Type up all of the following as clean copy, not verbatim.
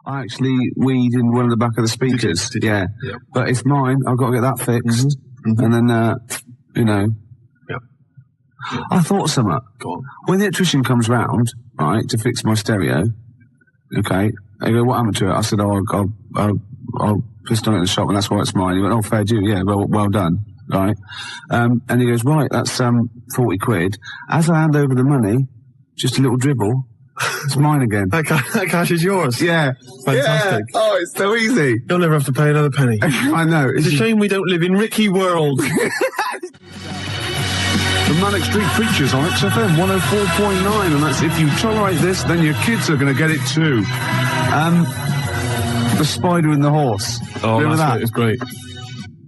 I actually weed in one of the back of the speakers. Did you? Yeah. Yeah. But it's mine. I've got to get that fixed. Mm-hmm. And then, you know. Yeah. I thought something. Go on. When the electrician comes round, right, to fix my stereo, okay, they go, what happened to it? I said, I'll pissed on it in the shop and that's why it's mine. He went, oh, fair due, yeah, well done, right? And he goes, right, that's 40 quid. As I hand over the money, just a little dribble, it's mine again. That cash is yours. Yeah. Fantastic. Yeah. Oh, it's so easy. You'll never have to pay another penny. I know. It's a shame we don't live in Ricky world. The Manic Street Preachers on XFM 104.9, and that's if you tolerate this, then your kids are going to get it too. The Spider and the Horse. Oh, remember that? It was great.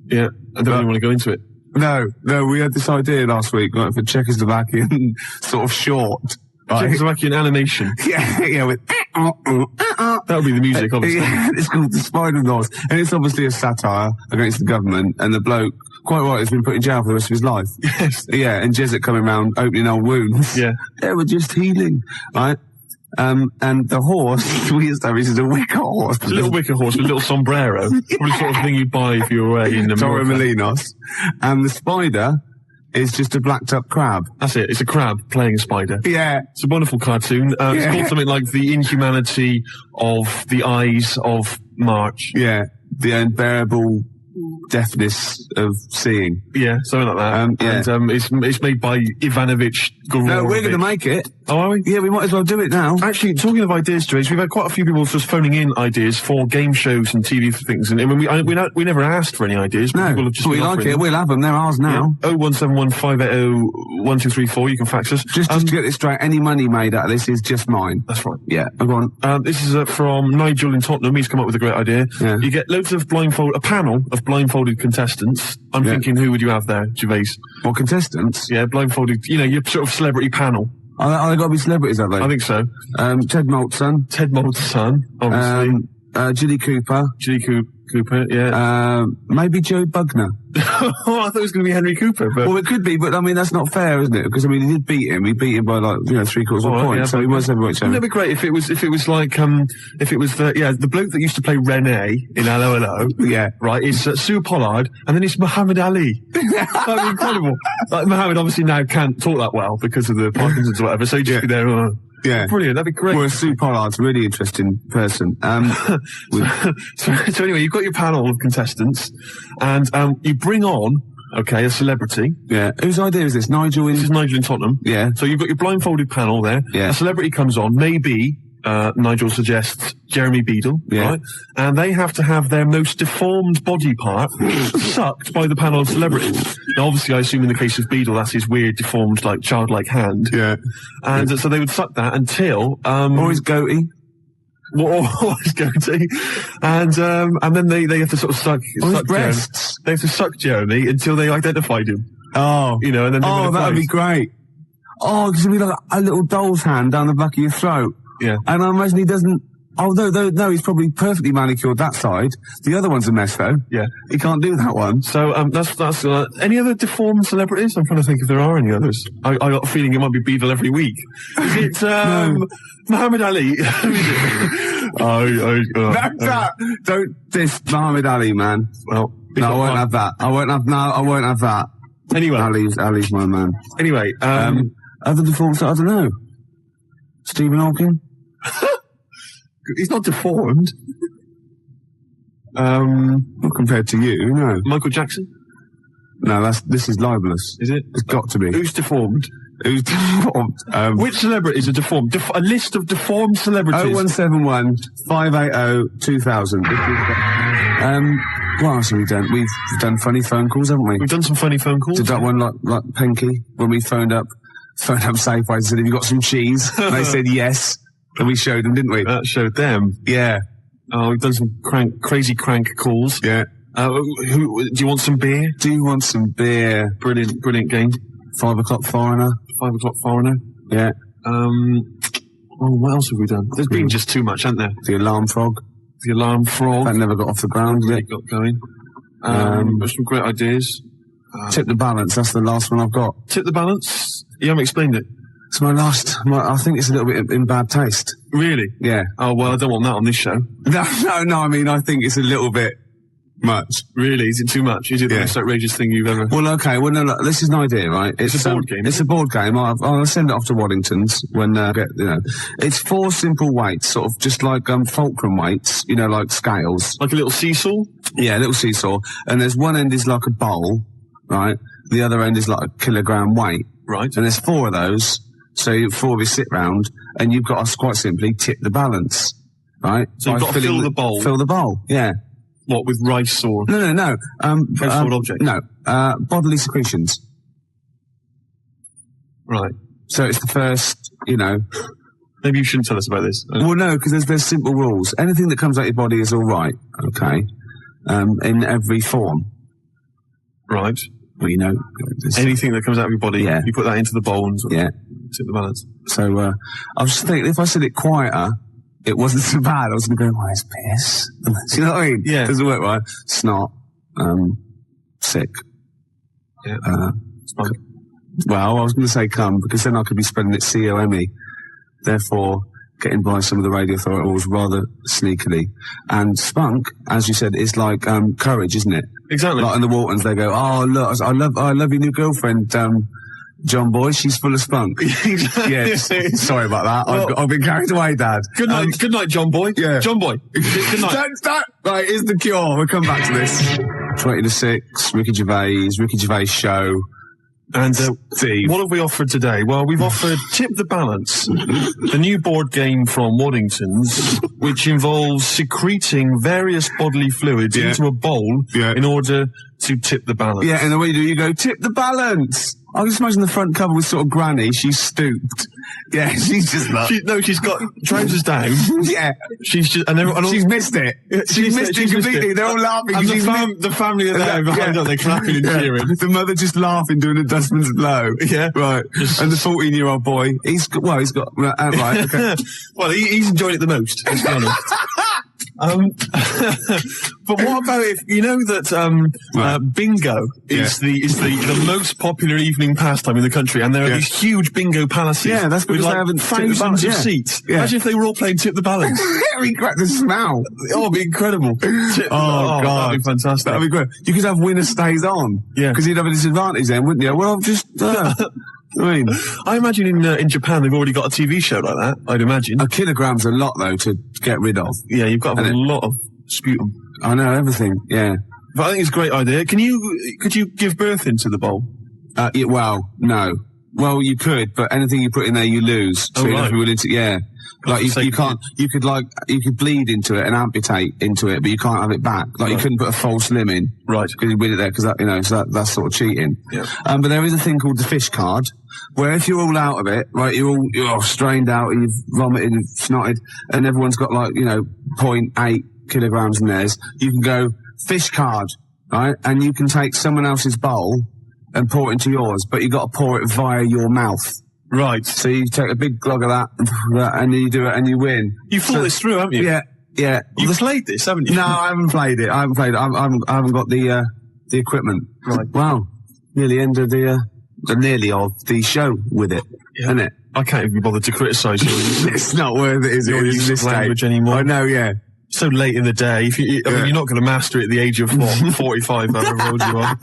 Yeah, I don't really want to go into it. No, we had this idea last week, like, for Czechoslovakian sort of short. Right? Czechoslovakian animation. Yeah, with... That would be the music, obviously. Yeah, it's called The Spider and the Horse, and it's obviously a satire against the government, and the bloke, quite right, has been put in jail for the rest of his life. Yes. Yeah, and Jesuit coming around opening old wounds. Yeah. Yeah, we're just healing, right? And the horse, we established, is a wicker horse. It's a little wicker horse with a little sombrero. Probably the sort of thing you'd buy if you were away in Torre America. Molinos. And the spider is just a blacked up crab. That's it. It's a crab playing a spider. Yeah. It's a wonderful cartoon. It's called something like The Inhumanity of the Eyes of March. Yeah. The unbearable deafness of seeing. Yeah, something like that. Yeah. And it's made by Ivanovich Gororovich. No, we're going to make it. Oh, are we? Yeah, we might as well do it now. Actually, talking of ideas, Gervais, we've had quite a few people just phoning in ideas for game shows and TV things, and we never asked for any ideas. No, People have just we been like offering it. them. We'll have them. They're ours now. Yeah. 0171 580 1234. You can fax us. Just to get this straight, any money made out of this is just mine. That's right. Yeah, go on. This is from Nigel in Tottenham. He's come up with a great idea. Yeah. You get loads of a panel of blindfolded contestants. I'm thinking, who would you have there, Gervais? What, contestants? Yeah, blindfolded, your sort of celebrity panel. Are they got to be celebrities, have they? I think so. Ted Malt's son. Ted Malt's son, obviously. Jilly Cooper. Cooper, yeah. Maybe Joe Bugner. Oh, I thought it was going to be Henry Cooper. But... Well, it could be, but I mean, that's not fair, isn't it? Because, I mean, he did beat him. He beat him by, like, 3/4 of a point, yeah, so he was heavyweight champion. Wouldn't it be great if it was the bloke that used to play Rene in Hello Hello? Yeah. Right, is Sue Pollard, and then it's Muhammad Ali. That'd be incredible. Like, Muhammad obviously now can't talk that well because of the Parkinson's or whatever, so he'd just be there, Yeah. Brilliant, that'd be great. Well, Sue Pollard's a really interesting person. So anyway, you've got your panel of contestants, and you bring on, a celebrity. Yeah. Whose idea is this? This is Nigel in Tottenham. Yeah. So you've got your blindfolded panel there. Yeah. A celebrity comes on, maybe, Nigel suggests Jeremy Beadle, yeah. right? And they have to have their most deformed body part sucked by the panel of celebrities. Now, obviously, I assume in the case of Beadle, that's his weird, deformed, like, childlike hand. Yeah. And so they would suck that until... or his goatee. Or his goatee. And then they have to sort of suck his breasts. They have to suck Jeremy until they identified him. Oh. And then... Oh, that would be great. Oh, because it'd be like a little doll's hand down the back of your throat. Yeah. And I imagine he doesn't... Oh, no, he's probably perfectly manicured that side. The other one's a mess, though. Yeah. He can't do that one. So, that's any other deformed celebrities? I'm trying to think if there are any others. I got a feeling it might be Beadle every week. Is it, Muhammad Ali? Don't diss Muhammad Ali, man. Well, no, I won't have that. I won't have that. Anyway. Ali's my man. Anyway, other deformed, I don't know. Stephen Hawking? He's not deformed. Not compared to you, no. Michael Jackson? No, this is libelous. Is it? It's got to be. Who's deformed? Who's deformed? Which celebrities are deformed? A list of deformed celebrities. 0171 580 2000. What else have we done? We've done funny phone calls, haven't we? We've done some funny phone calls. Did that one like Penky when we phoned up Safeway and said, have you got some cheese? And they said yes. And we showed them, didn't we? That showed them. Yeah. Oh, we've done some crazy crank calls. Yeah. Do you want some beer? Do you want some beer? Brilliant game. 5 o'clock foreigner. 5 o'clock foreigner. Yeah. What else have we done? There's been just too much, hasn't there? The alarm frog. The alarm frog. That never got off the ground yet. Got going. There's some great ideas. Tip the balance. That's the last one I've got. Tip the balance? You haven't explained it. It's I think it's a little bit in bad taste. Really? Yeah. Oh, well, I don't want that on this show. No, I mean, I think it's a little bit much. Really? Is it too much? Is it the most outrageous thing you've ever... Well, okay, well, no, look, this is an idea, right? It's a board game. It's a board game. I'll send it off to Waddington's when, it's 4 simple weights, sort of just like, fulcrum weights, like scales. Like a little seesaw? Yeah, a little seesaw. And there's one end is like a bowl, right? The other end is like a kilogram weight. Right. And there's 4 of those. So 4 of you sit round, and you've got to quite simply tip the balance, right? So you've got to fill the bowl. Fill the bowl, yeah. What, with rice or... No. Household object? No, bodily secretions. Right. So it's the first, Maybe you shouldn't tell us about this. Well, no, because there's simple rules. Anything that comes out your body is all right, okay, in every form. Right. Well, anything that comes out of your body, yeah. You put that into the bowl and yeah. tip the balance. So, I was just thinking, if I said it quieter, it wasn't so bad. I was going to go, why is piss? Do you know what I mean? Yeah. Doesn't work right. Snot, sick. Yeah. Well, I was going to say cum, because then I could be spelling it C-O-M-E. Therefore, getting by some of the radio authorities rather sneakily. And spunk, as you said, is like courage, isn't it? Exactly. Like in the Waltons, they go, oh, look, I love your new girlfriend, John Boy, she's full of spunk. Yeah, sorry about that. Well, I've been carried away, Dad. Good night, John Boy. Yeah. John Boy. Good night. Don't. Right, here's the cure. We'll come back to this. 20 to 6, Ricky Gervais show. And Steve. What have we offered today? Well, we've offered Tip the Balance, the new board game from Waddington's, which involves secreting various bodily fluids into a bowl in order to tip the balance. Yeah, and the way you do, you go, tip the balance. I just imagine the front cover with sort of Granny. She's stooped. Yeah, she's just like... She's got trousers down. Yeah. She's just... And she's missed it. She's missed it completely. They're all laughing. And the family are there behind her. They're clapping and cheering. The mother just laughing, doing a dustman's blow. Yeah. Right. And the 14-year-old boy, he's got... Right, okay. Well, he's enjoyed it the most, let's be honest. But what about if you know that bingo is the most popular evening pastime in the country, and there are these huge bingo palaces. Yeah, that's because with they haven't thousands of seats. Yeah. Imagine if they were all playing Tip the Balance. Very great. The smell. Oh, it'd be incredible. God, that'd be fantastic. That'd be great. You could have winner stays on. Yeah, because you'd have a disadvantage then, wouldn't you? Well, I've just. I imagine in Japan they've already got a TV show like that. I'd imagine. A kilogram's a lot though to get rid of. Yeah, you've got to have a lot of sputum. I know everything. Yeah, but I think it's a great idea. Could you give birth into the bowl? Well, no. Well, you could, but anything you put in there, you lose. So you have to be willing to. Yeah, like you can't. You could bleed into it and amputate into it, but you can't have it back. Like you couldn't put a false limb in, right? Because you win it there, because so that's sort of cheating. Yeah. But there is a thing called the fish card, where if you're all out of it, right, you're all strained out, and you've vomited and snotted, and everyone's got 0.8 kilograms in theirs, you can go fish card, right, and you can take someone else's bowl and pour it into yours, but you've got to pour it via your mouth. Right. So you take a big glug of that, and you do it, and you win. You thought this through, haven't you? Yeah. You've played this, haven't you? No, I haven't played it. I haven't got the equipment. Right. Wow. Nearly end of nearly of the show with it, isn't it? I can't even be bothered to criticise you. It's not worth it, is it? Your use of language anymore. I know, yeah. So late in the day. I mean, you're not going to master it at the age of 45, however old you are.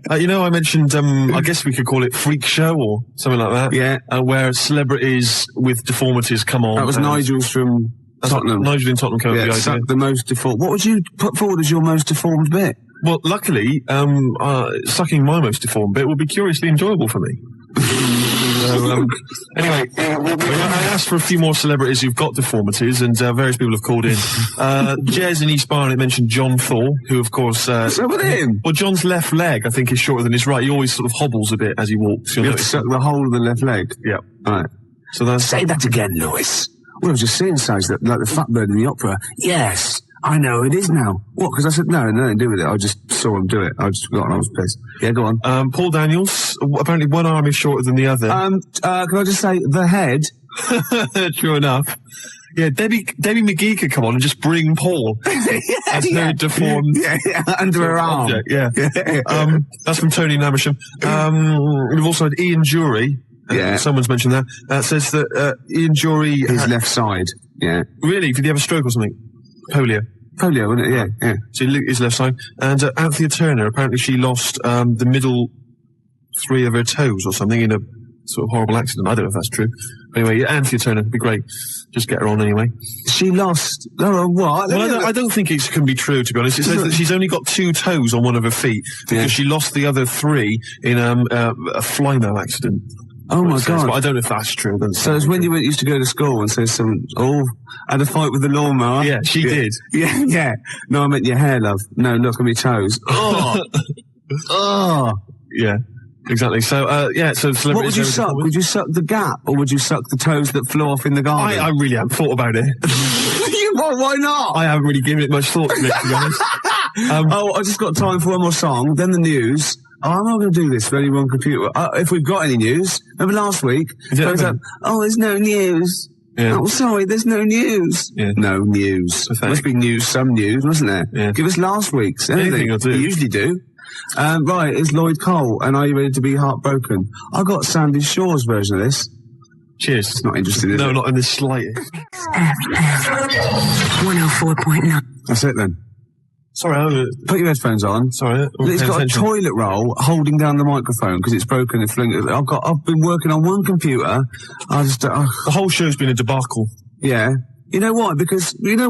I mentioned, I guess we could call it Freak Show or something like that. Yeah. Where celebrities with deformities come on. That was Nigel's from Tottenham. Nigel in Tottenham came up with the idea. The most deformed. What would you put forward as your most deformed bit? Well, luckily, sucking my most deformed bit will be curiously enjoyable for me. Anyway, I asked for a few more celebrities who've got deformities, and various people have called in. Jez in East Barnet mentioned John Thor, who, of course... What's up with him? Well, John's left leg, I think, is shorter than his right. He always sort of hobbles a bit as he walks. You have to suck the whole of the left leg? Yeah. All right. So that's... Say that again, Lewis. Well, I was just saying, like the fat bird in the opera. Yes. I know it is now. What? Because I said, no, nothing to do with it. I just saw him do it. I just forgot and I was pissed. Yeah, go on. Paul Daniels, apparently one arm is shorter than the other. Can I just say, the head? True enough. Yeah, Debbie McGee could come on and just bring Paul as her deformed... Yeah, under her arm. Object, yeah. That's from Tony Namersham. We've also had Ian Jury, Yeah. Someone's mentioned that. Says that Ian Jury... His left side. Yeah. Really? Did he have a stroke or something? Polio, wasn't it? Yeah, yeah. So his left side. And Anthea Turner, apparently she lost the middle 3 of her toes or something in a sort of horrible accident. I don't know if that's true. Anyway, yeah, Anthea Turner would be great. Just get her on anyway. She lost... Oh, what? Well, I don't think it can be true, to be honest. It says that she's only got 2 toes on one of her feet because she lost the other 3 in a fly-mail accident. Oh my God! But I don't know if that's true. So it's when you used to go to school and say had a fight with the lawnmower. Yeah, she did. Yeah, yeah. No, I meant your hair, love. No, look at me toes. Oh, oh. Yeah, exactly. So so celebrities. What would you suck? Would you suck the gap, or would you suck the toes that flew off in the garden? I really haven't thought about it. Why not? I haven't really given it much thought to it, to be honest. I just got time for one more song, then the news. Oh, I'm not going to do this for any one computer. If we've got any news. Remember last week? There's no news. Yeah. Oh, sorry, there's no news. Yeah. No news. Must be news, some news, wasn't there? Yeah. Give us last week's. Anything will do. You usually do. Right, it's Lloyd Cole, and Are You Ready to Be Heartbroken? I got Sandy Shaw's version of this. Cheers. It's not interesting, is it? No, not in the slightest. 104.9. That's it then. Sorry, put your headphones on. Sorry, it's got a toilet roll holding down the microphone because it's broken and flinging. I've been working on one computer. The whole show's been a debacle. Yeah. You know why? Because we're no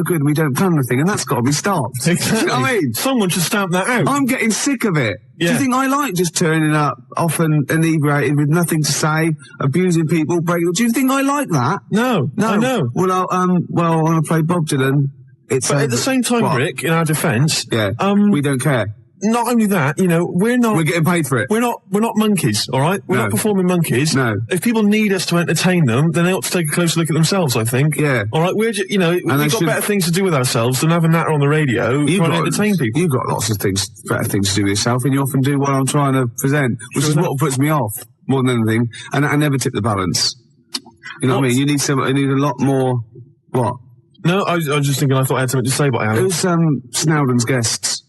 good and we don't plan anything, and that's got to be stopped. Exactly. You know what I mean? Someone should stamp that out. I'm getting sick of it. Yeah. Do you think I like just turning up often inebriated with nothing to say, abusing people, breaking? Do you think I like that? No. I know. Well, I want to play Bob Dylan. But at the same time, Rick, in our defence, we don't care. Not only that, we're getting paid for it. We're not monkeys, all right? We're not performing monkeys. No. If people need us to entertain them, then they ought to take a closer look at themselves, I think. Yeah. All right, we've got better things to do with ourselves than have a natter on the radio trying to entertain people. You've got lots of better things to do with yourself, and you often do what I'm trying to present, which is what puts me off more than anything. And I never tip the balance. You know what I mean? You need a lot more. What? No, I was just thinking. I thought I had something to say, but I haven't. Who's Snowden's guests?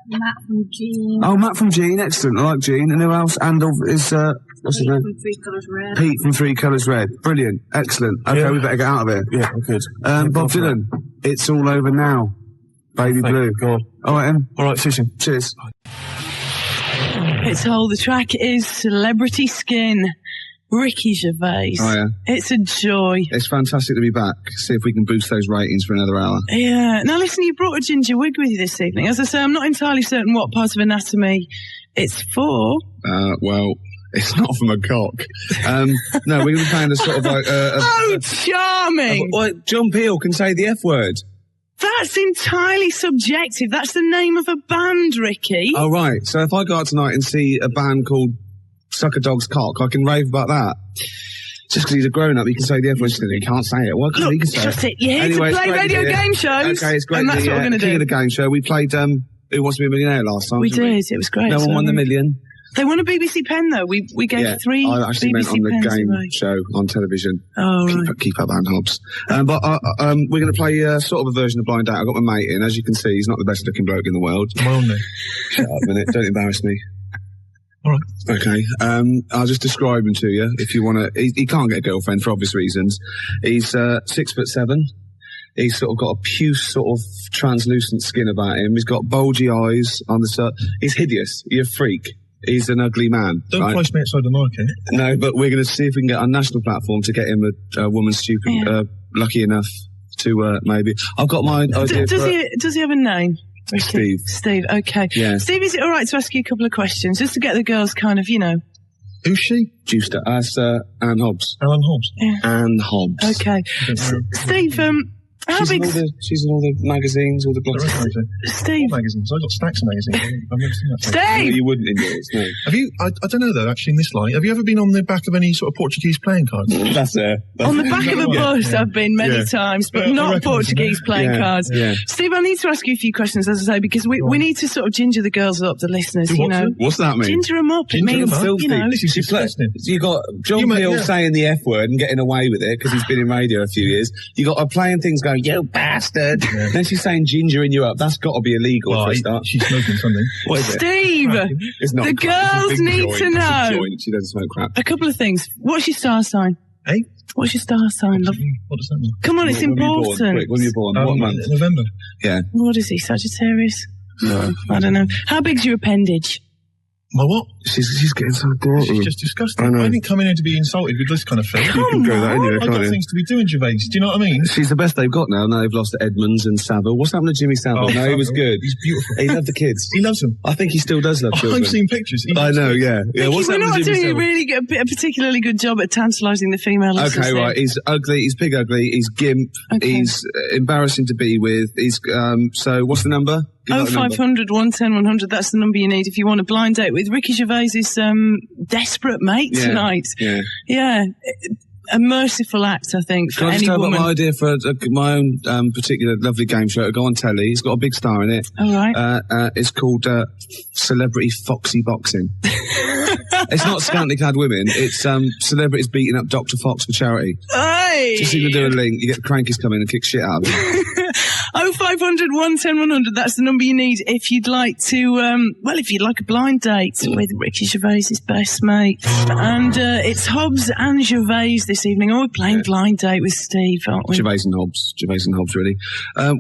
Matt from Gene. Oh, Matt from Gene, excellent. I like Gene. And who else? And is what's his name? From 3 Colours Red. Pete from 3 Colours Red. Brilliant, excellent. Okay, we better get out of here. Yeah, good. Bob Dylan, It's All Over Now. Baby Blue. God. All right, Em. All right, see you soon. Cheers. It's all. The track is Celebrity Skin. Ricky Gervais. Oh, yeah. It's a joy. It's fantastic to be back. See if we can boost those ratings for another hour. Yeah. Now listen, you brought a ginger wig with you this evening. As I say, I'm not entirely certain what part of anatomy it's for. Well, it's not from a cock. No, we're going to be playing a sort of like... oh, charming! John Peel can say the F word. That's entirely subjective. That's the name of a band, Ricky. Oh, right. So if I go out tonight and see a band called Suck a Dog's Cock, I can rave about that. Just because he's a grown-up, he can say the F word. He can't say it. Why can't he say it? You're here to play radio game shows. Okay, it's great. And that's what we're going to do. The game show. We played Who Wants to Be a Millionaire last time. We did. It was great. No one won the million. They won a BBC pen, though. We gave 3 I actually BBC meant on the pens game away. show on television. Oh, right. Keep up, Ann Hobbs. But we're going to play sort of a version of Blind Date. I've got my mate in. As you can see, he's not the best looking bloke in the world. My own name. Shut up a minute. Don't embarrass me. All right. Okay. I'll just describe him to you if you want to. He can't get a girlfriend for obvious reasons. He's 6'7". He's sort of got a puce sort of translucent skin about him. He's got bulgy eyes on the side. He's hideous. He's a freak. He's an ugly man. Don't price me outside the market. No, but we're going to see if we can get on national platform to get him a woman lucky enough to maybe. I've got my idea. Does he have a name? Steve. Steve, okay. Yeah. Steve, is it all right to ask you a couple of questions, just to get the girls kind of, Who's she? Juicer. Ann Hobbs. Alan Hobbs. Yeah. Ann Hobbs. Okay. Steve, how big... She's in all the magazines, all the blogs. Steve. All magazines. I've got stacks of magazines. I've never seen that. Steve! No, you wouldn't in yours, no. Have you, I don't know though, actually in this light, have you ever been on the back of any sort of Portuguese playing cards? That's it. On the back of a bus, I've been many times, but not Portuguese playing cards. Yeah. Steve, I need to ask you a few questions, as I say, because we need to sort of ginger the girls up, the listeners, What's that mean? Ginger them up. It means, you got John Peel saying the F word and getting away with it because he's been in radio a few years. You got playing things go going, you bastard. Then she's saying gingering you up. That's got to be illegal for a start. She's smoking something. What is it? Steve, It's not the crap. girls It's a big need joint. to It's a know joint. She doesn't smoke crap. a couple of things. What's your star sign? Hey? What's your star sign, love? What does that mean? Come on, it's When were you born? important. Quick, when were you born? What month? November. Yeah. What is he, Sagittarius? No, I don't know. How big's your appendage? My what? She's getting so dirty. She's just disgusting. I know. I didn't come in here to be insulted with this kind of thing. You can go that anyway, I've can't got you? things to be doing, Gervais. Do you know what I mean? She's the best they've got now. Now they've lost to Edmonds and Savile. What's happened to Jimmy Savile? No, he was good. He's beautiful. He loved the kids. He loves them. I think he still does love children. I've seen pictures. I know, yeah. Vicky, What's we're happened not to Jimmy doing a Savile? really good, a particularly good job at tantalising the female listeners. Okay, right. He's ugly. He's pig ugly. He's gimp. Okay. He's embarrassing to be with. He's so. What's the number? Give out the number. 0500 110 100. That's the number you need if you want a blind date with Ricky Gervais's desperate mate Yeah, tonight. Yeah. Yeah. A merciful act, I think, for Can I just any tell about woman. my idea for my own particular lovely game show? It'll go on telly. It's got a big star in it. All right. It's called Celebrity Foxy Boxing. It's not scantily clad women. It's celebrities beating up Dr. Fox for charity. Hey! Just even do a link. You get the crankies come in and kick shit out of them. 0500 110 100. That's the number you need if you'd like to, if you'd like a blind date with Ricky Gervais's best mate. And it's Hobbs and Gervais this evening. Oh, we're playing blind date with Steve, aren't we? Gervais and Hobbs, really. I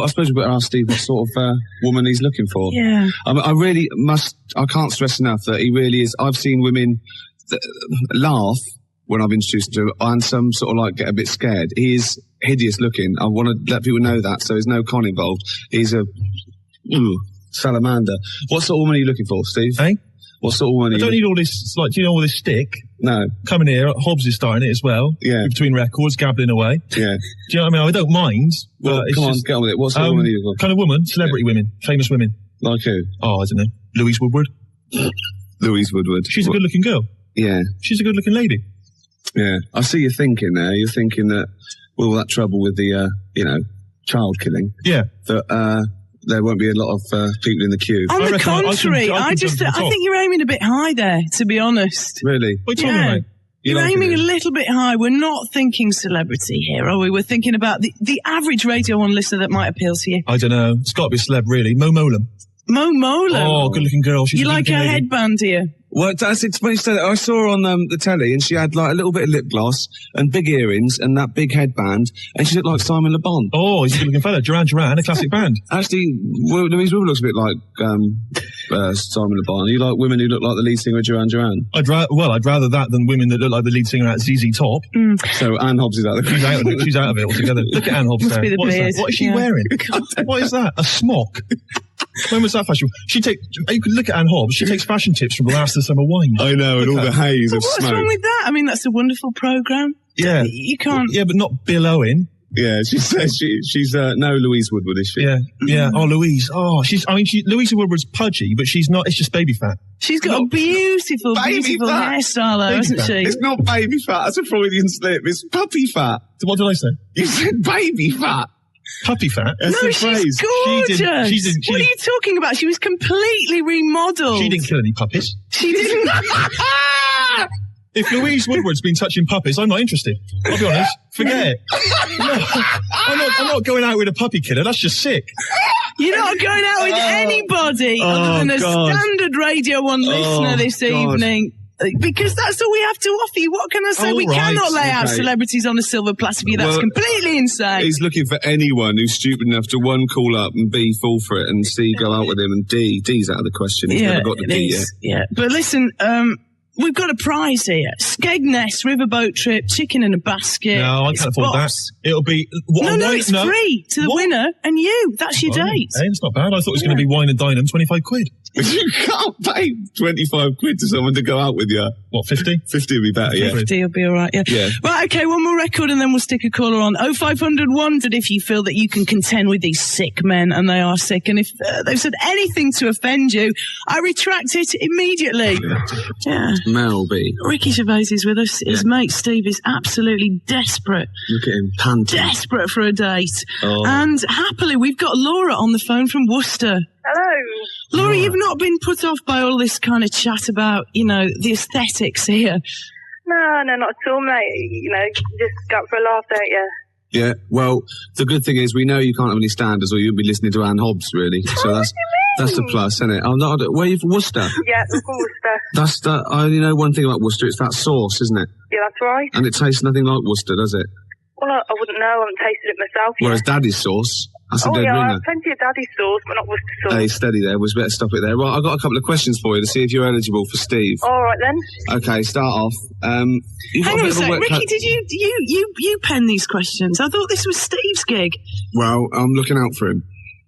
suppose we've got to ask Steve what sort of woman he's looking for. Yeah. I can't stress enough that he really is. I've seen women laugh when I've introduced him to him, and some sort of like get a bit scared. He is hideous looking. I want to let people know that, so there's no con involved. He's a salamander. What sort of woman are you looking for, Steve? Hey? What sort of woman are I you don't need all this, do you know all this stick? No. Coming here, Hobbs is starting it as well. Yeah. Between records, gabbling away. Yeah. Do you know what I mean? I don't mind. Well, but it's come on, just, get on with it. What sort of woman are you looking for? kind of woman, celebrity women, famous women. Like who? Oh, I don't know. Louise Woodward. Louise Woodward. She's a good-looking girl. Yeah. She's a good-looking lady. Yeah. I see you thinking there. You're thinking that with all that trouble with the, child killing, Yeah. that, there won't be a lot of people in the queue. On the reckon I contrary, can I jump to the top. think you're aiming a bit high there, to be honest. Really? What are you Yeah. talking about? You You're like aiming it? a little bit high. We're not thinking celebrity here, are we? We're thinking about the average Radio 1 listener that might appeal to you. I don't know. It's got to be a celeb, really. Mo Molam. Mo Mola. Oh, good-looking girl. She's You a like her good-looking lady. headband, do you? Well, it's funny you said that. I saw her on the telly, and she had like a little bit of lip gloss and big earrings and that big headband, and she looked like Simon Le Bon. Oh, he's a good-looking fella. Duran, a classic band. Actually, Louise Woodward looks a bit like Simon Le Bon. You like women who look like the lead singer of Duran? I'd rather that than women that look like the lead singer at ZZ Top. So Anne Hobbs is out there. She's out of it. She's out of it altogether. Look at Anne Hobbs Must there. be the What is beard. that? What is she Yeah. wearing? What is that? A smock? When was that fashion? You could look at Anne Hobbs. She takes fashion tips from the last of the summer wine. I know, and all the haze of What's smoke. wrong with that? I mean, that's a wonderful programme. Yeah. You can't... Yeah, but not Bill Owen. Yeah, she says she's no Louise Woodward, is she? Yeah, yeah. Oh, Louise. Oh, Louise Woodward's pudgy, but she's not. It's just baby fat. She's got a beautiful, baby beautiful fat. hairstyle, though, Baby hasn't fat. she? It's not baby fat. That's a Freudian slip. It's puppy fat. What did I say? You said baby fat. Puppy fat. That's No, the she's phrase. gorgeous. She didn't- What are you talking about? She was completely remodelled. She didn't kill any puppies. She didn't. If Louise Woodward's been touching puppies, I'm not interested. I'll be honest. Forget it. No, I'm not going out with a puppy killer. That's just sick. You're not going out with anybody other than a God. standard Radio 1 listener this God. evening. Because that's all we have to offer you. What can I say? All We right, cannot lay out okay. celebrities on a silver platter for you. That's Well, completely insane. He's looking for anyone who's stupid enough to one, call up, and B, fall for it, and C, go out with him, and D's out of the question. He's never got the it D is. Yeah. But listen, we've got a prize here. Skegness riverboat trip, chicken in a basket. No, I It's can't afford that. boss. It'll be... No, it's free to the What? winner and you. That's your date. Hey, it's not bad. I thought it was going to be wine and dine them, 25 quid. You can't pay 25 quid to someone to go out with you. What, 50? 50 would be better, yeah. 50 will be all right, yeah. Yeah. Right, okay, one more record and then we'll stick a caller on. 0500 100 if you feel that you can contend with these sick men, and they are sick. And if they've said anything to offend you, I retract it immediately. Yeah. Mel B. Ricky Gervais is with us. His mate Steve is absolutely desperate. Look at him panting. Desperate for a date. Oh. And happily, we've got Laura on the phone from Worcester. Hello. Laura, you've not been put off by all this kind of chat about, the aesthetics here. No, not at all, mate. Just go out for a laugh, don't you? Yeah, well, the good thing is we know you can't have any standards or you'll be listening to Anne Hobbs, really. So that's a plus, isn't it? I'm not, where are you from, Worcester? Yeah, we're from Worcester. I only know one thing about Worcester, it's that sauce, isn't it? Yeah, that's right. And it tastes nothing like Worcester, does it? Well, I wouldn't know. I haven't tasted it myself yet. Whereas Daddy's sauce, that's a dead I ringer. have plenty of Daddy's sauce, but not Worcester sauce. Hey, steady there. We better stop it there. Right, I've got a couple of questions for you to see if you're eligible for Steve. All right, then. Okay, start off. You've got Hang on a bit of sec, wet Ricky, did you pen these questions? I thought this was Steve's gig. Well, I'm looking out for him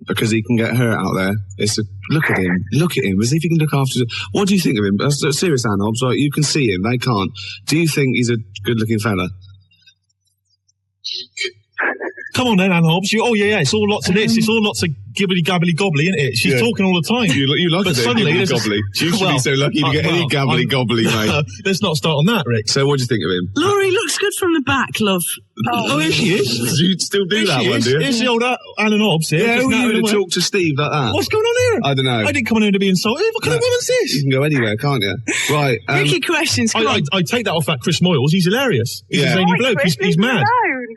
because he can get hurt out there. Look at him, as if he can look after. What do you think of him? Serious, Anne Hobbs, like, you can see him, they can't. Do you think he's a good-looking fella? Come on then, Anne Hobbs. It's all lots of this. It's all lots of gibbly-gabbly-gobbly, isn't it? She's talking all the time. You like but it, suddenly, gibbly-gobbly. You should be so lucky to get any gabbly-gobbly, mate. Let's not start on that, Rick. So what do you think of him? Laurie looks good from the back, love. Oh, here she is. Do you still do that one, do you? Here's the old Alan Hobbs here. Yeah, who are you going to talk to Steve like that? What's going on here? I don't know. I didn't come in here to be insulted. What kind of woman's this? You can go anywhere, can't you? Right. Ricky, questions, come on. I take that off that Chris Moyles. He's hilarious. He's a zany bloke. He's mad.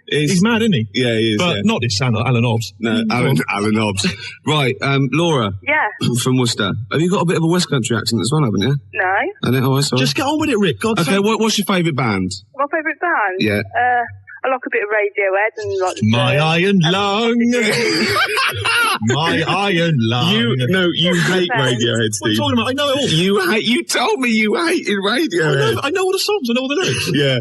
He's mad, isn't he? Yeah, he is. But not this Alan Hobbs. No, Alan Hobbs. Right, Laura. Yeah. From Worcester. Have you got a bit of a West Country accent as well, haven't you? No. Sorry. Just get on with it, Rick. God's sake. What's your favourite band? My favourite band? Yeah. I like a bit of Radiohead and like... My Iron Lung. My Iron Lung. You hate Radiohead, Steve. What are you talking about? I know it all. You told me you hated Radiohead. I know all the songs. I know all the lyrics. Yeah.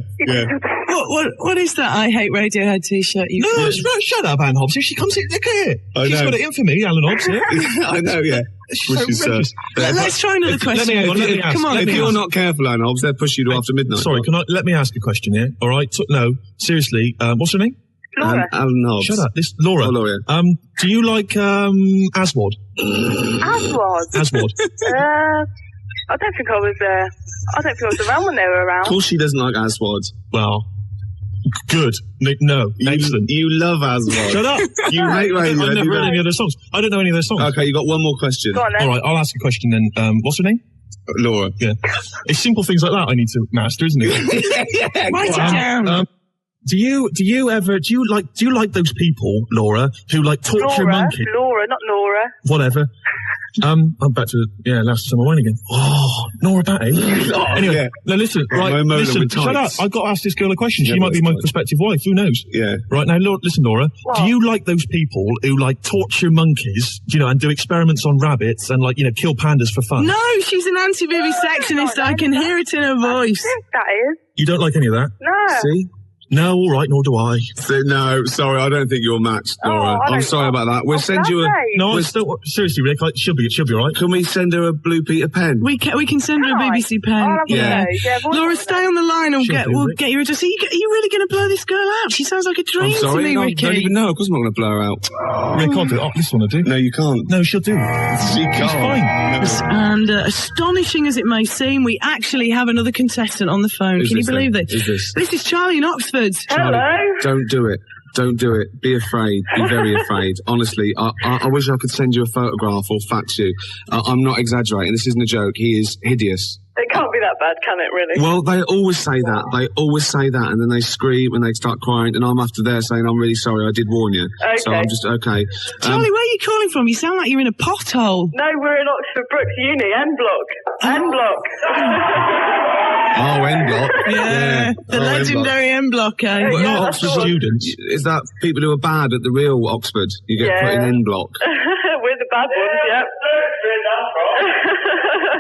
What is that I Hate Radiohead t-shirt you No, shut up, Anne Hobbs. If she comes in, look at here. She's got it in for me, Alan Hobbs. Yeah? I know, yeah. Which is, let's try another question. Let me ask. Come on, if you're not careful, Anne Hobbs, they'll push you to after midnight. Sorry, let me ask a question here? All right? No, seriously. What's her name? Laura. Alan Hobbs. Shut up. This Laura. Oh, Laura. Do you like Aswad? Aswad? I don't think I was around when they were around. Of course she doesn't like Aswad. Well, good. No, excellent. You love Aswad. Shut up. You hate Radiohead. I've never heard any of their songs. I don't know any of their songs. Okay, you got one more question. Go on, then. All right, I'll ask a question then. What's her name? Laura. Yeah. It's simple things like that I need to master, isn't it? Write it down. Do you like those people, Laura, who like torture monkeys? Laura, not Nora. Whatever. I'm back to last summer wine again. Oh, Nora Batty. Anyway, yeah. now listen, shut up. I've got to ask this girl a question. She might be my prospective wife. Who knows? Yeah. Right now, listen, Laura. What? Do you like those people who like torture monkeys, and do experiments on rabbits and kill pandas for fun? No, she's an anti-vivisectionist. I can hear it in her voice. That is. You don't like any of that? No. See? No, all right, nor do I. No, sorry, I don't think you're matched, Laura. I'm sorry about that. We'll send you a... No, seriously, Rick, she'll be all right. Can we send her a Blue Peter pen? We can send her a BBC pen. Yeah. Laura, stay on the line and we'll get your address. Are you really going to blow this girl out? She sounds like a dream to me, Ricky. I don't even know. Of course I'm not going to blow her out. Rick, I'll do it. This one I do. No, you can't. No, she'll do. She can't. She's fine. And astonishing as it may seem, we actually have another contestant on the phone. Can you believe this? Who's this? This is Charlie in Oxford. Hello. Don't do it. Don't do it. Be afraid. Be very afraid. Honestly, I wish I could send you a photograph or fax you. I'm not exaggerating. This isn't a joke. He is hideous. It can't be that bad, can it, really? Well, they always say that. They always say that, and then they scream and they start crying, and I'm after there saying, I'm really sorry, I did warn you. Okay. So I'm just, okay. Charlie, where are you calling from? You sound like you're in a pothole. No, we're in Oxford Brookes Uni, N Block. N Block. Oh, N Block. Yeah. The legendary N Block, eh? Well, Not Oxford students. Is that people who are bad at the real Oxford? You get put in N Block. We're the bad ones, yep.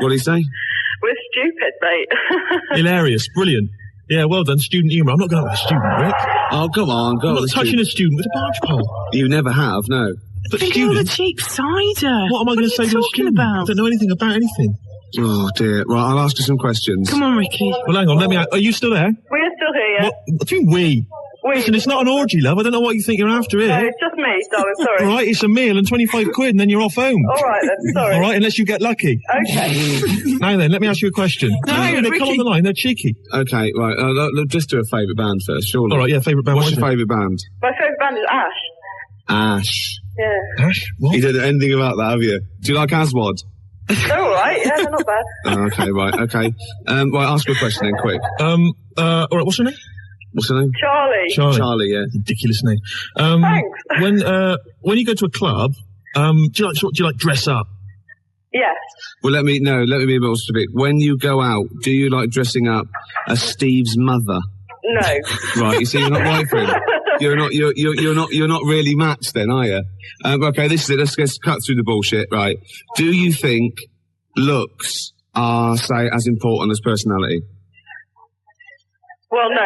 What do you say? We're stupid, mate. Hilarious. Brilliant. Yeah, well done. Student humour. I'm not going to have a student, Rick. Oh, come on. Go I'm on. not touching a student with a barge pole. You never have, no. But Think of all the students... cheap cider. What am I going to say to a student? about? I don't know anything about anything. Oh, dear. Right, I'll ask you some questions. Come on, Ricky. Well, hang on. Are you still there? We're still here, yeah. What do you mean we? Listen, it's not an orgy, love. I don't know what you think you're after here. No, it's just me, darling, sorry. All right, it's a meal and 25 quid and then you're off home. All right, then, sorry. All right, unless you get lucky. Okay. Now then, let me ask you a question. No, hang on, they come on the line, they're cheeky. Okay, right. Just do a favourite band first, surely. All right, yeah, favourite band. What's your favourite band? My favourite band is Ash. Ash. Yeah. Ash? What? You don't know anything about that, have you? Do you like Aswad? They're all right, yeah, they're not bad. Oh, okay, right, okay. Right, ask you a question then, quick. All right, what's your name? What's her name? Charlie. Charlie, yeah. Ridiculous name. Thanks. When you go to a club, do you like dress up? Yes. Well, let me be a bit more specific. When you go out, do you like dressing up as Steve's mother? No. Right, you see, you're not right for him. You're not really matched then, are you? Okay, this is it. Let's cut through the bullshit, right? Do you think looks are, say, as important as personality? Well, no,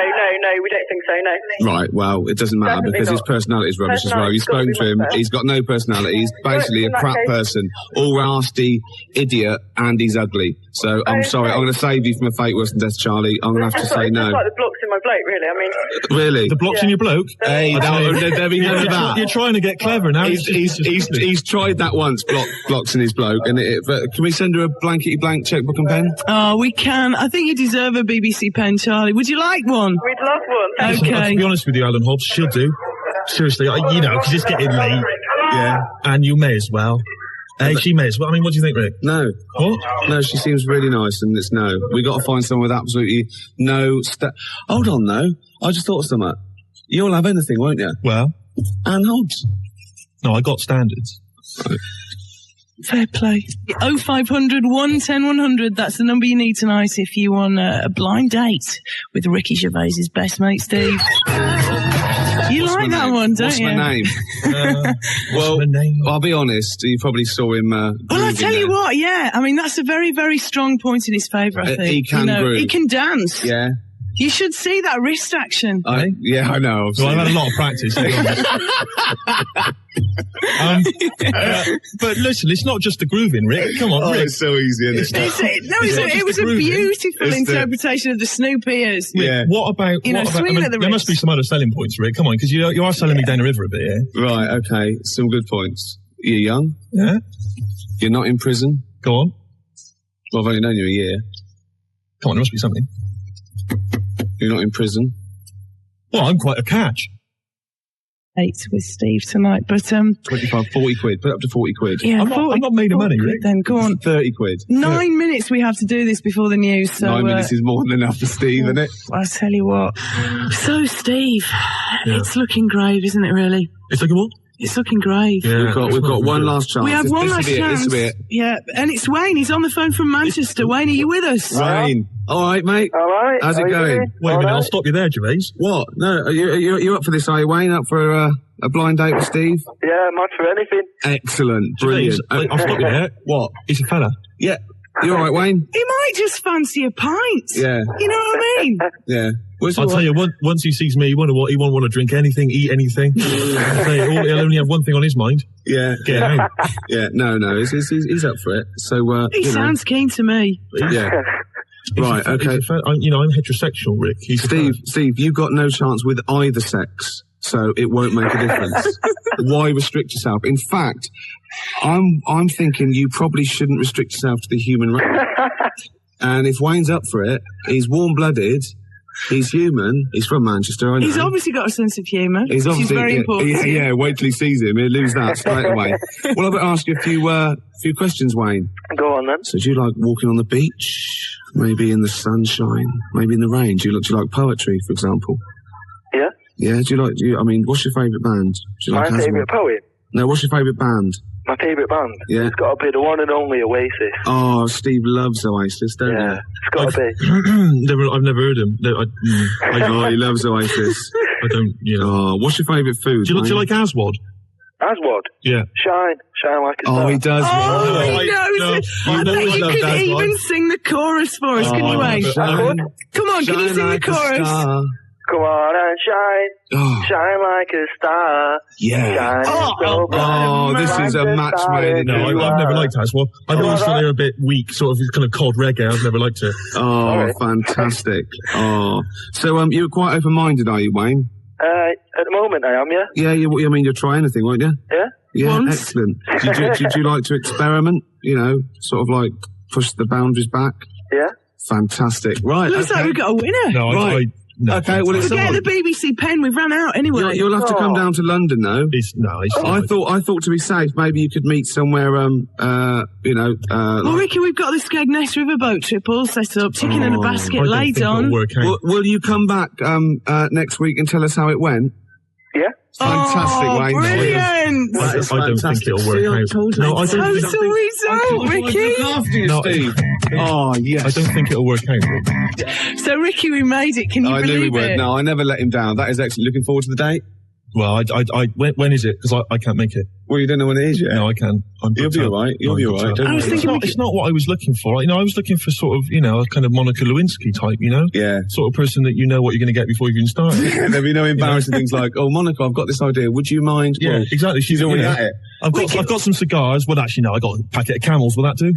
we don't think so, no. Right, well, it doesn't matter Definitely because his not. personality is rubbish as well. You've spoken to him, he's got no personality, he's basically a in that crap case- person, all nasty, idiot, and he's ugly. So, I'm sorry, I'm going to save you from a fate worse than death, Charlie. I'm going to have to say It's no. just like the blocks in my bloke, really. I mean, Really? The blocks in your bloke? Hey, there'll be none of that. You're trying to get clever now. He's tried that once, blocks in his bloke, but can we send her a blankety blank checkbook and pen? Oh, we can. I think you deserve a BBC pen, Charlie. Would you like one? we'd love one. Okay. To be honest with you, Alan Hobbs, she'll do. Seriously, because it's getting late. Yeah. And you may as well. Hey, she may as well. I mean, what do you think, Rick? No. What? No, she seems really nice, and it's no. We got to find someone with absolutely no. Hold on, though. I just thought of something. You'll have anything, won't you? Well, Anne Hobbs. no, I got standards. Fair play. 0500 110 100. That's the number you need tonight if you want a blind date with Ricky Gervais's best mate, Steve. You like that one, don't What's you? my name? Well, my name? I'll be honest. You probably saw him. Well, I tell you what, yeah. I mean, that's a very, very strong point in his favour, I think. He can groove. He can dance. Yeah. You should see that wrist action. Yeah, I know. Well, I've had a lot of practice. But listen, it's not just the grooving, Rick. Come on, Rick. It's so easy, isn't it? It was a beautiful interpretation of the Snoop ears. Yeah. What about? swinging at the there must be wrist. some other selling points, Rick. Come on, because you are selling me down the river a bit here. Right, okay. Some good points. You're young. Yeah. You're not in prison. Go on. Well, I've only known you a year. Come on, there must be something. You're not in prison. Well, I'm quite a catch. Date with Steve tonight, but 25, 40 quid. Put up to 40 quid. yeah, I'm not made of money, 40 Rick. Then go on. 30 quid. 9 minutes we have to do this before the news. So 9 minutes is more than enough for Steve, isn't it? I'll tell you what. So, Steve, it's looking grave, isn't it? Really, It's like a what? it's looking grave. We've got one last chance. We have one last This chance. will be it. Yeah, and it's Wayne. He's on the phone from Manchester. Wayne, are you with us? Wayne. All right, mate. All right. How's it how you going? doing? Wait a All minute, I'll right. stop you there, Gervais. What? No, are you up for this, are you, Wayne? Up for a blind date with Steve? Yeah, much for anything. Excellent. Brilliant. Gervais, I'll stop you there. What? He's a fella. Yeah. You all right, Wayne? He might just fancy a pint. Yeah. You know what I mean? Yeah. I'll tell you, once he sees me, he won't want to drink anything, eat anything. I'll tell you, he'll only have one thing on his mind. Yeah. Get out. Yeah. No. He's up for it. So, He sounds keen to me. Yeah. Right. Okay. I'm heterosexual, Rick. He's a fella. Steve, you've got no chance with either sex, so it won't make a difference. Why restrict yourself? In fact, I'm thinking you probably shouldn't restrict yourself to the human race. And if Wayne's up for it, he's warm-blooded, he's human, he's from Manchester, I know. He's obviously got a sense of humour. He's which is obviously very important. Yeah, wait till he sees him, he'll lose that straight away. Well, I've got to ask you a few questions, Wayne. Go on then. So do you like walking on the beach? Maybe in the sunshine? Maybe in the rain? Do you like poetry, for example? Yeah. Yeah, what's your favourite band? Do you My like Asthma? favourite poet. No, what's your favourite band? My favourite band. Yeah. It's got to be the one and only Oasis. Oh, Steve loves Oasis, don't Yeah. you? It's got to be. I've never heard him. Oh, he loves Oasis. I don't, Oh, what's your favourite food? Do you like Aswad? Aswad. Yeah. Shine like a star. Oh, he does. Oh, yeah. he knows it. I bet you love could that even one. sing the chorus for us, can you, Wayne? Shine, Come on, can you shine sing the like a chorus? star. Come on and shine. Oh, Shine like a star. yeah. Shine so bright. Oh, this is a Like the match star made in that No, you I've never are. liked Aswad. I've always thought they were a bit weak, sort of kind of cold reggae. I've never liked it. Oh, Alright. fantastic. Oh. So, you're quite open-minded, are you, Wayne? At the moment I am, yeah? Yeah, you'll try anything, won't you? Yeah? Yeah, Once. excellent. Did you like to experiment? Sort of like push the boundaries back? Yeah? Fantastic. Right, Looks like okay. we've got a winner. No, Right. No. Okay, well, it's Forget on. the BBC pen. We've run out anyway. You'll have to come down to London, though. I thought to be safe, maybe you could meet somewhere. Well, Ricky, we've got the Skegness Riverboat trip all set up. Chicken in a basket laid on. Will you come back next week and tell us how it went? Yeah. Fantastic, Wayne. Brilliant. That is I don't think fantastic. it'll work out. No, I don't Total result, Ricky. After you, No. Steve. Oh, yes. I don't think it'll work out. So, Ricky, we made it. Can you I believe knew we would. it? No, I never let him down. That is excellent. Looking forward to the date? Well, when is it? Because I can't make it. Well, you don't know when it is yet. No, I can. You'll be all right. You'll be all right. Don't I was worry. thinking It's not what I was looking for. I was looking for sort of, a kind of Monica Lewinsky type, Yeah. sort of person that you know what you're going to get before you even start. There'll be no embarrassing things like, oh, Monica, I've got this idea. Would you mind? Yeah, Well, exactly. she's already at it. I've got some cigars. Well, actually, no, I got a packet of Camels. Will that do?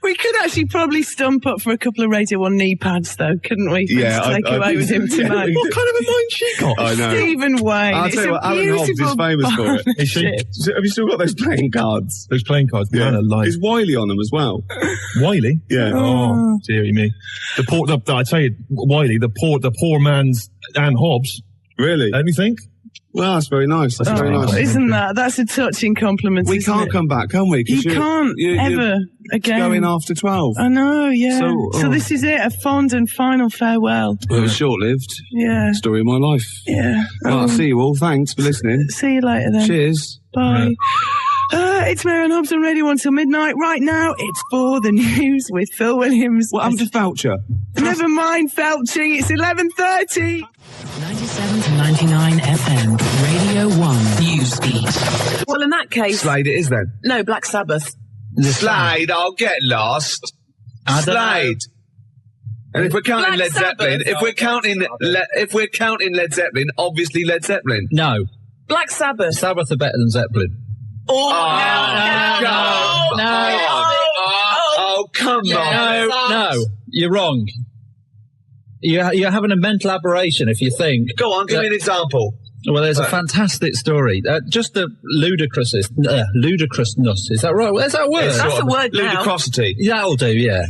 We could actually probably stump up for a couple of Radio 1 knee pads, though, couldn't we? Yeah, To take away with him tonight. What kind of a mind she got? I know. Stephen Wayne. I'll It's tell you a what, Alan Hobbs is beautiful famous for it. Is she? Have you still got those playing cards? Those playing cards. Yeah. Man alive. Is Wiley on them as well? Wiley? Yeah. Oh, dearie me. I tell you, Wiley, the poor man's Anne Hobbs. Really? Let me think. Well, that's very nice. That's very nice. Isn't that? That's a touching compliment. We isn't can't it? come back, can we? 'Cause You can't you're ever again. going after 12. I know, yeah. So, This is it, a fond and final farewell. Well, it was short-lived. Yeah. Story of my life. Yeah. Well, I'll see you all. Thanks for listening. See you later then. Cheers. Bye. It's Mary and Hobbs on Radio 1 till midnight. Right now, it's for the news with Phil Williams. What happened to Felcher? Never mind felching, it's 11:30. 97 to 99 FM, Radio 1 Newsbeat. Well, in that case, Slade it is then. no, Black Sabbath. Slade, I'll get lost. Slade. And if we're counting Black Led Zeppelin, Sabbath. if we're counting Led Zeppelin, obviously Led Zeppelin. No. Black Sabbath. Sabbath are better than Zeppelin. Oh, come on. No. You're wrong. You're having a mental aberration if you think. Go on, give me an example. Well, there's a fantastic story. Just the ludicrousness. Is that right? Is that a word? That's a word now. Ludicrosity. That'll do, yeah.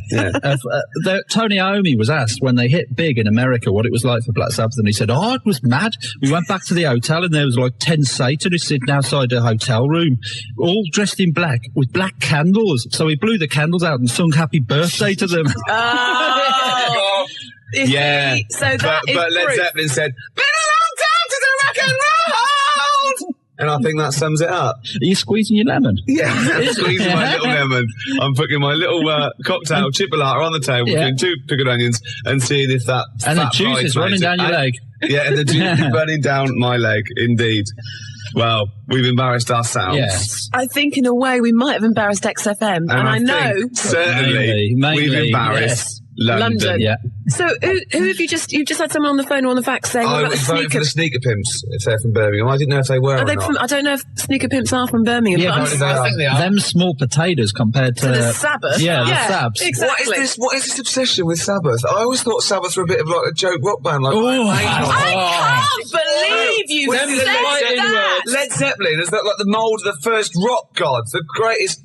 Tony Iommi was asked when they hit big in America what it was like for Black Sabbath, and he said, it was mad. We went back to the hotel, and there was like 10 Satanists sitting outside the hotel room, all dressed in black, with black candles. So he blew the candles out and sung Happy Birthday to them. Yeah. So that is but Led proof. Zeppelin said, been a long time to the rock and roll! And I think that sums it up. Are you squeezing your lemon? Yeah, I'm squeezing my little lemon. I'm putting my little cocktail chipolata on the table between two pickled onions and seeing if that And the fat juice is bridesmaid- running down your leg. Yeah, and the juice is running down my leg, indeed. Well, we've embarrassed ourselves. Yes. I think in a way we might have embarrassed XFM. And I know. think certainly Mainly, we've embarrassed London. London. Yeah. So who have you just had someone on the phone or on the fax saying, I what about was voting for sneaker? the sneaker pimps if they're from Birmingham. I didn't know if they were Are or they not. from, I don't know if sneaker pimps are from Birmingham. Yeah, but but I'm I think they are. them small potatoes compared to the Sabbath. Yeah, the Sabs. Exactly. What is this obsession with Sabbath? I always thought Sabbath were a bit of like a joke rock band. Like I can't believe you Well, said that. Led Zeppelin is like the mould of the first rock gods, the greatest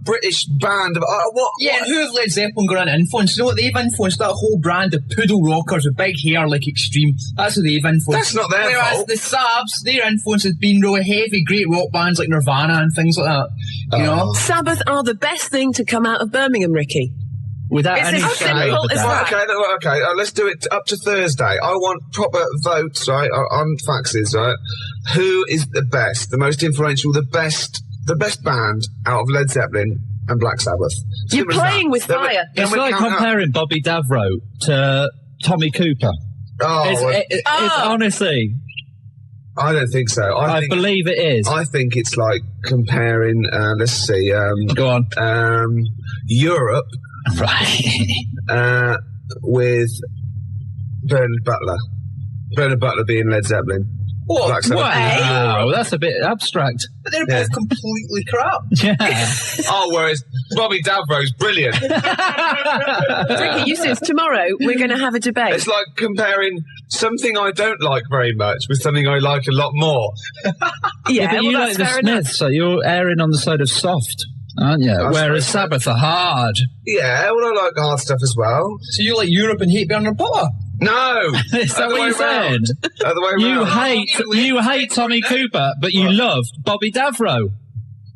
British band of what? Yeah, and who have Led Zeppelin got an influence? You know what they've influenced? That whole brand of poodle rockers with big hair like Extreme. That's what they've influenced. That's not their Whereas fault. the Sabs, their influence has been really heavy, great rock bands like Nirvana and things like that. You know? Sabbath are the best thing to come out of Birmingham, Ricky. without It's any as shadow simple of a as doubt. that. Okay, let's do it up to Thursday. I want proper votes, right, on faxes, right? Who is the best, the most influential, the best band out of Led Zeppelin and Black Sabbath? You're Simple as that. playing with Then we- fire. then It's we like count up. comparing Bobby Davro to Tommy Cooper. Oh, well, It's honestly, I don't think so. I believe it is. I think it's like comparing, let's see, Go on. Europe Right. with Bernard Butler. Bernard Butler being Led Zeppelin. What? Black Sabbath. Wow, that's a bit abstract. But they're both completely crap. Yeah. Oh, whereas Bobby Davro's brilliant. Ricky, you said tomorrow we're going to have a debate. It's like comparing something I don't like very much with something I like a lot more. Yeah, but well, you that's like the fair enough. Smiths, so you're erring on the side of soft. aren't you? I Whereas suppose Sabbath are hard. Yeah, well, I like hard stuff as well. So you like Europe and hate Bernard Potter? No! Is that what you said? Other way round. You hate Tommy Cooper, but you love Bobby Davro.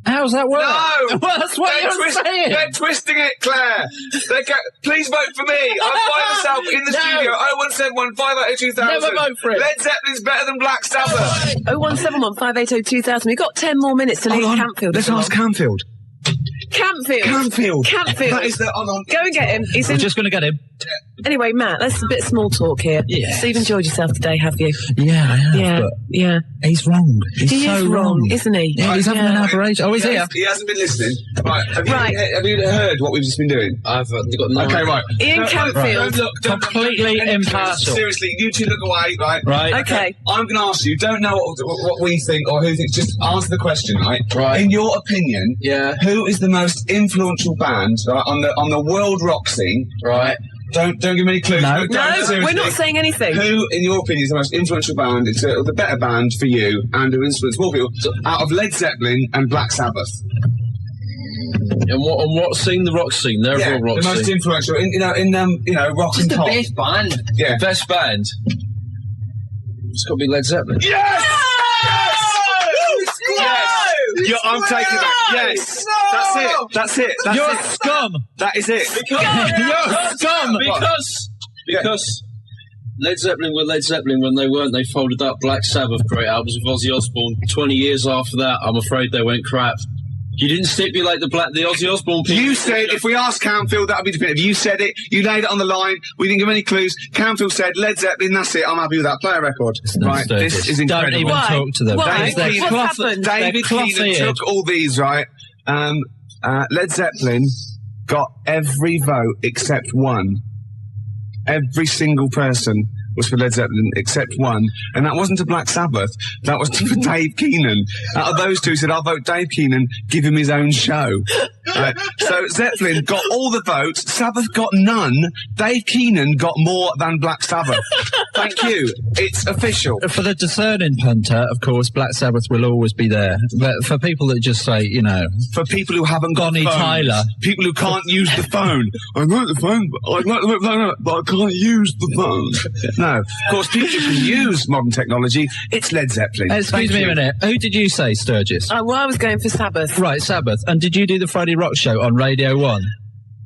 How's that work? No! Well, that's what you're saying. They're twisting it, Claire. Please vote for me. I'm by myself in the studio. 0171 580 2000. Never vote for it. Led Zeppelin's better than Black Sabbath. 0171 580 2000. We've got 10 more minutes to leave Campfield. Let's ask Campfield. Campfield. That is the... Go and get him. We're just going to get him. Anyway, Matt, let's a bit of small talk here. Yeah. So you've enjoyed yourself today, have you? Yeah, I have. Yeah, but yeah. He's wrong. He is wrong, isn't he? Yeah, he's having an aberration. Oh, he's here. He hasn't been listening. Right. Have you heard what we've just been doing? I've got no Okay, right. Ian Campfield. Don't Completely impartial. Seriously, you two look away, right? Right. Okay. I'm going to ask you, don't know what we think or who thinks, just answer the question, right? Right. In your opinion, Yeah. who is the most influential band on the world rock scene? Right. Don't give me any clues. No. We're not saying anything. Who, in your opinion, is the most influential band, the better band for you, and who influenced more people, out of Led Zeppelin and Black Sabbath? And what scene? The rock scene. They're all rock the most scene. influential in rock Just and the pop. best band. Yeah. Best band. It's got to be Led Zeppelin. Yes! Yes! I'm taking that. Yes! That's it. You're scum. That is it. You're scum. Because Led Zeppelin were Led Zeppelin when they weren't. They folded up Black Sabbath, great albums with Ozzy Osbourne. 20 years after that, I'm afraid they went crap. You didn't stipulate the Ozzy Osbourne people. You said, if we asked Campfield, that would be definitive. You said it. You laid it on the line. We didn't give any clues. Campfield said, Led Zeppelin, that's it. I'm happy with that. Play a record. Right, this is incredible. Don't even talk to them. Why? David What's happened? David Keenan took all these, right? Led Zeppelin got every vote except one. Every single person was for Led Zeppelin except one, and that wasn't to Black Sabbath, that was for Dave Keenan. Out of those two, he said, I'll vote Dave Keenan, give him his own show. So Zeppelin got all the votes, Sabbath got none, Dave Keenan got more than Black Sabbath. Thank you. It's official. For the discerning punter, of course, Black Sabbath will always be there. But for people that just say, for people who haven't got Bonnie phones, Tyler, people who can't use the phone. I like the phone, but I can't use the phone. No, of course, people who can use modern technology, it's Led Zeppelin. Excuse me a minute. Who did you say, Sturgis? Well, I was going for Sabbath. Right, Sabbath. And did you do the Friday Rock Show on Radio 1?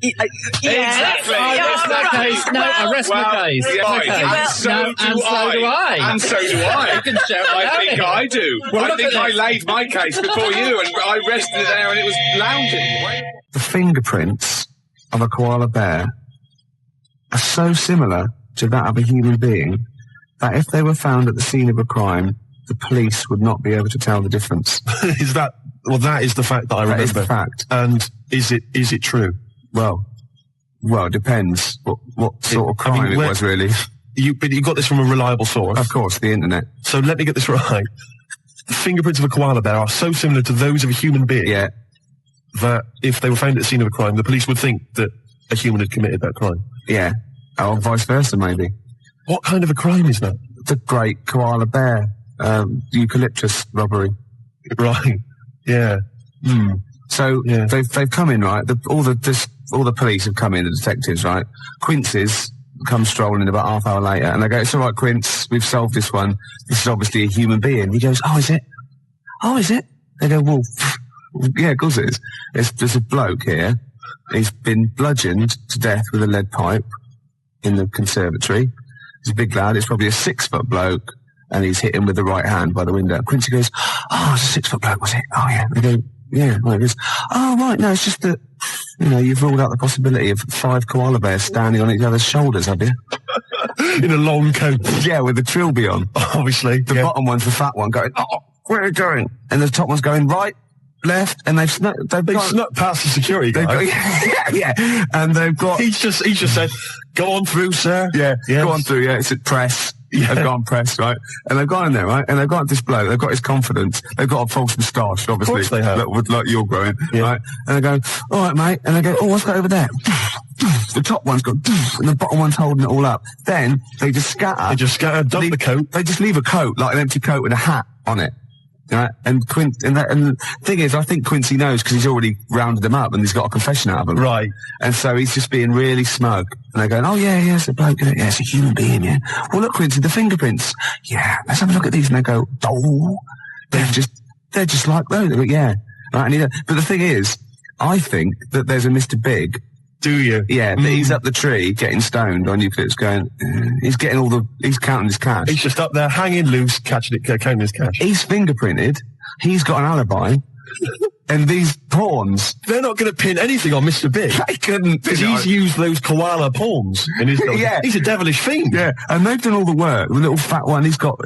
Exactly. Arrest that case. No, arrest my case. And so do I. And so do I. You can shout I think I do. I think I laid my case before you, and I rested it there, and it was lounging. The fingerprints of a koala bear are so similar to that of a human being that if they were found at the scene of a crime, the police would not be able to tell the difference. That is the fact that I remember. That is the fact. And is it true? Well, it depends what sort of crime it was, really. But you got this from a reliable source. Of course, the internet. So let me get this right. The fingerprints of a koala bear are so similar to those of a human being that if they were found at the scene of a crime, the police would think that a human had committed that crime. Yeah. Or vice versa, maybe. What kind of a crime is that? The great koala bear eucalyptus robbery. Right. Yeah. So they've come in, right? All the police have come in, the detectives, right? Quincy's come strolling about half hour later, and they go, "It's all right, Quince, we've solved this one. This is obviously a human being." He goes, "Oh, is it? Oh, is it?" They go, "Well, yeah, of course it is. There's a bloke here. He's been bludgeoned to death with a lead pipe in the conservatory. He's a big lad. It's probably a 6-foot bloke, and he's hit him with the right hand by the window." Quincy goes, "Oh, it's a 6-foot bloke, was it? Oh, yeah." They go, "Yeah." Well, he goes, "Oh, right, no, it's just that, you've ruled out the possibility of 5 koala bears standing on each other's shoulders, have you?" In a long coat. Yeah, with the trilby on. Obviously. The bottom one's the fat one going, "Oh, where are you going?" And the top one's going right, left, and they've snuck past the security guy. Yeah. And they've got... He's just said, "Go on through, sir." Yeah, yes. Go on through, yeah. It's at press. Yeah. They've gone press, right? And they've gone in there, right? And they've got this bloke, they've got his confidence, they've got a false moustache, obviously. Of course they have. Like you're growing, right? And they go, "All right, mate." And they go, "Oh, what's that over there?" The top one's got, and the bottom one's holding it all up. Then they just scatter. Dump the coat. They just leave a coat, like an empty coat with a hat on it. Right? And the thing is, I think Quincy knows because he's already rounded them up and he's got a confession out of them. Right. And so he's just being really smug. And they're going, oh, yeah, it's a bloke. Yeah, it's a human being, yeah. Well, look, Quincy, the fingerprints. Yeah, let's have a look at these. And they go, oh, they're just like those. They go, yeah. Right, but the thing is, I think that there's a Mr. Big. Do you? Yeah, but he's up the tree getting stoned on eucalyptus going, he's counting his cash. He's just up there hanging loose, counting his cash. He's fingerprinted, he's got an alibi, and these pawns. They're not going to pin anything on Mr. Big. They couldn't. Because he's used those koala pawns in his dog. Yeah. He's a devilish fiend. Yeah, and they've done all the work. The little fat one, he's got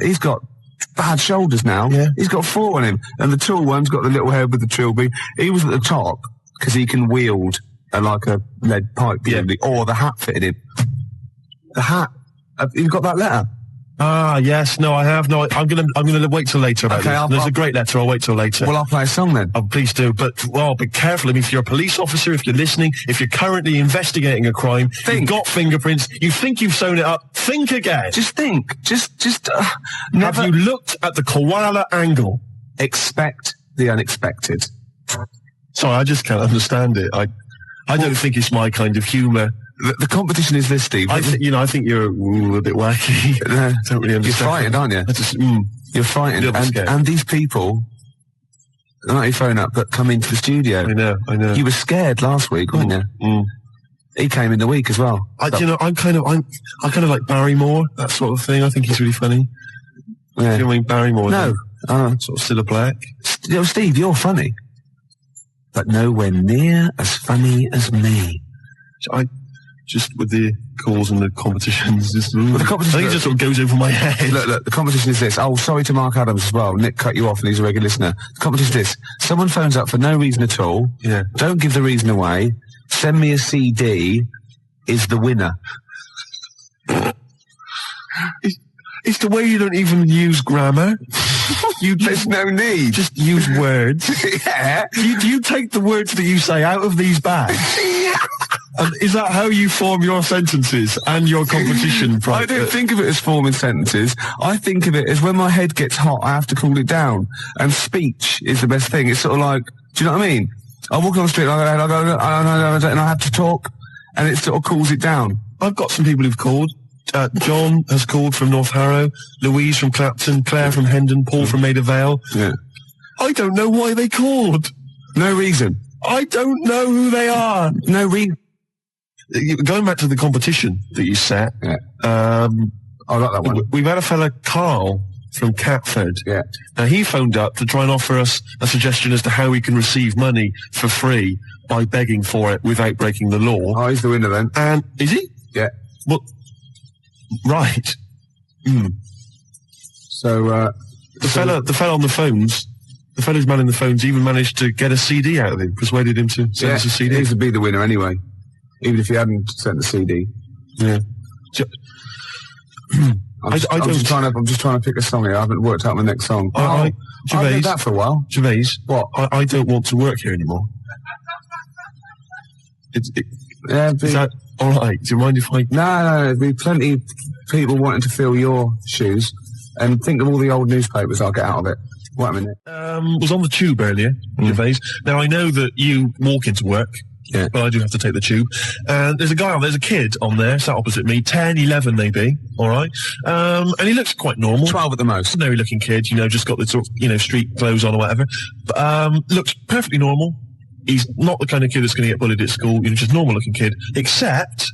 bad shoulders now. Yeah. He's got 4 on him. And the tall one's got the little head with the trilby. He was at the top because he can wield like a lead pipe, or the hat fitted him. The hat. You've got that letter? Ah, yes. No, I have. No, I'm gonna wait till later about this. There's a great letter. I'll wait till later. Well, I'll play a song then. Oh, please do. But, be careful. I mean, if you're a police officer, if you're listening, if you're currently investigating a crime, you've got fingerprints, you think you've sewn it up, think again. Just think. Have you looked at the koala angle? Expect the unexpected. Sorry, I just can't understand it. I don't think it's my kind of humour. The competition is this, Steve. I think you're a bit wacky. Don't really understand. You're frightened, aren't you? You're frightened. And these people, not your phone up, but come into the studio. I know. You were scared last week, weren't you? Mm. He came in the week as well. I kind of like Barrymore, that sort of thing. I think he's really funny. Yeah. Do you mean Barrymore? No. Sort of Cilla Black. Steve, you're funny. But nowhere near as funny as me. Just with the calls and the competitions, I think it just sort of goes over my head. Look, the competition is this. Oh, sorry to Mark Adams as well. Nick cut you off and he's a regular listener. The competition is this. Someone phones up for no reason at all. Yeah. Don't give the reason away. Send me a CD is the winner. It's the way you don't even use grammar. There's no need. Just use words. Yeah. Do you take the words that you say out of these bags? And is that how you form your sentences and your competition? I don't think of it as forming sentences. I think of it as when my head gets hot, I have to cool it down. And speech is the best thing. It's sort of like, do you know what I mean? I walk on the street and I have to talk, and it sort of cools it down. I've got some people who've called. John has called from North Harrow, Louise from Clapton, Claire from Hendon, Paul from Maida Vale. Yeah. I don't know why they called. No reason. I don't know who they are. No reason. Going back to the competition that you set, I like that one. We've had a fella, Karl, from Catford. Yeah. Now, he phoned up to try and offer us a suggestion as to how we can receive money for free by begging for it without breaking the law. Oh, he's the winner then. And is he? Yeah. Well, right. So, the fella on the phones, the fella's manning the phones even managed to get a CD out of him, persuaded him to send us a CD. He would be the winner anyway, even if he hadn't sent the CD. Yeah. I'm just trying to pick a song here. I haven't worked out my next song. Gervais, I did that for a while. Gervais, what? I don't want to work here anymore. Is that all right? Do you mind if I... No, there'd be plenty of people wanting to fill your shoes. And think of all the old newspapers I'll get out of it. Wait a minute. Was on the tube earlier, Gervais. Now, I know that you walk into work, but I do have to take the tube. And there's a kid on there, sat opposite me, 10, 11 maybe, all right? And he looks quite normal. 12 at the most. Ordinary looking kid, just got the sort of, street clothes on or whatever. But, looks perfectly normal. He's not the kind of kid that's going to get bullied at school, just normal looking kid. Except,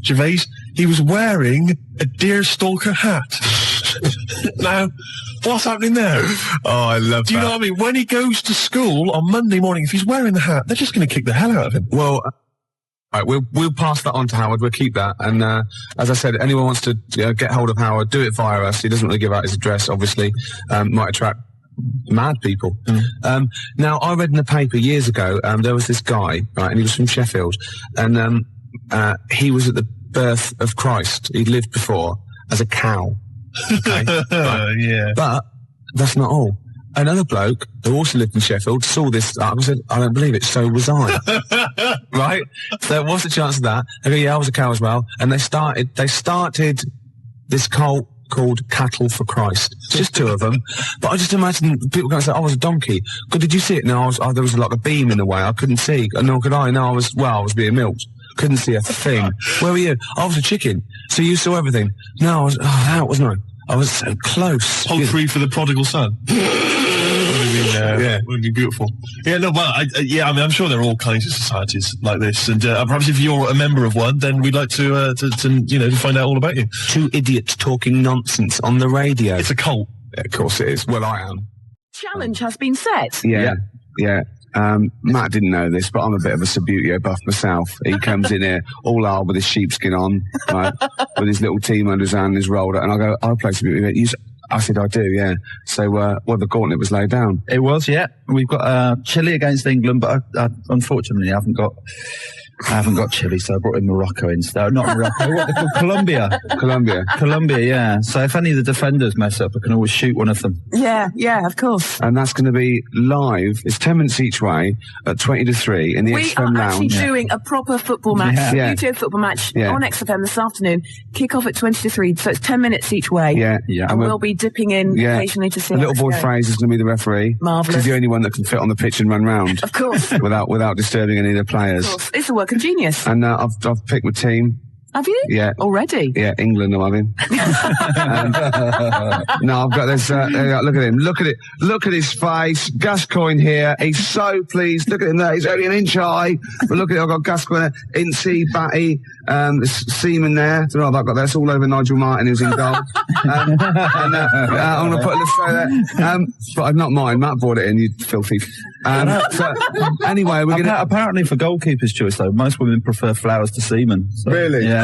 Gervais, he was wearing a deerstalker hat. Now, what's happening there? Oh, I love that. Do you know what I mean? When he goes to school on Monday morning, if he's wearing the hat, they're just going to kick the hell out of him. Well, all right, we'll pass that on to Howard. We'll keep that. And as I said, anyone wants to get hold of Howard, do it via us. He doesn't really give out his address, obviously. Might attract mad people. Now, I read in the paper years ago, there was this guy, right, and he was from Sheffield, and he was at the birth of Christ. He'd lived before as a cow. Okay? Right. Yeah. But that's not all. Another bloke who also lived in Sheffield saw this and said, I don't believe it, so was I. Right? So what's the chance of that? They go, yeah, I was a cow as well. And they started this cult called Cattle for Christ. Just 2 of them. But I just imagine people going to say, I was a donkey. God, did you see it? No, there was like a beam in the way. I couldn't see. Nor could I. No, I was being milked. Couldn't see a thing. Where were you? I was a chicken. So you saw everything. No, I was out, wasn't I? I was so close. Poultry for the prodigal son. Would be beautiful. Yeah, no, well, I'm sure there are all kinds of societies like this, and perhaps if you're a member of one, then we'd like to find out all about you. 2 idiots talking nonsense on the radio. It's a cult. Yeah, of course it is. Well, I am. Challenge has been set. Yeah. Matt didn't know this, but I'm a bit of a Subbuteo buff myself. He comes in here all hard with his sheepskin on, right, with his little team under his hand and his roller, and I go, I'll play Subbuteo. I said, I do, yeah. So, the gauntlet was laid down. It was, yeah. We've got Chile against England, but I unfortunately I haven't got Chile, so I brought in Morocco instead. Not Morocco, what they call Colombia. Colombia, yeah. So if any of the defenders mess up, I can always shoot one of them. Yeah, of course. And that's going to be live. It's 10 minutes each way at 20 to 3 in the XFM Lounge. We are actually doing a proper football match, YouTube football match on XFM this afternoon. Kick off at 20 to 3, so it's 10 minutes each way. Yeah. And we'll be dipping in occasionally to see. The little boy Fraser's going to be the referee. Marvellous. He's the only one that can fit on the pitch and run round. Of course. without disturbing any of the players. Of course. It's a work of genius. And I've picked my team. Have you? Yeah. Already? Yeah, England I'm having. No, I've got this, look at him. Look at it. Look at his face. Gascoigne here. He's so pleased. Look at him there. He's only an inch high. But look at it. I've got Gascoigne there. Incy, Batty, Seaman there. I don't know if I've got that. It's all over Nigel Martin who's in goal. I'm going to put a list there. But not mine. Matt brought it in, you filthy. So, anyway, we're going to... Apparently for goalkeeper's choice, though, most women prefer Flowers to Seaman. So, really? Yeah.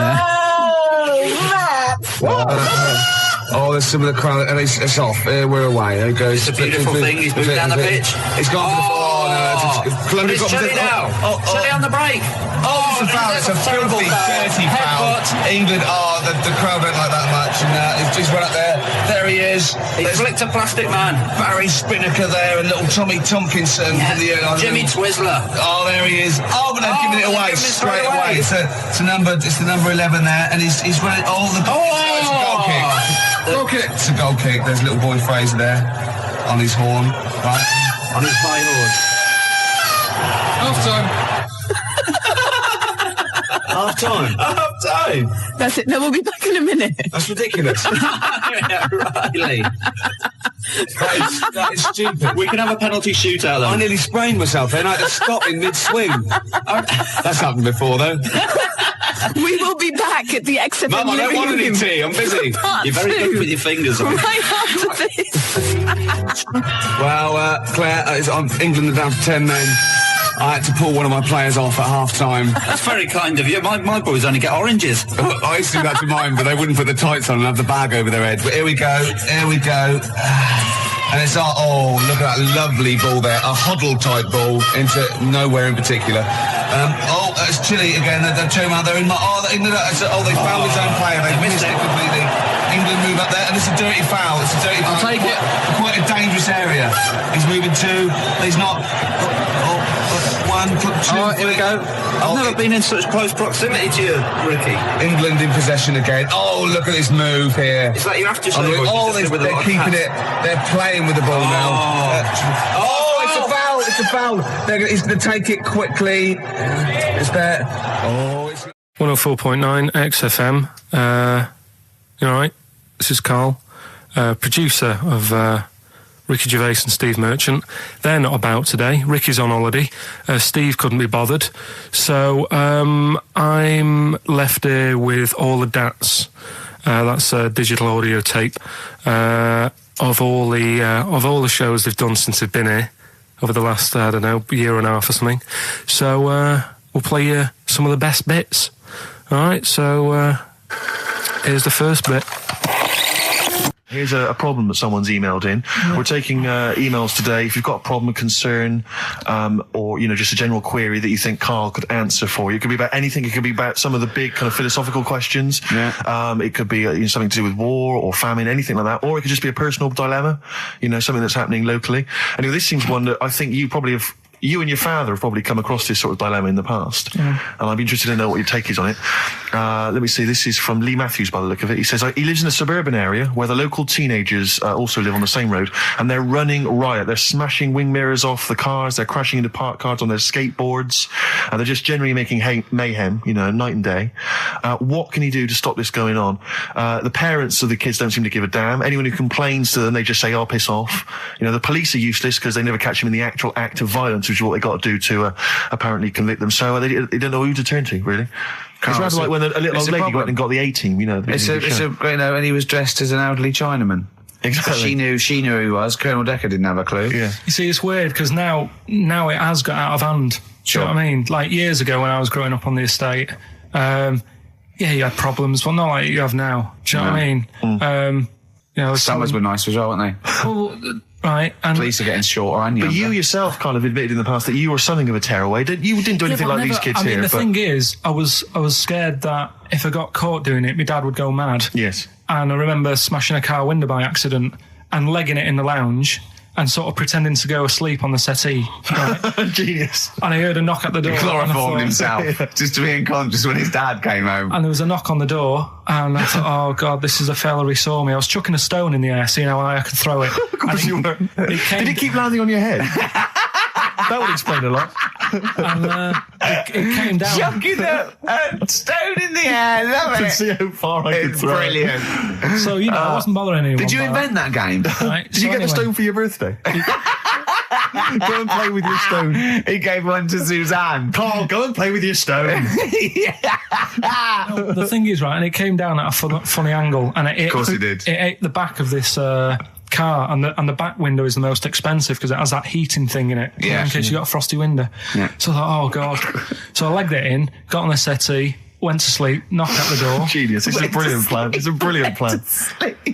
Oh, there's some of the crowd. It's off. We're away. There goes. It's a beautiful thing. He's moved down the pitch. He's gone for the... But it's Chile now. Chile on the break. Oh, it's a foul. It's a filthy, dirty foul. England, the crowd don't like that much. And he's run up there. There he is. He flicked a plastic man. Barry Spinnaker there and little Tommy Tompkinson from the airline. Jimmy Twizzler. Oh, there he is. Oh, but they've given it away straight away. It's the number 11 there, and he's running all the... Oh, it's a goal kick. Goal kick. It's a goal kick. There's little boy Fraser there on his horn, right? On his high horse. Half time. Half time. That's it. No, we'll be back in a minute. That's ridiculous. Riley. That is stupid. We can have a penalty shootout, though. I nearly sprained myself then. I had to stop in mid-swing. That's happened before, though. We will be back at the XFM. Mum, I don't want any tea. I'm busy. You're very good with your fingers. Right after this. Well, Claire, England are down to 10 men. I had to pull one of my players off at half-time. That's very kind of you. My boys only get oranges. I used to do that to mine, but they wouldn't put the tights on and have the bag over their head. But here we go. And it's look at that lovely ball there. A Hoddle-type ball into nowhere in particular. It's Chile again. They're showing out there in England. They fouled his own player. They missed it completely. England move up there, and it's a dirty foul. It's a dirty foul. I'll take it. Quite a dangerous area. He's moving 2. He's not... 1, 2, here we go. I've never been in such close proximity to you, Ricky. England in possession again. Oh, look at this move here. It's like you have to say, they're keeping it. They're playing with the ball now. It's a foul. He's going to take it quickly. It's there. 104.9 XFM. You all right? This is Karl, producer of Ricky Gervais and Steve Merchant. They're not about today. Ricky's on holiday. Steve couldn't be bothered. So I'm left here with all the DATs. That's a digital audio tape of all the shows they've done since they've been here over the last, year and a half or something. So we'll play you some of the best bits. All right, so here's the first bit. Here's a problem that someone's emailed in. Yeah. We're taking emails today. If you've got a problem, a concern, or, just a general query that you think Karl could answer for you. It could be about anything. It could be about some of the big kind of philosophical questions. Yeah. It could be something to do with war or famine, anything like that. Or it could just be a personal dilemma, something that's happening locally. Anyway, this seems one that I think you probably have you and your father have probably come across this sort of dilemma in the past, and I'd be interested to know what your take is on it. Let me see, this is from Lee Matthews by the look of it. He says, he lives in a suburban area where the local teenagers also live on the same road, and they're running riot. They're smashing wing mirrors off the cars, they're crashing into parked cars on their skateboards, and they're just generally making mayhem, night and day. What can he do to stop this going on? The parents of the kids don't seem to give a damn. Anyone who complains to them, they just say, "Oh, piss off." The police are useless because they never catch them in the actual act of violence, which is what they got to do to apparently convict them. So they don't know who to turn to, really. It's rather like when a little old lady went and got the A-team, and he was dressed as an elderly Chinaman. Exactly. She knew who he was. Colonel Decker didn't have a clue. Yeah. You see, it's weird because now it has got out of hand. Sure. Do you know what I mean? Like years ago when I was growing up on the estate, you had problems, but not like you have now. Do you know what I mean? Summers were nice as well, weren't they? Well, right. And police are getting shorter and younger. But you yourself kind of admitted in the past that you were something of a tearaway. You didn't do anything like these kids here. The thing is, I was scared that if I got caught doing it, my dad would go mad. Yes. And I remember smashing a car window by accident and legging it in the lounge and sort of pretending to go asleep on the settee. Right? Genius. And I heard a knock at the door. He chloroformed himself just to be unconscious when his dad came home. And there was a knock on the door, and I thought, oh God, this is a fella he saw me. I was chucking a stone in the air, seeing how high I could throw it. Of course you were. Did it keep landing on your head? That would explain a lot. And it came down. Chucking a stone in the air, love it. To see how far I could throw it. Brilliant. So, I wasn't bothering anyone. Did you invent that game? Right, Did you get the stone for your birthday? Go and play with your stone. He gave one to Suzanne. Carl, go and play with your stone. No, the thing is, right, and it came down at a funny angle, and of course it did. It ate the back of this car, and the back window is the most expensive because it has that heating thing in it, in case you got a frosty window. Yeah. So I thought, oh God. So I legged it in, got on the settee, went to sleep, knocked at the door. Genius. It's a brilliant plan. It's a brilliant plan.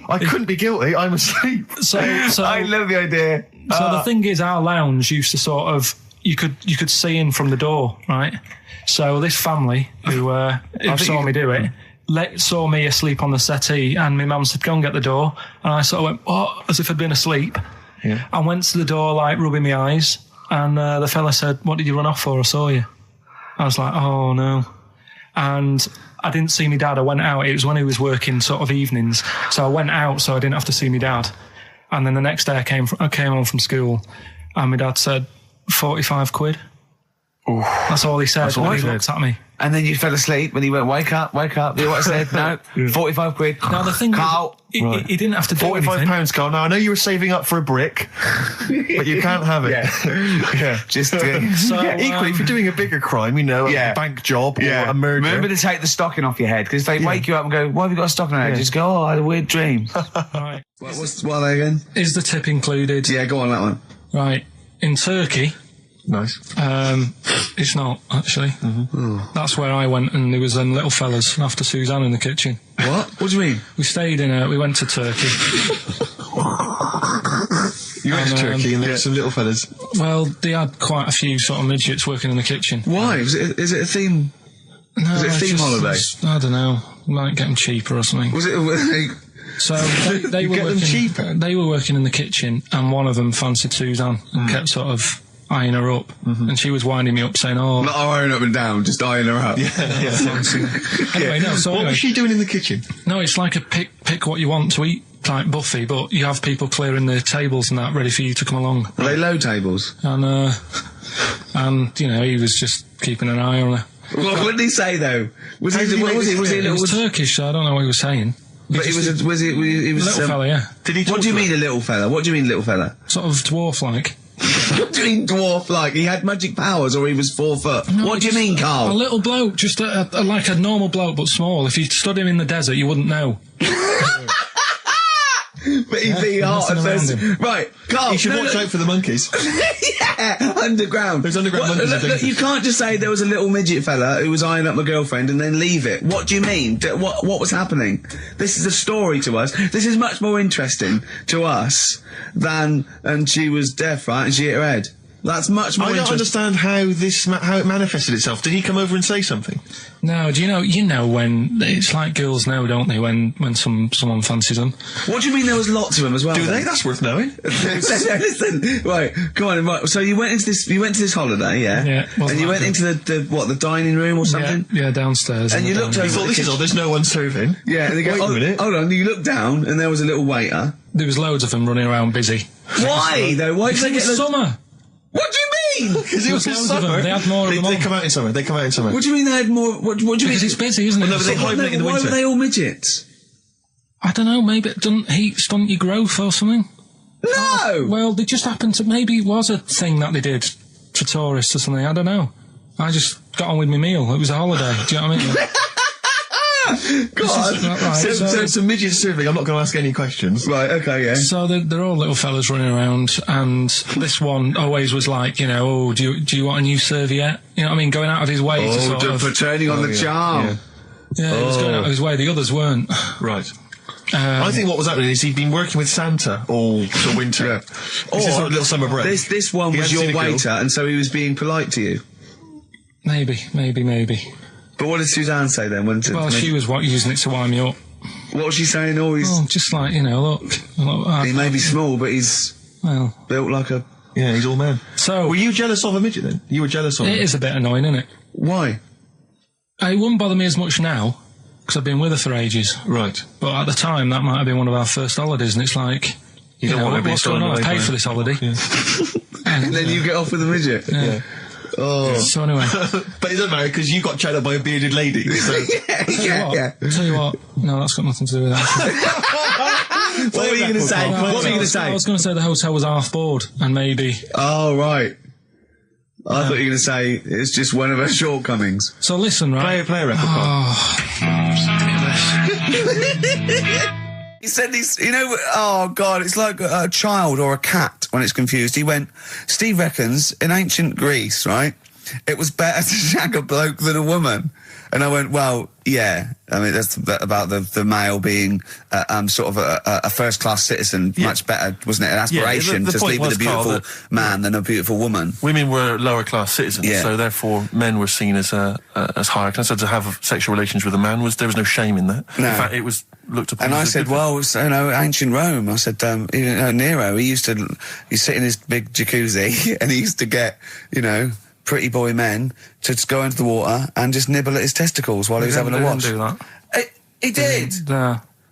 I couldn't be guilty. I'm asleep. So I love the idea. So the thing is, our lounge used to sort of, you could see in from the door, right? So this family who saw me do it, saw me asleep on the settee, and my mum said, "Go and get the door." And I sort of went, "Oh," as if I'd been asleep. Yeah. I went to the door, like rubbing my eyes, and the fella said, "What did you run off for? I saw you." I was like, "Oh no." And I didn't see my dad. I went out. It was when he was working sort of evenings. So I went out so I didn't have to see my dad. And then the next day I came home from school, and my dad said, 45 quid. Ooh. That's all he said. That's all he said. Looked at me. And then you fell asleep and he went, wake up. You know what I said? No, 45 quid. Now the thing Carl. is, he didn't have to do £45, Carl. Now I know you were saving up for a brick, but you can't have it. Yeah. Just equally, if you're doing a bigger crime, a bank job or a murder. Remember to take the stocking off your head, because if they wake you up and go, "Why have you got a stocking on your head?" Just go, "Oh, I had a weird dream." Right. What are they again? Is the tip included? Yeah, go on that one. Right. In Turkey. Nice. It's not, actually. Mm-hmm. That's where I went, and there was them little fellas after Suzanne in the kitchen. What? What do you mean? We went to Turkey. You went to Turkey and there were some little fellas. Well, they had quite a few sort of midgets working in the kitchen. Why? Is it a theme? No, was it a theme holiday? I don't know. Might get them cheaper or something. Was it? So they were working cheaper. They were working in the kitchen, and one of them fancied Suzanne and kept sort of eyeing her up, and she was winding me up saying, "Oh, not eyeing up and down, just eyeing her up." Anyway, no. So what was she doing in the kitchen? No, it's like a pick what you want to eat type buffet, but you have people clearing the tables and that ready for you to come along. Were they low tables? And he was just keeping an eye on her. What did he say though? Was he? It was Turkish, so I don't know what he was saying. But he was a little fella, yeah. Did he? What do you mean a little fella? What do you mean little fella? Sort of dwarf-like. What do you mean dwarf-like? He had magic powers, or he was 4 foot? No, what do you mean, Carl? A little bloke, just like a normal bloke, but small. If you stood him in the desert, you wouldn't know. But he'd be hot at first. Right, Carl. You should watch out for the monkeys. Yeah, underground. Those underground monkeys are dangerous. You can't just say there was a little midget fella who was eyeing up my girlfriend and then leave it. What do you mean? What was happening? This is a story to us. This is much more interesting to us than, and she was deaf, right, and she hit her head. That's much more I don't understand how how it manifested itself. Did he come over and say something? No, do you know when it's like girls know, don't they? When someone fancies them. What do you mean there was lots of them as well? Do they? That's worth knowing. Listen, right, come on. Right, so you went into this holiday, yeah? Yeah. And you went into the dining room or something? Yeah, downstairs. And you looked over. You thought, this is odd. There's no one serving. Yeah. And they go, Wait a minute. Hold on. You looked down, and there was a little waiter. There was loads of them running around busy. Why though? Why did they get summer? What do you mean? Because it was in summer. They had more of them. They come out in summer. What do you mean they had more? What do you mean? Because it's busy, isn't it? Well, no, but they hibernate in the winter. Why were they all midgets? I don't know. Maybe it doesn't heat stunt your growth or something. No. Well, they just happened to. Maybe it was a thing that they did for tourists or something. I don't know. I just got on with my meal. It was a holiday. Do you know what I mean? God. Right. So some midget serving. I'm not going to ask any questions. Right. Okay. Yeah. So they're all little fellas running around, and this one always was like, you know, oh, do you want a new serviette? You know what I mean? Going out of his way to sort of for turning on the charm. Yeah, he was going out of his way. The others weren't. Right. I think what was happening is he'd been working with Santa all the winter. Yeah. This is like a little summer break. This one was your waiter, and so he was being polite to you. Maybe. But what did Suzanne say then? Well, she was using it to wind me up. What was she saying? Oh, just like, you know, look he may be small, but he's built like a... Yeah, he's all man. So... Were you jealous of a midget then? You were jealous of him? It is a bit annoying, isn't it? Why? It wouldn't bother me as much now, because I've been with her for ages. Right. But at the time, that might have been one of our first holidays, and it's like... You don't want to be what's going on? I paid for this holiday. Yeah. And then you get off with a midget? Yeah. Oh. So anyway. But it doesn't matter, because you got chatted by a bearded lady. So. Tell you what, no, that's got nothing to do with that. What were you going to say? I was going to say the hotel was half board, and maybe... Oh, right. I thought you were going to say it's just one of her shortcomings. So listen, right? Play a record. He said he's, oh God, it's like a child or a cat when it's confused. He went, Steve reckons in ancient Greece, right, it was better to shag a bloke than a woman. And I went, well, yeah. I mean, that's about the male being sort of a first-class citizen. Yeah. Much better, wasn't it? An aspiration to sleep with a beautiful man than a beautiful woman. Women were lower-class citizens, so therefore men were seen as higher class. So to have sexual relations with a man there was no shame in that. No. In fact, it was looked upon. And I said, well, ancient Rome. I said, Nero. He sit in his big jacuzzi and he used to get, pretty boy men to just go into the water and just nibble at his testicles while he was having a watch. He didn't do that. He did.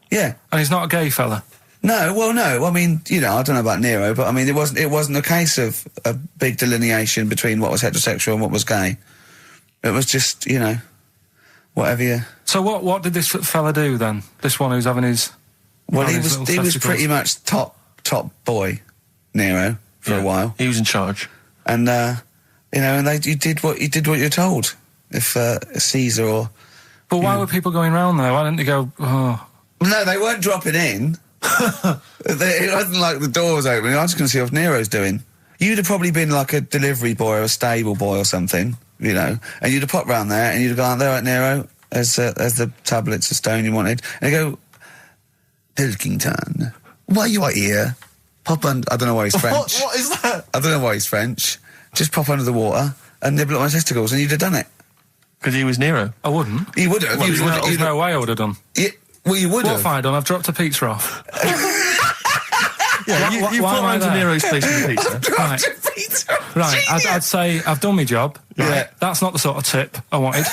Yeah. And he's not a gay fella. No. Well, no. I mean, I don't know about Nero, but I mean, it wasn't a case of a big delineation between what was heterosexual and what was gay. It was just, whatever you. So what did this fella do then? This one who's having his. Well, he was pretty much top boy, Nero, for a while. He was in charge. And and you did what you're told. If Caesar or. But why were people going round there? Why didn't they go? Oh. No, they weren't dropping in. It wasn't like the door was opening. I was going to see what Nero's doing. You'd have probably been like a delivery boy or a stable boy or something, and you'd have popped round there and you'd have gone, there, right, Nero, as the tablets of stone you wanted, and you go, Pilkington, why you are here? Pop under. I don't know why he's French. What is that? I don't know why he's French. Just pop under the water and nibble at my testicles, and you'd have done it. Because he was Nero. I wouldn't. He would have. There's no way I would have done. Yeah, well, you would have. What have I done? I've dropped a pizza off. You put around to Nero's place with the pizza. I've dropped a pizza. Right, I'd say I've done my job. Right? Yeah. That's not the sort of tip I wanted.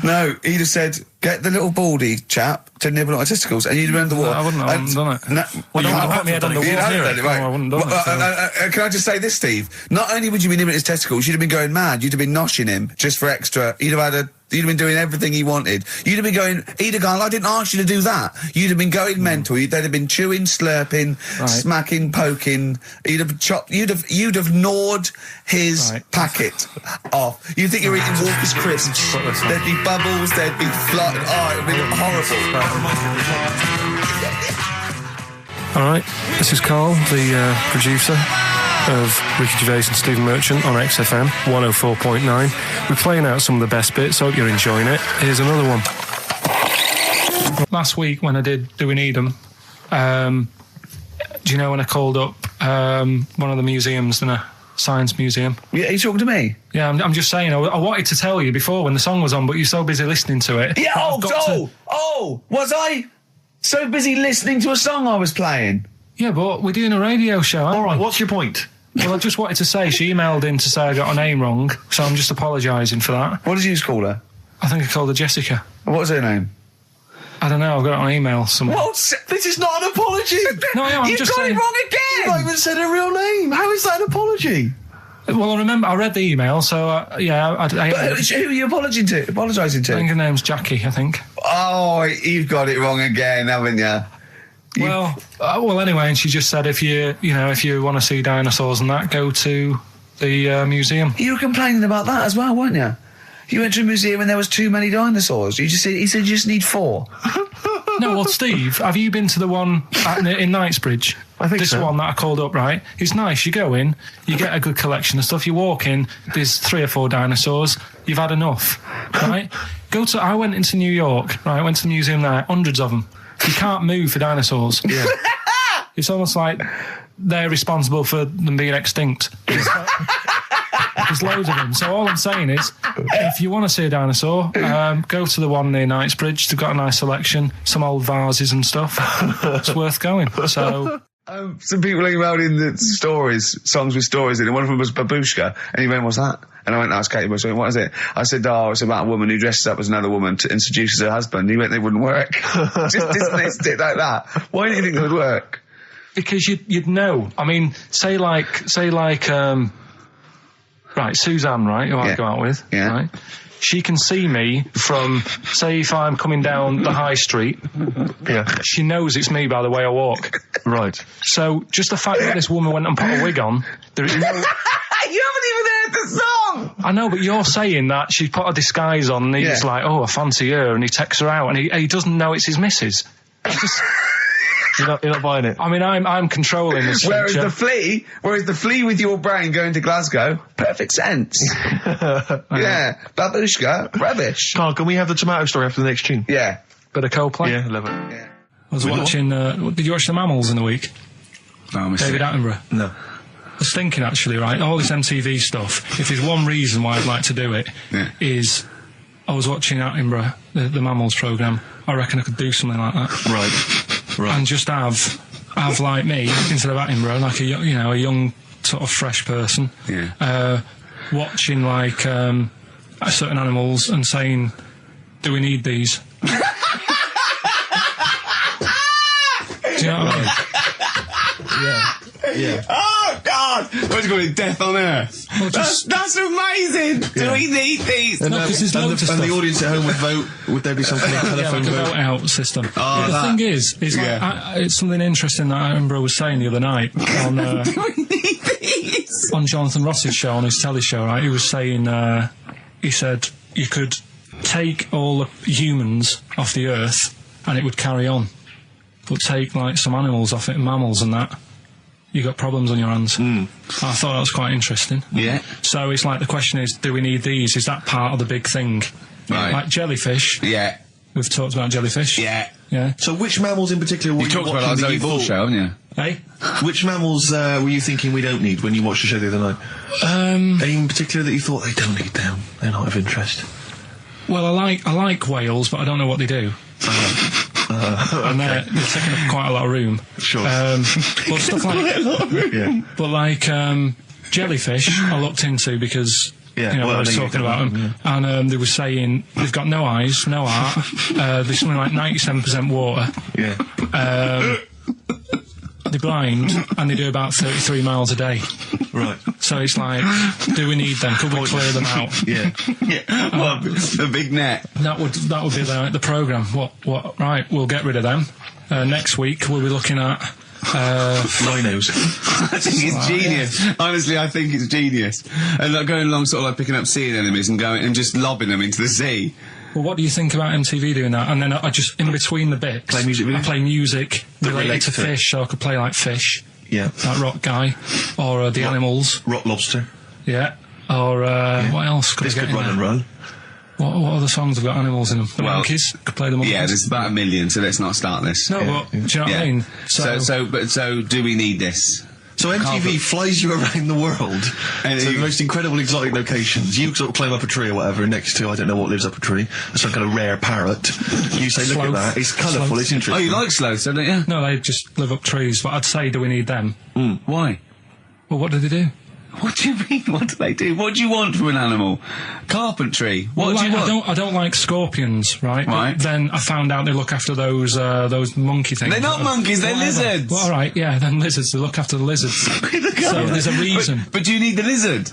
No, he'd have said, get the little baldy chap to nibble at my testicles, and you'd have been under the water. I wouldn't have done it. No, well, you wouldn't have put me head under water. I wouldn't have done it. Can I just say this, Steve? Not only would you be nibbling at his testicles, you'd have been going mad. You'd have been noshing him just for extra. You'd have been doing everything he wanted. You'd have been going, he'd have gone, I didn't ask you to do that. You'd have been going mental. They'd have been chewing, slurping, smacking, poking. You'd have chopped, you'd have gnawed his packet off. You'd think you were eating Walker's crisps. There'd be bubbles, there'd be flood. Oh, it would be horrible. Alright, this is Karl, the producer of Ricky Gervais and Stephen Merchant on XFM 104.9. We're playing out some of the best bits. Hope you're enjoying it. Here's another one. Last week when I did Do We Need Them, do you know when I called up one of the museums, didn't I? Science Museum. Yeah, are you talking to me? Yeah, I'm just saying, I wanted to tell you before when the song was on, but you're so busy listening to it. Yeah, was I so busy listening to a song I was playing? Yeah, but we're doing a radio show, aren't we? All right, what's your point? Well, I just wanted to say, she emailed in to say I got her name wrong, so I'm just apologising for that. What did you call her? I think I called her Jessica. What was her name? I don't know, I've got it on email somewhere. What? This is not an apology! No, I'm You've just got saying... it wrong again! You've not even said her real name. How is that an apology? Well, I remember, I read the email, so, yeah... But who are you apologising to? I think her name's Jackie, I think. Oh, you've got it wrong again, haven't you? Well, anyway, and she just said if you want to see dinosaurs and that, go to the museum. You were complaining about that as well, weren't you? You went to a museum and there was too many dinosaurs. He said you just need 4. No, well, Steve, have you been to the one in Knightsbridge? I think this so. one that I called up, right? It's nice. You go in, you get a good collection of stuff. You walk in, there's 3 or 4 dinosaurs. You've had enough, right? I went into New York, right? I went to the museum there, hundreds of them. You can't move for dinosaurs. Yeah. It's almost like they're responsible for them being extinct. There's loads of them. So all I'm saying is, if you want to see a dinosaur, go to the one near Knightsbridge. They've got a nice selection, some old vases and stuff. It's worth going. So... some people emailed in the songs with stories in it. One of them was Babushka, and he went, "What's that?" And I went, "That's Katie Bush." What is it? I said, "Oh, it's about a woman who dresses up as another woman and seduces her husband." He went, "They wouldn't work." Just dismissed it like that. Why do you think it would work? Because you'd know. I mean, say like, right, Suzanne, right, who I go out with, right? She can see me from, say, if I'm coming down the high street. Yeah. She knows it's me by the way I walk. Right. So, just the fact that this woman went and put a wig on, there is no... You haven't even heard the song! I know, but you're saying that she put a disguise on and he's like, oh, I fancy her, and he takes her out, and he doesn't know it's his missus. It's just... You're not buying it. I mean, I'm controlling this. Whereas the flea with your brain going to Glasgow, perfect sense. Yeah, Babushka, rubbish. Carl, can we have the tomato story after the next tune? Yeah. Bit of Coldplay? Yeah, love it. Yeah. I was watching, did you watch The Mammals in the week? No, David Attenborough? No. I was thinking, actually, right, all this MTV stuff, if there's one reason why I'd like to do it, is I was watching Attenborough, the Mammals programme. I reckon I could do something like that. Right. And just have like me, instead of Attenborough, like a young sort of fresh person, watching like certain animals and saying, do we need these? Do you know what I mean? Yeah. Oh, God! What do you call it? Death on Earth? Well, that's amazing! Do we need these? And, the audience at home would vote. Would there be some kind of telephone like a vote? vote-out system. Oh, the thing is like, it's something interesting that Attenborough was saying the other night on on Jonathan Ross's show, on his telly show, right? He was saying, he said, you could take all the humans off the Earth and it would carry on. But take, like, some animals off it, mammals and that, you got problems on your hands. I thought that was quite interesting. Yeah. So it's like the question is, do we need these? Is that part of the big thing? Right. Like jellyfish. Yeah. We've talked about jellyfish. Yeah. Yeah. So which mammals in particular were you talked about watching that that you Zoe Ball thought... show, haven't you? Hey? Which mammals were you thinking we don't need when you watched the show the other night? Any in particular that you thought they don't need them? They're not of interest. Well, I like whales, but I don't know what they do. And they're taking up quite a lot of room. Sure. But stuff like but like jellyfish, I looked into because I was talking about them, and they were saying they've got no eyes, no heart. There's something like 97% water. Yeah. They're blind and they do about 33 miles a day. Right. So it's like, do we need them? Could we clear them out? Yeah. The big net. That would be like the programme. What? Right, we'll get rid of them. Next week we'll be looking at rhinos. I think it's genius. Honestly, I think it's genius. And like going along, sort of like picking up sea anemones and going and just lobbing them into the sea. Well, what do you think about MTV doing that? And then I just, in between the bits, play music. I play music related to fish, so I could play like fish. Yeah. Like Rock Guy, or the animals. Rock Lobster. Yeah. Or what else could I get could in run there? and run. What other songs have got animals in them? The monkeys? Could play the monkeys. Yeah, there's about 1 million, so let's not start this. No, but do you know what I mean? So do we need this? So MTV flies you around the world to the most incredible exotic locations. You sort of climb up a tree or whatever next to, I don't know what lives up a tree, some kind of rare parrot. You say, look at that, it's colourful, it's interesting. Oh, you like sloths, don't you? No, they just live up trees, but I'd say, do we need them? Why? Well, what do they do? What do you mean? What do they do? What do you want from an animal? Carpentry. What do you want? I don't like scorpions, right? But then I found out they look after those monkey things. They're not monkeys, they're lizards. Well, all right, yeah, then lizards. They look after the lizards. So there's a reason. But do you need the lizard?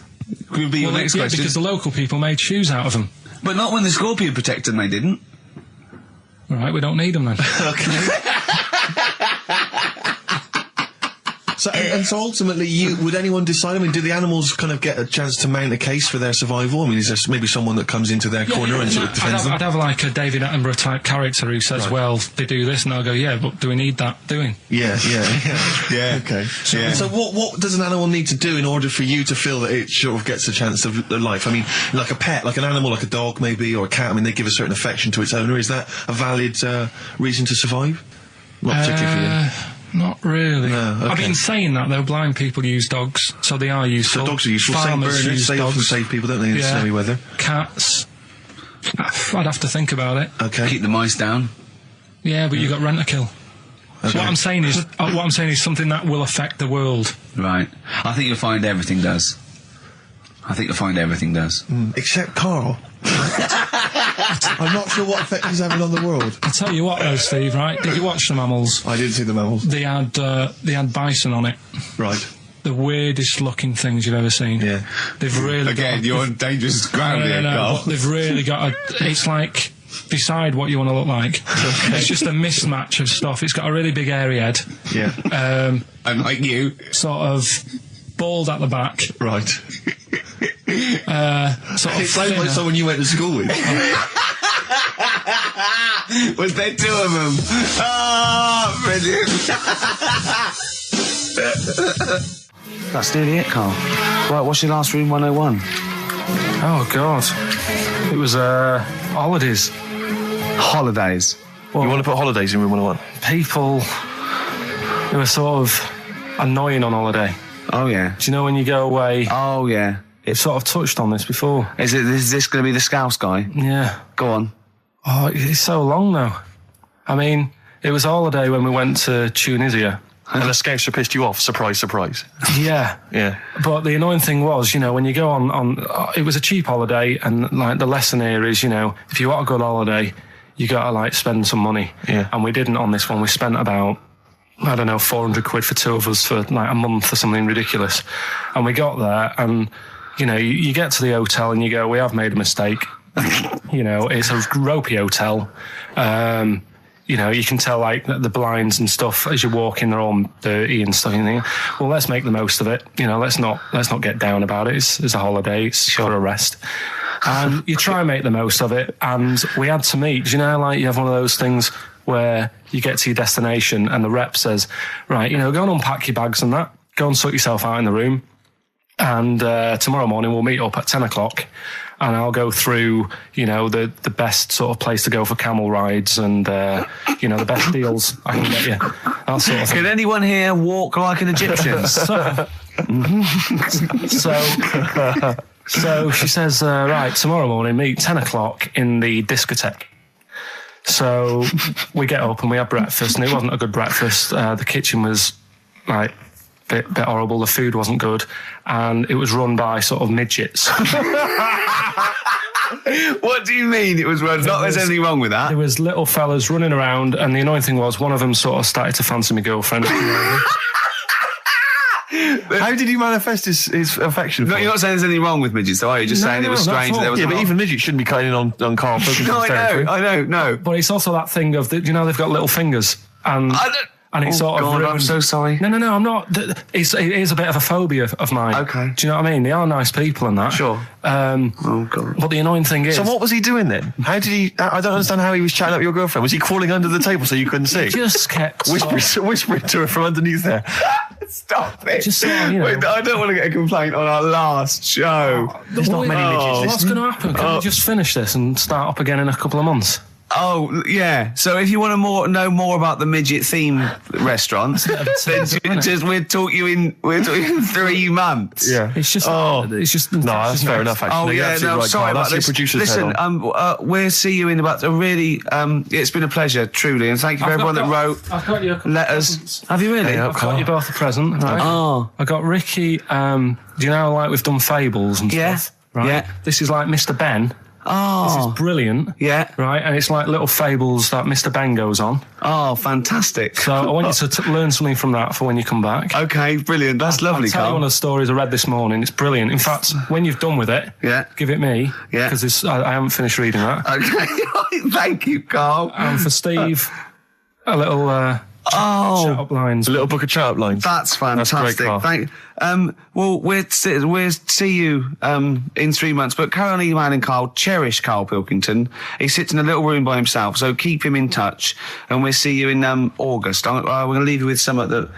Would be your next question. Because the local people made shoes out of them. But not when the scorpion protected them, they didn't. All right, we don't need them then. Okay. So ultimately, would anyone decide? I mean, do the animals kind of get a chance to mount a case for their survival? I mean, is there maybe someone that comes into their corner and sort of defends them? I'd have like a David Attenborough type character who says, well, they do this, and I'll go, yeah, but do we need that doing? Yeah. Okay. So what does an animal need to do in order for you to feel that it sort of gets a chance of life? I mean, like a pet, like an animal, like a dog maybe, or a cat, I mean, they give a certain affection to its owner. Is that a valid reason to survive? Not particularly for you. Not really. No, okay. I've been saying that, though. Blind people use dogs, so they are useful. So dogs are useful. Farmers use they dogs. often save people, don't they, in snowy weather? Cats. I'd have to think about it. Okay. Keep the mice down. Yeah, but you've got rent a kill. Okay. So what I'm saying is something that will affect the world. Right. I think you'll find everything does. Except Karl. I'm not sure what effect he's having on the world. I'll tell you what, though, Steve. Right? Did you watch the Mammals? I didn't see the Mammals. They had bison on it. Right. The weirdest looking things you've ever seen. Yeah. They've really you're on dangerous ground here, Karl. They've really got it's like, decide what you want to look like. It's just a mismatch of stuff. It's got a really big airy head. Yeah. Unlike you. Sort of bald at the back. Right. It sounds like someone you went to school with. Was there two of them? Oh, brilliant. That's nearly it, Karl. Right, what's your last room 101? Oh, God. It was, holidays. Holidays? Well, you want to put holidays in room 101? People who are sort of annoying on holiday. Oh, yeah. Do you know when you go away? Oh, yeah. It's sort of touched on this before. Is this going to be the Scouse guy? Yeah. Go on. Oh, it's so long now. I mean, it was a holiday when we went to Tunisia. And the Scouser pissed you off, surprise, surprise. Yeah. Yeah. But the annoying thing was, when you go on it was a cheap holiday, and like the lesson here is, if you want a good holiday, you got to like spend some money. Yeah. And we didn't on this one. We spent about, I don't know, 400 quid for two of us for like a month or something ridiculous. And we got there, and you get to the hotel and you go, we have made a mistake. It's a ropey hotel. You can tell like the blinds and stuff as you walk in, they're all dirty and stuff. And you think, well, let's make the most of it. Let's not get down about it. It's a holiday. It's for a rest. And you try and make the most of it. And we had to meet. Like you have one of those things where you get to your destination and the rep says, right, go and unpack your bags and that. Go and sort yourself out in the room. And tomorrow morning we'll meet up at 10 o'clock and I'll go through, the best sort of place to go for camel rides and, the best deals I can get you. That sort of thing. Can anyone here walk like an Egyptian? So she says, right, tomorrow morning meet 10 o'clock in the discotheque. So we get up and we have breakfast, and it wasn't a good breakfast. The kitchen was like bit horrible. The food wasn't good, and it was run by sort of midgets. What do you mean it was run? There's anything wrong with that. There was little fellas running around, and the annoying thing was one of them sort of started to fancy my girlfriend. How did he manifest his affection? No, you're not saying there's anything wrong with midgets, though, are you? Just saying it was strange. There was but even midgets shouldn't be cutting on Karl Pilkington's territory. I know. But it's also that thing of, they've got little fingers, and it's sort of ruined. I'm so sorry. No, I'm not. It is a bit of a phobia of mine. Okay. Do you know what I mean? They are nice people and that. Sure. Oh, God. But the annoying thing is... So what was he doing then? How did he... I don't understand how he was chatting up your girlfriend. Was he crawling under the table so you couldn't see? He just kept... Whispering to her from underneath there. Stop it. Just Wait, I don't want to get a complaint on our last show. There's not many midgets. What's going to happen? Can we just finish this and start up again in a couple of months? Oh, yeah. So if you want to know more about the midget theme restaurants, then we'll talk you in 3 months. Yeah. It's just... that's fair enough, actually. Oh, yeah, no, right, sorry Carl. about That's this. your producer's head Listen, we'll see you in about a really... it's been a pleasure, truly, and thank you for everyone that wrote I've got you letters. Have you really? I've got you both a present, right? Oh. I got Ricky, do you know, like, we've done fables and stuff? Right? Yeah. This is like Mr. Ben. Oh. This is brilliant. Yeah. Right, and it's like little fables that Mr. Ben goes on. Oh, fantastic. So I want you to learn something from that for when you come back. Okay, brilliant. That's lovely, I'll tell you Carl. one of the stories I read this morning. It's brilliant. In fact, when you've done with it, give it me. Yeah. Because I haven't finished reading that. Okay. Thank you, Carl. And for Steve, a little... chat-up lines. A little book of chat-up lines. That's fantastic. That's great, Carl. Well, we'll see you in 3 months. But carry on emailing Carl. Cherish Karl Pilkington. He sits in a little room by himself, so keep him in touch. And we'll see you in August. We're going to leave you with something that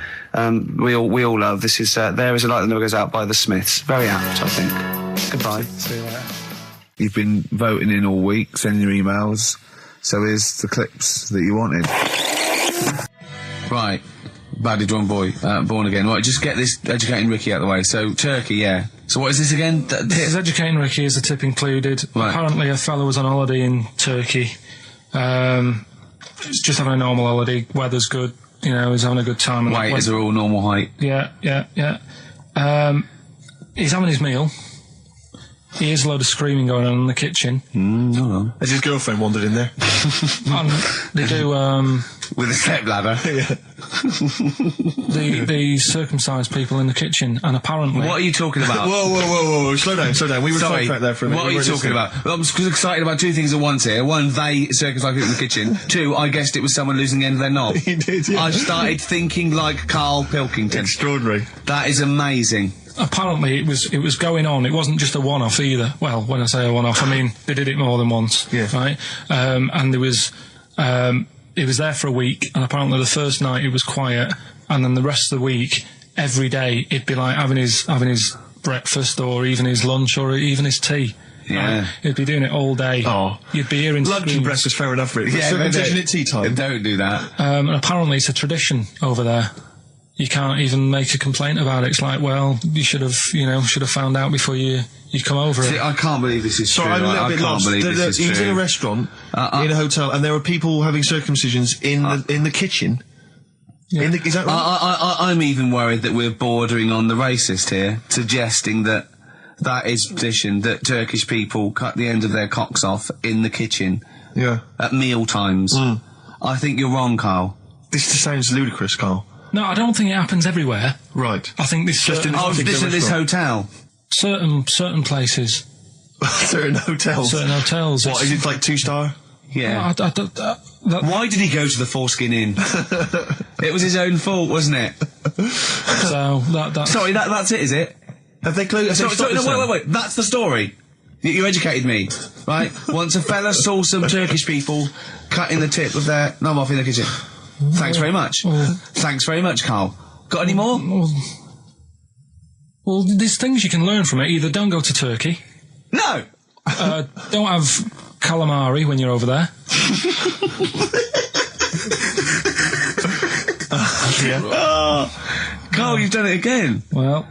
we all love. This is There Is a Light That Never Goes Out by the Smiths. Very apt, I think. Goodbye. See you later. You've been voting in all week, sending your emails. So here's the clips that you wanted. Right, badly drawn boy, born again. Right, just get this educating Ricky out of the way. So, Turkey, yeah. So what is this again? This is educating Ricky, is the tip included. Right. Apparently a fellow was on holiday in Turkey. He's just having a normal holiday, weather's good, you know, he's having a good time. Waiters are all normal height. Yeah. He's having his meal. He hears a load of screaming going on in the kitchen. No. Has his girlfriend wandered in there? And they do, with a step ladder. the circumcised people in the kitchen, and apparently... What are you talking about? Whoa, slow down. We were sidetracked there for a minute. What are you talking about? Well, I'm excited about two things at once here. One, they circumcised people in the kitchen. Two, I guessed it was someone losing the end of their knob. He did, yeah. I started thinking like Karl Pilkington. Extraordinary. That is amazing. Apparently it was going on. It wasn't just a one-off either. Well, when I say a one-off, I mean they did it more than once. Yeah. Right. And there was it was there for a week, and apparently the first night it was quiet, and then the rest of the week, every day it'd be like having his breakfast, or even his lunch, or even his tea. Yeah. Right? He'd be doing it all day. Oh. You'd be hearing lunch and breakfast, fair enough, really. Yeah, circumcision at tea time. Don't do that. And apparently it's a tradition over there. You can't even make a complaint about it. It's like, well, you should have found out before you come over. See, it. I can't believe this is true. Sorry, I'm a little I bit can't lost. believe this is He was true. in a restaurant, in a hotel, and there were people having circumcisions in the kitchen. Yeah. Is that right? I'm even worried that we're bordering on the racist here, suggesting that is tradition, that Turkish people cut the end of their cocks off in the kitchen. Yeah. At meal times. I think you're wrong, Carl. This just sounds ludicrous, Carl. No, I don't think it happens everywhere. Right. I think this Just in this hotel. Certain places. Certain hotels. Certain hotels. What is it, like 2-star? Yeah. Why did he go to the Foreskin Inn? It was his own fault, wasn't it? So that's sorry, that's it, is it? Have they closed? Wait. That's the story. You educated me, right? Once a fella saw some Turkish people cutting the tip of their knob off in the kitchen. Thanks very much. Thanks very much, Carl. Got any more? Well, there's things you can learn from it. Either don't go to Turkey. No! Don't have calamari when you're over there. Carl, you've done it again. Well...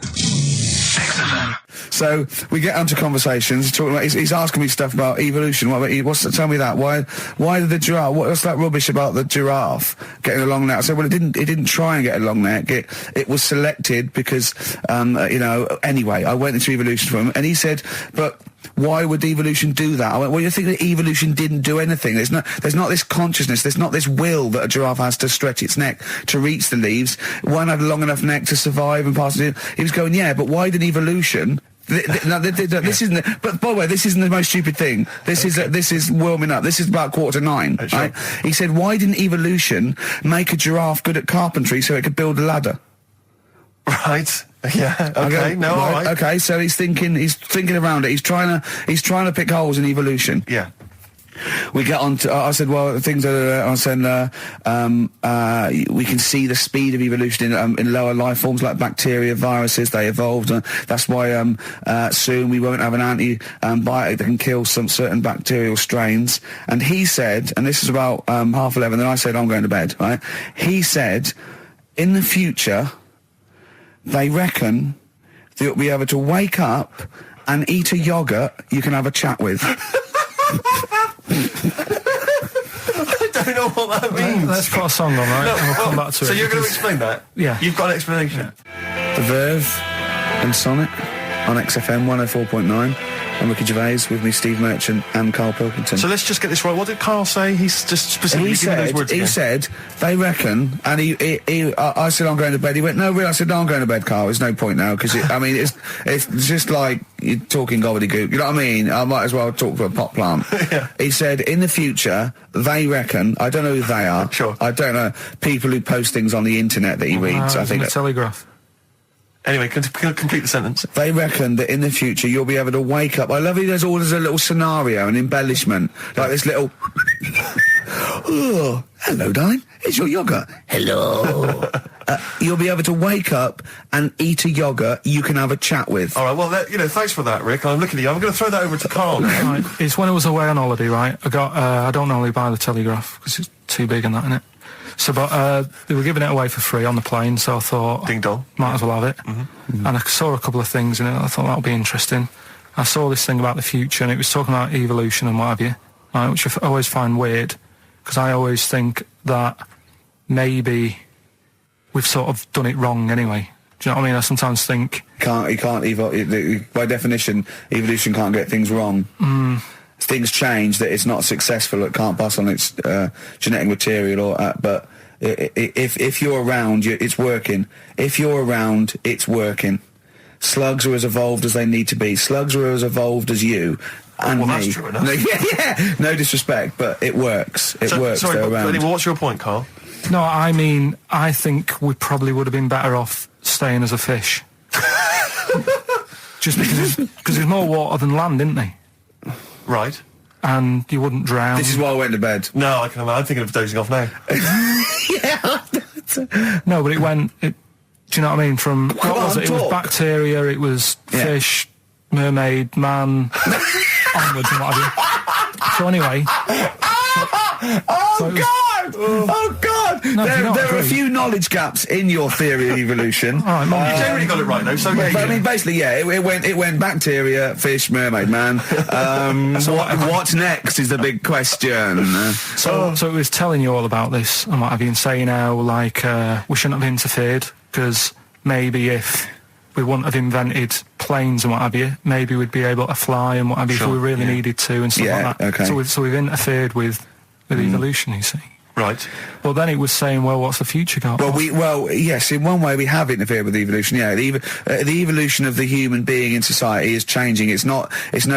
So we get onto conversations. Talking about, he's asking me stuff about evolution. Tell me that. Why did the giraffe? What's that rubbish about the giraffe getting a long neck? I said, well, it didn't try and get a long neck. It was selected because, Anyway, I went into evolution for him, and he said, but why would evolution do that? I went, well, you think that evolution didn't do anything? There's not this consciousness. There's not this will that a giraffe has to stretch its neck to reach the leaves. One had a long enough neck to survive and pass it. He was going, yeah, but why did evolution? This isn't. But by the way, this isn't the most stupid thing. This is warming up. This is about 8:45. Sure. Right? He said, why didn't evolution make a giraffe good at carpentry so it could build a ladder? Right. Yeah. Okay. Right, All right. Okay. So he's thinking around it. He's trying to pick holes in evolution. Yeah. We get on to, I said, well, things are, I said, we can see the speed of evolution in lower life forms like bacteria, viruses, they evolved. That's why soon we won't have an antibiotic that can kill some certain bacterial strains. And he said, and this is about 11:30, then I said, I'm going to bed, right? He said, in the future, they reckon that you'll be able to wake up and eat a yoghurt you can have a chat with. I don't know what that means. Let's put a song on, right? No, and we'll come back to it. So you're going to explain that? Yeah. You've got an explanation? The Verve and Sonic on XFM 104.9. I'm Ricky Gervais, with me Steve Merchant and Karl Pilkington. So let's just get this right. What did Karl say? He's just specifically giving those words again. He said, they reckon, and I said, I'm going to bed. He went, no, really? I said, no, I'm going to bed, Karl. There's no point now, because, I mean, it's just like you're talking gobbledygook. You know what I mean? I might as well talk to a pot plant. Yeah. He said, in the future, they reckon, I don't know who they are. Sure. I don't know, people who post things on the internet that he reads, I think. The Telegraph. Anyway, complete the sentence. They reckon that in the future you'll be able to wake up. I love it. There's a little scenario, an embellishment, like this little. Oh, hello, darling. It's your yogurt. Hello. You'll be able to wake up and eat a yogurt you can have a chat with. All right. Well, thanks for that, Rick. I'm looking at you. I'm going to throw that over to Karl. Right. It's when I was away on holiday, right? I got. I don't normally buy the Telegraph because it's too big and that, innit? So, but they were giving it away for free on the plane, so I thought, ding dong, might as well have it. Mm-hmm. And I saw a couple of things in it. I thought that would be interesting. I saw this thing about the future, and it was talking about evolution and what have you, right, which I always find weird, because I always think that maybe we've sort of done it wrong anyway. Do you know what I mean? I sometimes think you can't evolve. By definition, evolution can't get things wrong. Things change, that it's not successful, it can't pass on its genetic material, but if you're around, it's working. If you're around, it's working. Slugs are as evolved as they need to be. Slugs are as evolved as you and me. That's true enough. Yeah, no disrespect, but it works. It works. Sorry, they're around. Anyway, what's your point, Karl? No, I mean, I think we probably would have been better off staying as a fish. Just because there's more water than land, isn't there? Right. And you wouldn't drown. This is why I went to bed. No, I'm thinking of dozing off now. No, but do you know what I mean? From, what was it? It was bacteria, it was fish, mermaid, man, onwards and what have you. So anyway. Oh God! No, there are a few knowledge gaps in your theory of evolution. All right, you generally got it right though. So I mean, basically, it went bacteria, fish, mermaid, man. What's next is the big question. So it was telling you all about this and what have you, and saying how we shouldn't have interfered, because maybe if we wouldn't have invented planes and what have you, maybe we'd be able to fly and what have you, if we really needed to and stuff like that. Okay. So we've interfered with evolution, you see. Right. Well, then it was saying, well, what's the future got? Well, yes, in one way we have interfered with evolution. Yeah, the evolution of the human being in society is changing. It's no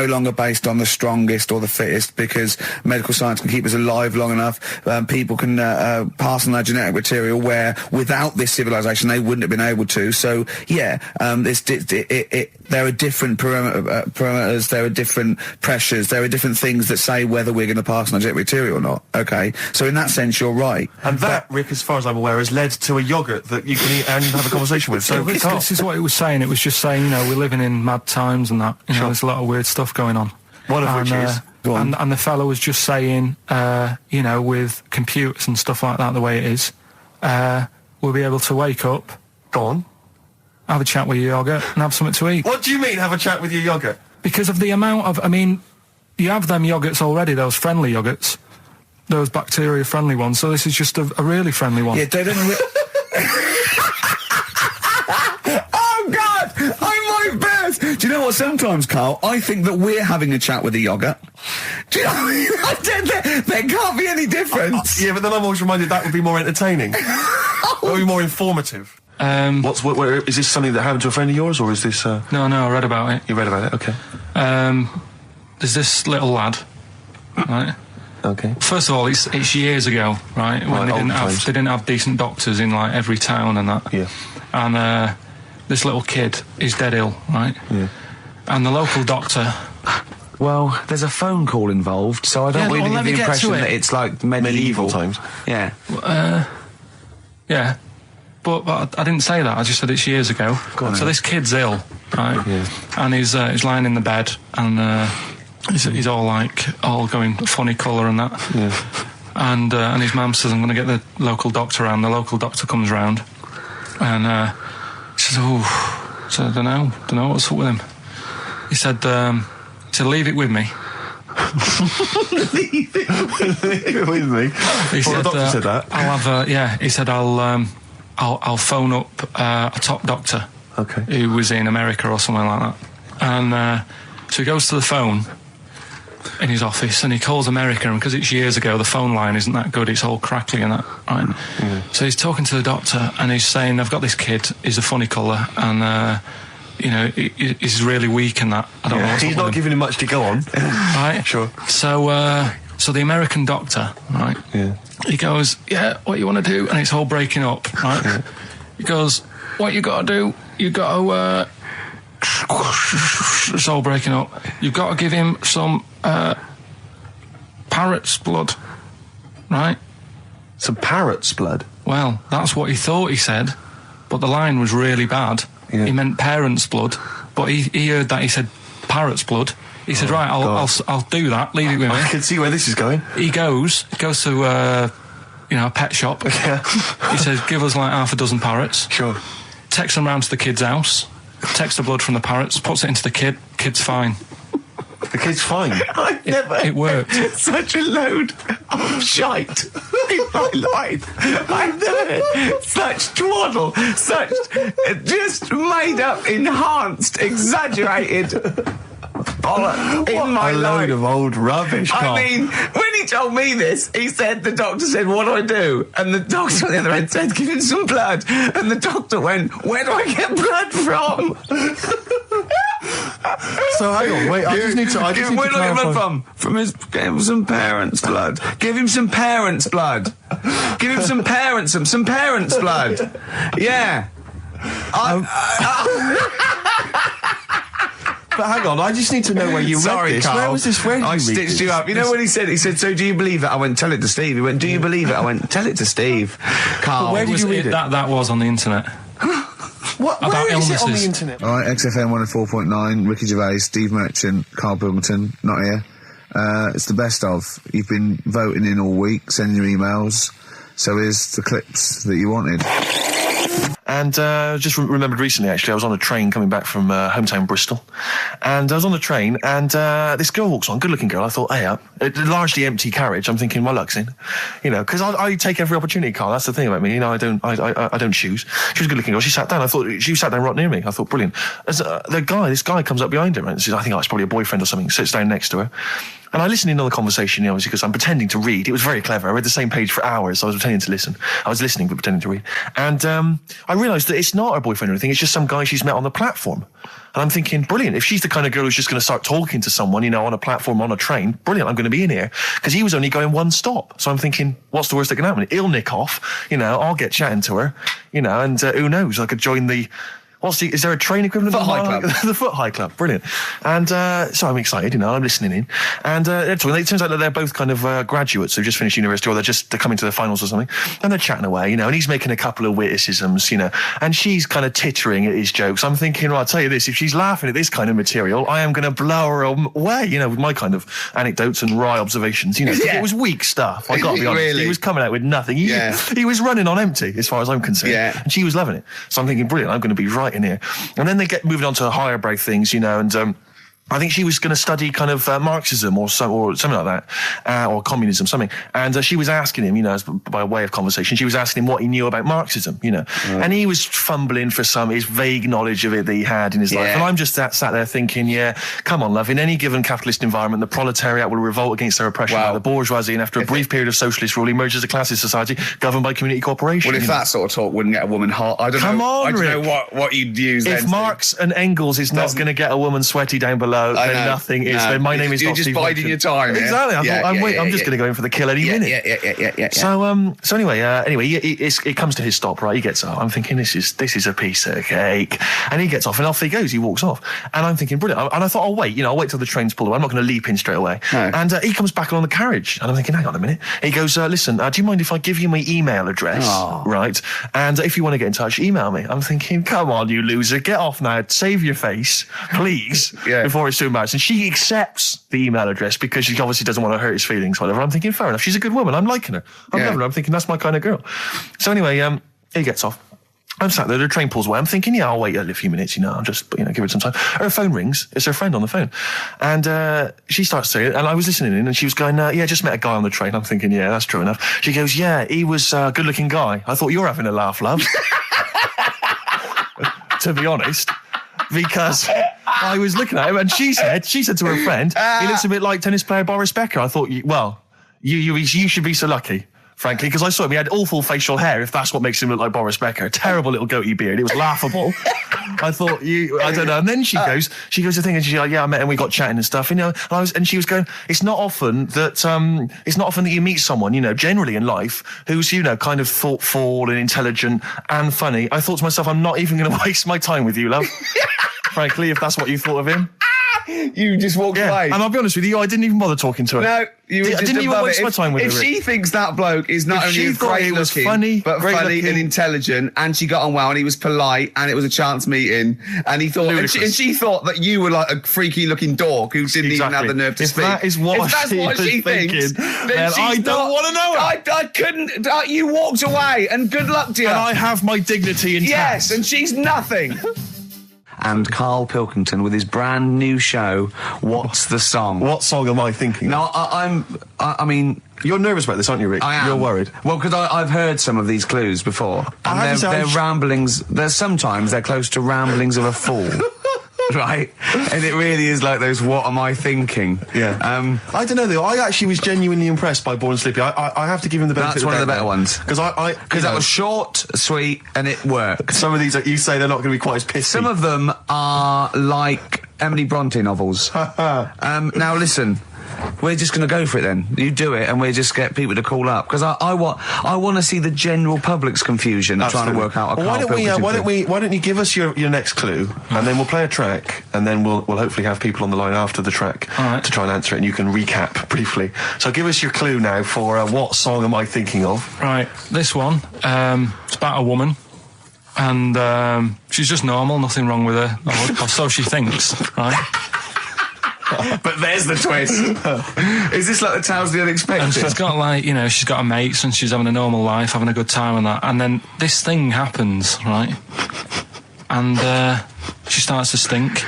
longer based on the strongest or the fittest, because medical science can keep us alive long enough. People can pass on their genetic material where without this civilization they wouldn't have been able to. So yeah, there are different parameters, there are different pressures, there are different things that say whether we're going to pass on our genetic material or not. Okay, so in that sense you're right. And that, Rick, as far as I'm aware, has led to a yoghurt that you can eat and have a conversation with. So this is what it was saying. It was just saying, we're living in mad times and that. There's a lot of weird stuff going on. One of which is... And the fellow was just saying, with computers and stuff like that, the way it is, we'll be able to wake up... Go on. Have a chat with your yoghurt and have something to eat. What do you mean, have a chat with your yoghurt? Because of the amount of... I mean, you have them yoghurts already, those friendly yoghurts. Those bacteria-friendly ones, so this is just a really friendly one. Yeah, they don't... Oh, God! I'm my best! Do you know what, sometimes, Karl, I think that we're having a chat with a yoghurt. Do you know what I mean? There can't be any difference. Yeah, but then I'm always reminded that would be more entertaining. That would be more informative. Is this something that happened to a friend of yours, or is this... No, I read about it. You read about it, okay. There's this little lad, right? Okay. First of all, it's years ago, right? When they didn't have decent doctors in like every town and that. Yeah. And this little kid is dead ill, right? Yeah. And the local doctor Well, there's a phone call involved, so I don't really get the impression that it's like medieval times. Yeah. Yeah. But I didn't say that. I just said it's years ago. So this kid's ill, right? Yeah. And he's lying in the bed, and he's all going funny colour and that. Yeah. And his mum says, I'm going to get the local doctor round. The local doctor comes round, and he says, so I don't know what's up with him. He said, leave it with me. Leave it with me. He said, the doctor said that. I'll have he said I'll phone up a top doctor. Okay. Who was in America or something like that. And so he goes to the phone in his office and he calls America, and because it's years ago, the phone line isn't that good, it's all crackly and that, right? Yeah. So he's talking to the doctor and he's saying, I've got this kid, he's a funny colour, and he's really weak and that. I don't know what's he's up not with him. giving him much to go on. Right? Sure. So the American doctor, right? Yeah. He goes, yeah, what you want to do? And it's all breaking up, right? Yeah. He goes, what you got to do? You got to, it's all breaking up. You've got to give him some parrot's blood, right? Some parrot's blood? Well, that's what he thought he said, but the line was really bad. Yeah. He meant parent's blood, but he heard that he said parrot's blood. He said, right, I'll do that, leave it with me. I can see where this is going. He goes to, a pet shop. Yeah. He says, give us like half a dozen parrots. Sure. Takes them round to the kid's house, takes the blood from the parrots, puts it into the kid's fine. The kid's fine? It worked. Such a load of shite in my life. I've never heard such twaddle, such just made up, enhanced, exaggerated bollocks in my life. A load of old rubbish, Carl. I mean, when he told me this, he said, the doctor said, what do I do? And the doctor on the other end said, give him some blood. And the doctor went, where do I get blood from? So hang on, wait, I just need to where do I get blood from? Give him some parents' blood. Give him some parents' blood. Give him some parents' blood. Yeah. But hang on, I just need to know where you read this. Carl. Where was this? Where did I stitched you up. You know what he said? He said, so do you believe it? I went, tell it to Steve. He went, do you believe it? I went, tell it to Steve. Carl. But where did you read it? That was on the internet. What? About where illnesses. Is it on the internet? All right, XFM 104.9, Ricky Gervais, Steve Merchant, Karl Pilkington, not here. It's the best of. You've been voting in all week, sending your emails. So here's the clips that you wanted. And just remembered recently, actually, I was on a train coming back from hometown Bristol, and I was on the train, and this girl walks on, good-looking girl. I thought, hey up, largely empty carriage. I'm thinking, my luck's in, because I take every opportunity, Carl. That's the thing about me, I don't choose. She was a good-looking girl. She sat down. I thought she sat down right near me. I thought, brilliant. As this guy comes up behind her and says, I think it's probably a boyfriend or something. Sits down next to her. And I listened in on the conversation, obviously, because I'm pretending to read. It was very clever. I read the same page for hours. I was pretending to listen. I was listening, but pretending to read. And I realised that it's not her boyfriend or anything. It's just some guy she's met on the platform. And I'm thinking, brilliant. If she's the kind of girl who's just going to start talking to someone, on a platform, on a train, brilliant. I'm going to be in here. Because he was only going one stop. So I'm thinking, what's the worst that can happen? He'll nick off. I'll get chatting to her. And who knows? I could join the... is there a train equivalent? Foot High Club. The Foot High Club, brilliant. And so I'm excited, I'm listening in. And it turns out that they're both kind of graduates who've just finished university, or they're coming to the finals or something. And they're chatting away, and he's making a couple of witticisms, and she's kind of tittering at his jokes. I'm thinking, well, I'll tell you this, if she's laughing at this kind of material, I am going to blow her away, with my kind of anecdotes and wry observations, It was weak stuff, I got to be honest. Really? He was coming out with nothing. He was running on empty, as far as I'm concerned. Yeah. And she was loving it. So I'm thinking, brilliant, I'm going to be right in here. And then they get moving on to higher brow things, and I think she was going to study kind of Marxism or something like that, or communism, something. And she was asking him, by way of conversation, she was asking him what he knew about Marxism, And he was fumbling for his vague knowledge of it that he had in his life. And I'm just sat there thinking, come on, love, in any given capitalist environment, the proletariat will revolt against their oppression by the bourgeoisie, and after a brief period of socialist rule, emerges a classist society governed by community cooperation. Well, if that sort of talk wouldn't get a woman hot, I don't know what you'd use then. If Marx and Engels is not going to get a woman sweaty down below, hello, I then know. nothing is. No. Then my name is You're not just Steve biding Merchant. your time. Yeah? Exactly. I'm just going to go in for the kill any minute. Yeah. So anyway, it comes to his stop, right? He gets up. I'm thinking, this is a piece of cake. And he gets off, and off he goes. He walks off. And I'm thinking, brilliant. And I thought, I'll wait. I'll wait till the train's pulled away. I'm not going to leap in straight away. No. And he comes back along the carriage. And I'm thinking, hang on a minute. He goes, listen, do you mind if I give you my email address? Oh. Right? And if you want to get in touch, email me. I'm thinking, come on, you loser. Get off now. Save your face, please, before it's too much. And she accepts the email address because she obviously doesn't want to hurt his feelings, whatever. I'm thinking, fair enough. She's a good woman. I'm liking her. I'm loving her. I'm thinking, that's my kind of girl. So anyway, he gets off. I'm sat there, the train pulls away. I'm thinking, I'll wait a few minutes, I'll just, give it some time. Her phone rings. It's her friend on the phone. And she starts saying it, and I was listening in, and she was going, just met a guy on the train. I'm thinking, yeah, that's true enough. She goes, yeah, he was a good-looking guy. I thought, you're having a laugh, love. To be honest. Because I was looking at him, and she said to her friend, he looks a bit like tennis player Boris Becker. I thought, you should be so lucky. Frankly, because I saw him, he had awful facial hair, if that's what makes him look like Boris Becker. Terrible little goatee beard. It was laughable. I thought, I don't know. And then she goes the thing, and she's like, I met him, we got chatting and stuff. And she was going, it's not often that you meet someone, generally in life, who's, kind of thoughtful and intelligent and funny. I thought to myself, I'm not even going to waste my time with you, love. Frankly, if that's what you thought of him. You just walked away. And I'll be honest with you, I didn't even bother talking to her. No, you were just didn't even waste my time with her. If she thinks that bloke is not only great looking, but funny and intelligent, and she got on well, and he was polite, and it was a chance meeting, and he thought, and she thought that you were like a freaky looking dork who didn't even have the nerve to speak. That is what she thinks, then I don't want to know her. I couldn't. You walked away, and good luck to you. And I have my dignity intact. Yes, and she's nothing. And Karl Pilkington with his brand new show, What's the Song? What song am I thinking? No, I mean... You're nervous about this, aren't you, Rick? I am. You're worried. Well, because I've heard some of these clues before. And they're ramblings... Sometimes they're close to ramblings of a fool. Right? And it really is like those, what am I thinking? Yeah. I don't know, though. I actually was genuinely impressed by Born Slippy. I have to give him the benefit. That's one of the better ones. Because that was short, sweet, and it worked. Some of these, you say, they're not going to be quite as pissy. Some of them are like Emily Bronte novels. Now, listen. We're just going to go for it then. You do it, and we'll just get people to call up because I want to see the general public's confusion of trying to work out. Why don't you give us your next clue, and then we'll play a track, and then we'll hopefully have people on the line after the track to try and answer it, and you can recap briefly. So give us your clue now for what song am I thinking of? Right, this one. It's about a woman. And she's just normal, nothing wrong with her, or so she thinks, right? But there's the twist. Is this like the Tales of the Unexpected? And she's got she's got her mates and she's having a normal life, having a good time and that. And then this thing happens, right? And she starts to stink.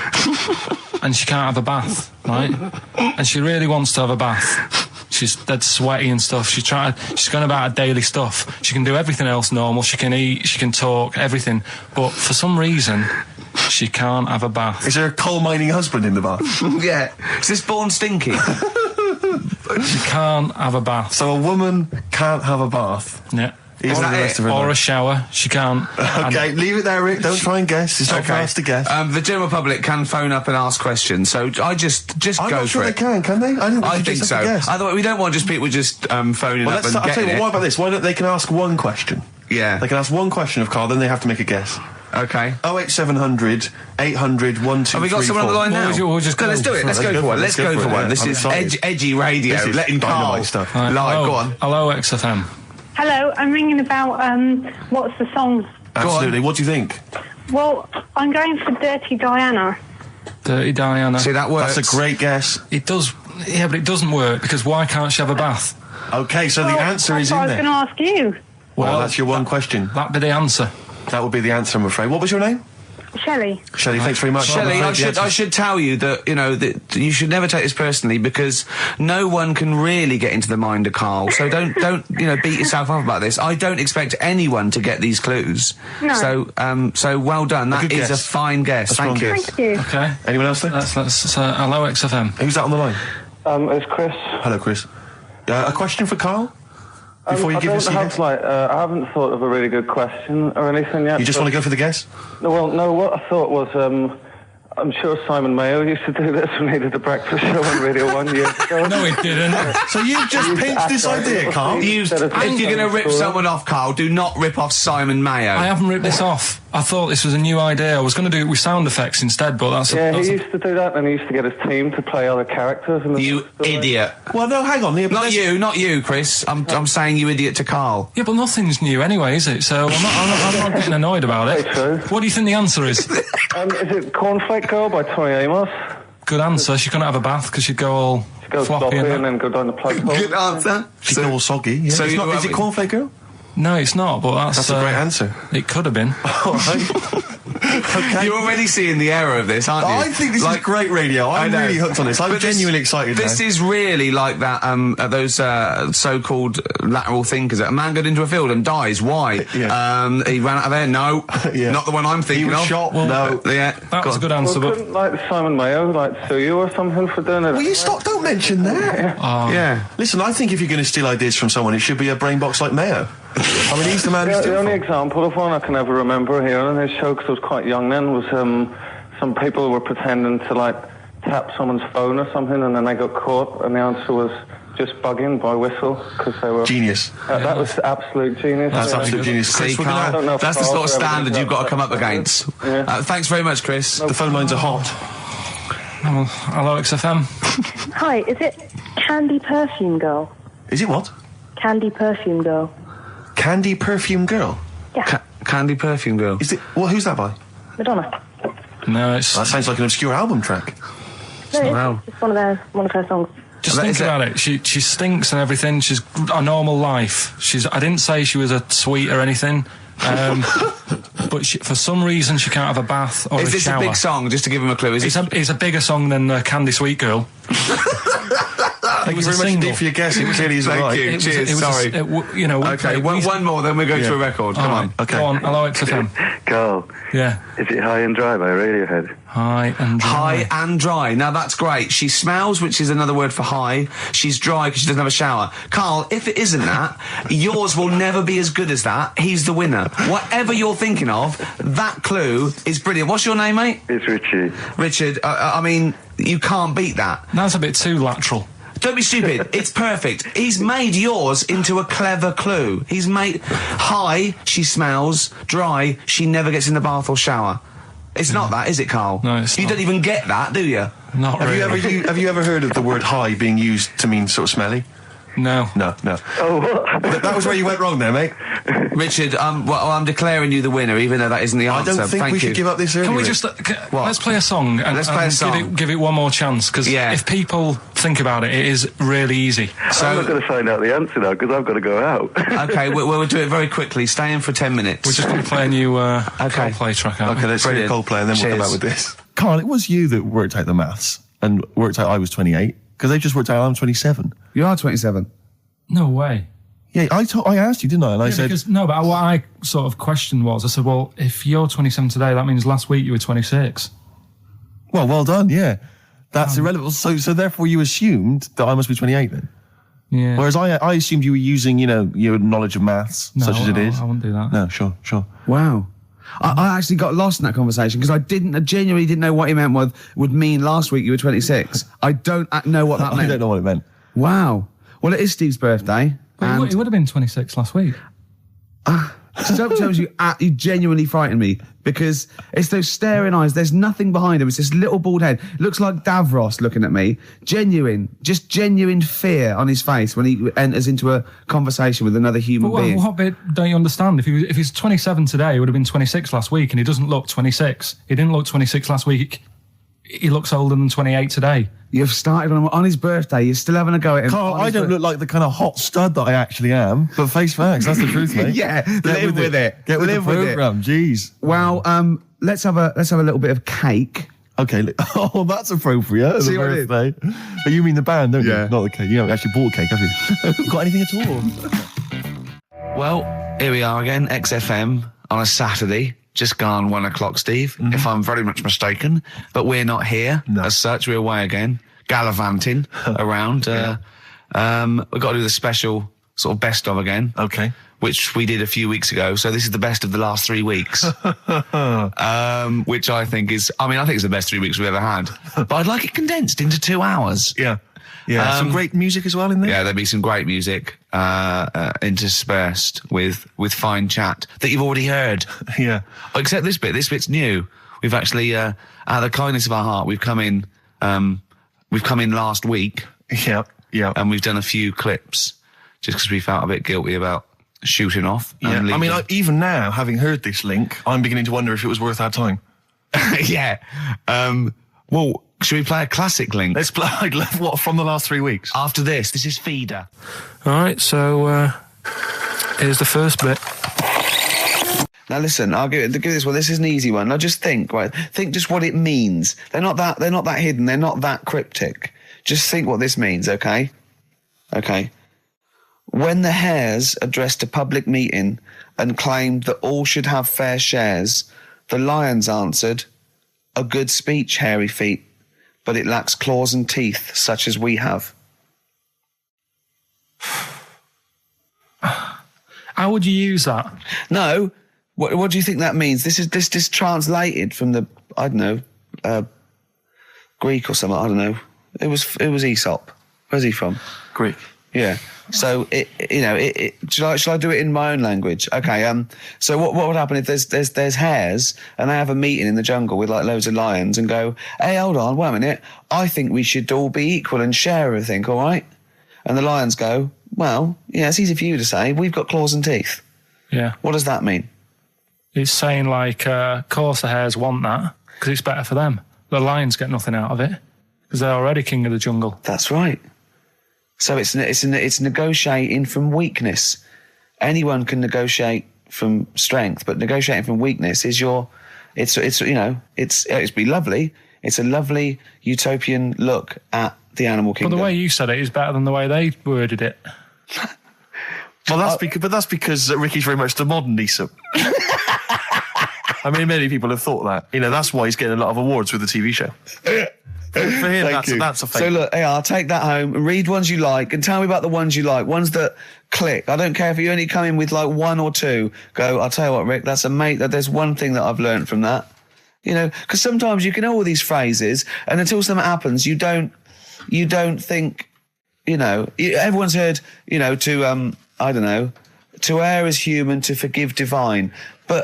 And she can't have a bath, right? And she really wants to have a bath. She's dead sweaty and stuff. She's going about her daily stuff. She can do everything else normal. She can eat, she can talk, everything. But for some reason... she can't have a bath. Is there a coal mining husband in the bath? Yeah. Is this Born Stinky? She can't have a bath. So a woman can't have a bath? Yeah. Or a shower. She can't. Okay, leave it there, Rick. Don't try and guess. It's not for us to guess. The general public can phone up and ask questions, so I just go for it. I'm not sure they can they? I think so. Otherwise, we don't want just people just phoning up and getting it. What about this? Why don't they can ask one question? Yeah. They can ask one question of Karl, then they have to make a guess. Okay. 08700 800 1234. Have we got someone on the line now? Let's do it. Let's go for one. Let's go for one. This is edgy radio. This is letting Karl stuff. Right. Live. Go on. Hello, XFM. Hello, I'm ringing about what's the song? Absolutely. What do you think? Well, I'm going for Dirty Diana. Dirty Diana. See, that works. That's a great guess. It does. Yeah, but it doesn't work because why can't she have a bath? Okay, so the answer is in there. I was going to ask you. Well, that's your one question. That'd be the answer. That would be the answer, I'm afraid. What was your name? Shelley. Shelley, thanks very much. Shelley, I should tell you that, that you should never take this personally because no one can really get into the mind of Karl. So don't beat yourself up about this. I don't expect anyone to get these clues. No. So well done. That is a fine guess. Thank you. Thank you. Okay. Anyone else there? Let's hello, XFM. Who's that on the line? It's Chris. Hello, Chris. A question for Karl? Before you give us I haven't thought of a really good question or anything yet. You just want to go for the guess? No, what I thought was, I'm sure Simon Mayo used to do this when he did the breakfast show on Radio 1 years ago. No, he didn't. So you've just pinched this idea, Carl? If you're going to rip someone off, Carl, do not rip off Simon Mayo. I haven't ripped this off. I thought this was a new idea. I was going to do it with sound effects instead, but that's... he used to do that, and he used to get his team to play other characters. You idiot. Well, no, hang on. Not you, Chris. I'm saying you idiot to Carl. Yeah, but nothing's new anyway, is it? So I'm not getting annoyed about it. True. What do you think the answer is? Is it Cornflake Girl by Tori Amos? Good answer. She couldn't have a bath because she'd go all floppy and then go down the plug hole. Good answer. She'd go all soggy. Yeah. So is it Cornflake Girl? No, it's not, but that's a great answer. It could have been. All right. Okay. You're already seeing the error of this, aren't you? I think this is great radio. I'm really hooked on this. I'm genuinely excited This now. is really like that, those so-called lateral thinkers. A man got into a field and dies. Why? He ran out of air. No. Not the one I'm thinking he was of. Shot. No. That was a good answer, well, but... couldn't, like, Simon Mayo, sue you or something for doing it? Will you stop? Don't mention that. Yeah. Listen, I think if you're going to steal ideas from someone, it should be a brain box like Mayo. I mean, he's the man who's the only example of one I can ever remember hearing in his show, because I was quite young then, was some people were pretending to, tap someone's phone or something, and then they got caught, and the answer was just bugging by whistle, because they were... Genius. That was absolute genius. That's absolute genius. See, Carl, that's the sort of standard you've got to come up against. Thanks very much, Chris. The phone lines are hot. Hello, XFM. Hi, is it Candy Perfume Girl? Is it what? Candy Perfume Girl. Candy Perfume Girl? Yeah. Candy Perfume Girl. Is it? Well, who's that by? Madonna. No, it's... That sounds like an obscure album track. No, it's just one of her songs. Just think about it. She stinks and everything. She's a normal life. I didn't say she was a sweet or anything. But for some reason she can't have a bath or a shower. Is this a big song? Just to give him a clue. It's a bigger song than Candy Sweet Girl. Thank you very much indeed for your guess. It clearly is right. Thank you. Cheers. Sorry. Okay, one more, then we go to a record. Come on. Okay. Go on. Hello, XFM. Carl. Yeah. Is it High and Dry by Radiohead? High and dry. High and dry. Now that's great. She smells, which is another word for high. She's dry because she doesn't have a shower. Carl, if it isn't that, yours will never be as good as that. He's the winner. Whatever you're thinking of, that clue is brilliant. What's your name, mate? It's Richie. Richard, I mean, you can't beat that. That's a bit too lateral. Don't be stupid. It's perfect. He's made yours into a clever clue. He's made high, she smells, dry, she never gets in the bath or shower. It's not that, is it, Carl? No, it's not. You don't even get that, do you? Not really. Have you ever heard of the word high being used to mean sort of smelly? No. No. Oh, what? That was where you went wrong there, mate. Richard, I'm declaring you the winner, even though that isn't the answer. I don't think we should give up this early. Can we just let's play a song and give it one more chance, because if people think about it, it is really easy. So I'm not going to find out the answer now because I've got to go out. Okay, we'll do it very quickly. Stay in for 10 minutes. We're just going to play a new Coldplay track. Okay, let's play Coldplay and then we'll come back with this. Carl, it was you that worked out the maths and worked out I was 28, because they just worked out I'm 27. You are 27. No way. Yeah, I asked you, didn't I? And I said... but what I sort of questioned was, I said, well, if you're 27 today, that means last week you were 26. Well done, yeah. That's irrelevant. So therefore you assumed that I must be 28 then? Yeah. Whereas I assumed you were using, your knowledge of maths, such as it is. I wouldn't do that. No, sure. Wow. I actually got lost in that conversation because I genuinely didn't know what he meant would mean last week you were 26. I don't know what that meant. I don't know what it meant. Wow. Well, it is Steve's birthday. He would have been 26 last week. Sometimes you genuinely frighten me because it's those staring eyes. There's nothing behind him. It's this little bald head. Looks like Davros looking at me. Genuine fear on his face when he enters into a conversation with another human being. What bit don't you understand? If he's 27 today, he would have been 26 last week, and he doesn't look 26. He didn't look 26 last week. He looks older than 28 today. You've started on his birthday. You're still having a go at him. Carl, I don't look like the kind of hot stud that I actually am, but face facts, that's the truth, mate. Yeah, live with it. Get with the programme, jeez. Well, let's have a little bit of cake. Okay, that's appropriate. See what birthday. But you mean the band, don't you? Not the cake. You haven't actually bought a cake, have you? Got anything at all? Well, here we are again, XFM, on a Saturday. Just gone 1 o'clock, Steve, if I'm very much mistaken. But we're not here as such. We're away again, gallivanting around. We've got to do the special sort of best of again. Okay. which we did a few weeks ago. So this is the best of the last 3 weeks, which I think is, I think it's the best 3 weeks we've ever had. But I'd like it condensed into 2 hours. Yeah. Yeah, some great music as well in there. Yeah, there'll be some great music interspersed with fine chat that you've already heard. Yeah. Except this bit. This bit's new. We've actually, out of the kindness of our heart, we've come in last week. Yeah, yeah. And we've done a few clips just because we felt a bit guilty about shooting off. Yeah, even now, having heard this link, I'm beginning to wonder if it was worth our time. Yeah. Well, should we play a classic link? Let's play, what, from the last 3 weeks? After this is Feeder. All right, so here's the first bit. Now listen, I'll give this one. This is an easy one. Now just think, right? Think just what it means. They're not that hidden. They're not that cryptic. Just think what this means, okay? Okay. When the Hares addressed a public meeting and claimed that all should have fair shares, the Lions answered, "A good speech, hairy feet, but it lacks claws and teeth such as we have." How would you use that? No. What do you think that means? This is translated from the, I don't know, Greek or something. I don't know. It was Aesop. Where's he from? Greek. Yeah. So shall I do it in my own language? Okay. So what would happen if there's hares and they have a meeting in the jungle with like loads of lions and go, "Hey, hold on, wait a minute. I think we should all be equal and share everything, all right?" And the lions go, "Well, yeah, it's easy for you to say. We've got claws and teeth." Yeah. What does that mean? It's saying like, of course the hares want that because it's better for them. The lions get nothing out of it because they're already king of the jungle. That's right. So it's negotiating from weakness. Anyone can negotiate from strength, but negotiating from weakness is it's be lovely. It's a lovely utopian look at the animal kingdom. But the way you said it is better than the way they worded it. Well, that's because Ricky's very much the modern Aesop. I mean, many people have thought that. That's why he's getting a lot of awards with the TV show. For him, that's a fake. So look, I'll take that home and read ones you like and tell me about the ones you like, ones that click. I don't care if you only come in with like one or two. Go, I'll tell you what, Rick, that's there's one thing that I've learned from that. Because sometimes you can know all these phrases and until something happens, you don't think, everyone's heard, I don't know, to err is human, to forgive divine.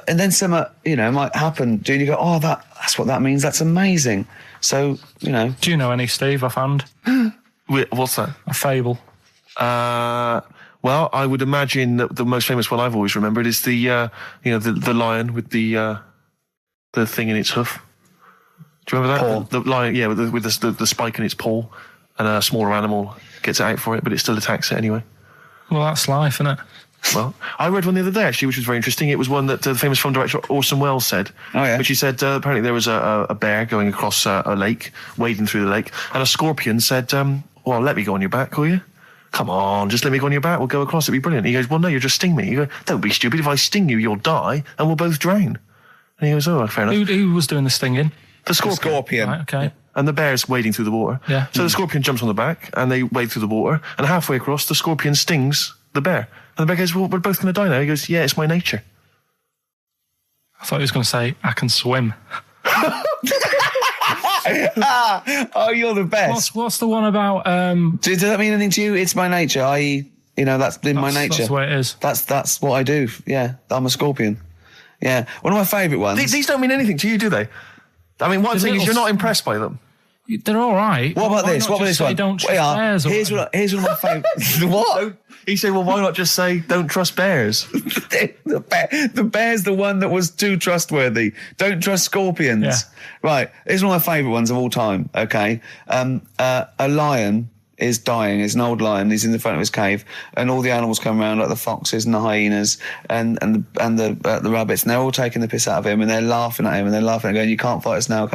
And then something, might happen, and you go, oh, that's what that means. That's amazing. So, Do you know any, Steve, offhand? What's that? A fable. Well, I would imagine that the most famous one I've always remembered is the lion with the thing in its hoof. Do you remember that? Paw. The lion, yeah, with the spike in its paw, and a smaller animal gets out for it, but it still attacks it anyway. Well, that's life, isn't it? Well, I read one the other day, actually, which was very interesting. It was one that the famous film director Orson Welles said. Oh, yeah. Which he said, apparently there was a bear going across a lake, wading through the lake, and a scorpion said, well, let me go on your back, will you? Come on, just let me go on your back, we'll go across, it'd be brilliant. He goes, well, no, you'll just sting me. You go, don't be stupid, if I sting you, you'll die, and we'll both drown. And he goes, oh, fair enough. Who was doing the stinging? The scorpion. Right, okay. And the bear's wading through the water. Yeah. So the scorpion jumps on the back, and they wade through the water, and halfway across, the scorpion stings the bear. And the bear goes, well, we're both going to die now. He goes, yeah, it's my nature. I thought he was going to say, I can swim. Oh, you're the best. What's the one about... Does that mean anything to you? It's my nature, i.e., that's in my nature. That's the way it is. That's what I do. Yeah, I'm a scorpion. Yeah. One of my favourite ones. These don't mean anything to you, do they? I mean, one thing is you're not impressed by them. They're all right. What about this? What about this one? Don't trust bears. Here's one of my favourites. What? He said, well, why not just say, don't trust bears? The bear's the one that was too trustworthy. Don't trust scorpions. Yeah. Right. Here's one of my favourite ones of all time, okay? A lion is dying. It's an old lion. He's in the front of his cave, and all the animals come around, like the foxes and the hyenas and the rabbits, and they're all taking the piss out of him, and they're laughing at him, and they're laughing and going, you can't fight us now.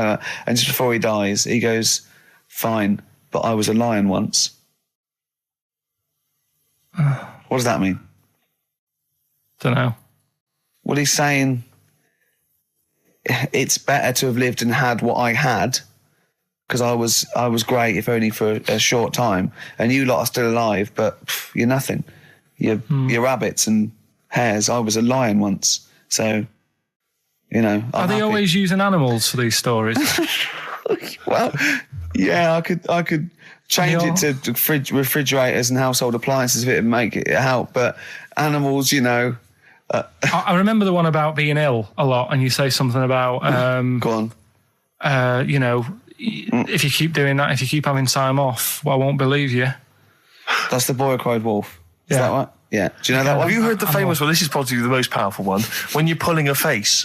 And just before he dies, he goes, fine, but I was a lion once. What does that mean? Don't know. Well, he's saying it's better to have lived and had what I had, because I was great, if only for a short time, and you lot are still alive, but you're nothing. You're rabbits and hares. I was a lion once, so, you know. Are they always using animals for these stories? Well, yeah, I could change it to refrigerators and household appliances if it would make it help, but animals, you know. I remember the one about being ill a lot, and you say something about go on. You know, if you keep doing that, if you keep having time off, well, I won't believe you. That's the boy who cried wolf. Is that right? Yeah. Do you know that one? Have you heard the famous one? This is probably the most powerful one. When you're pulling a face,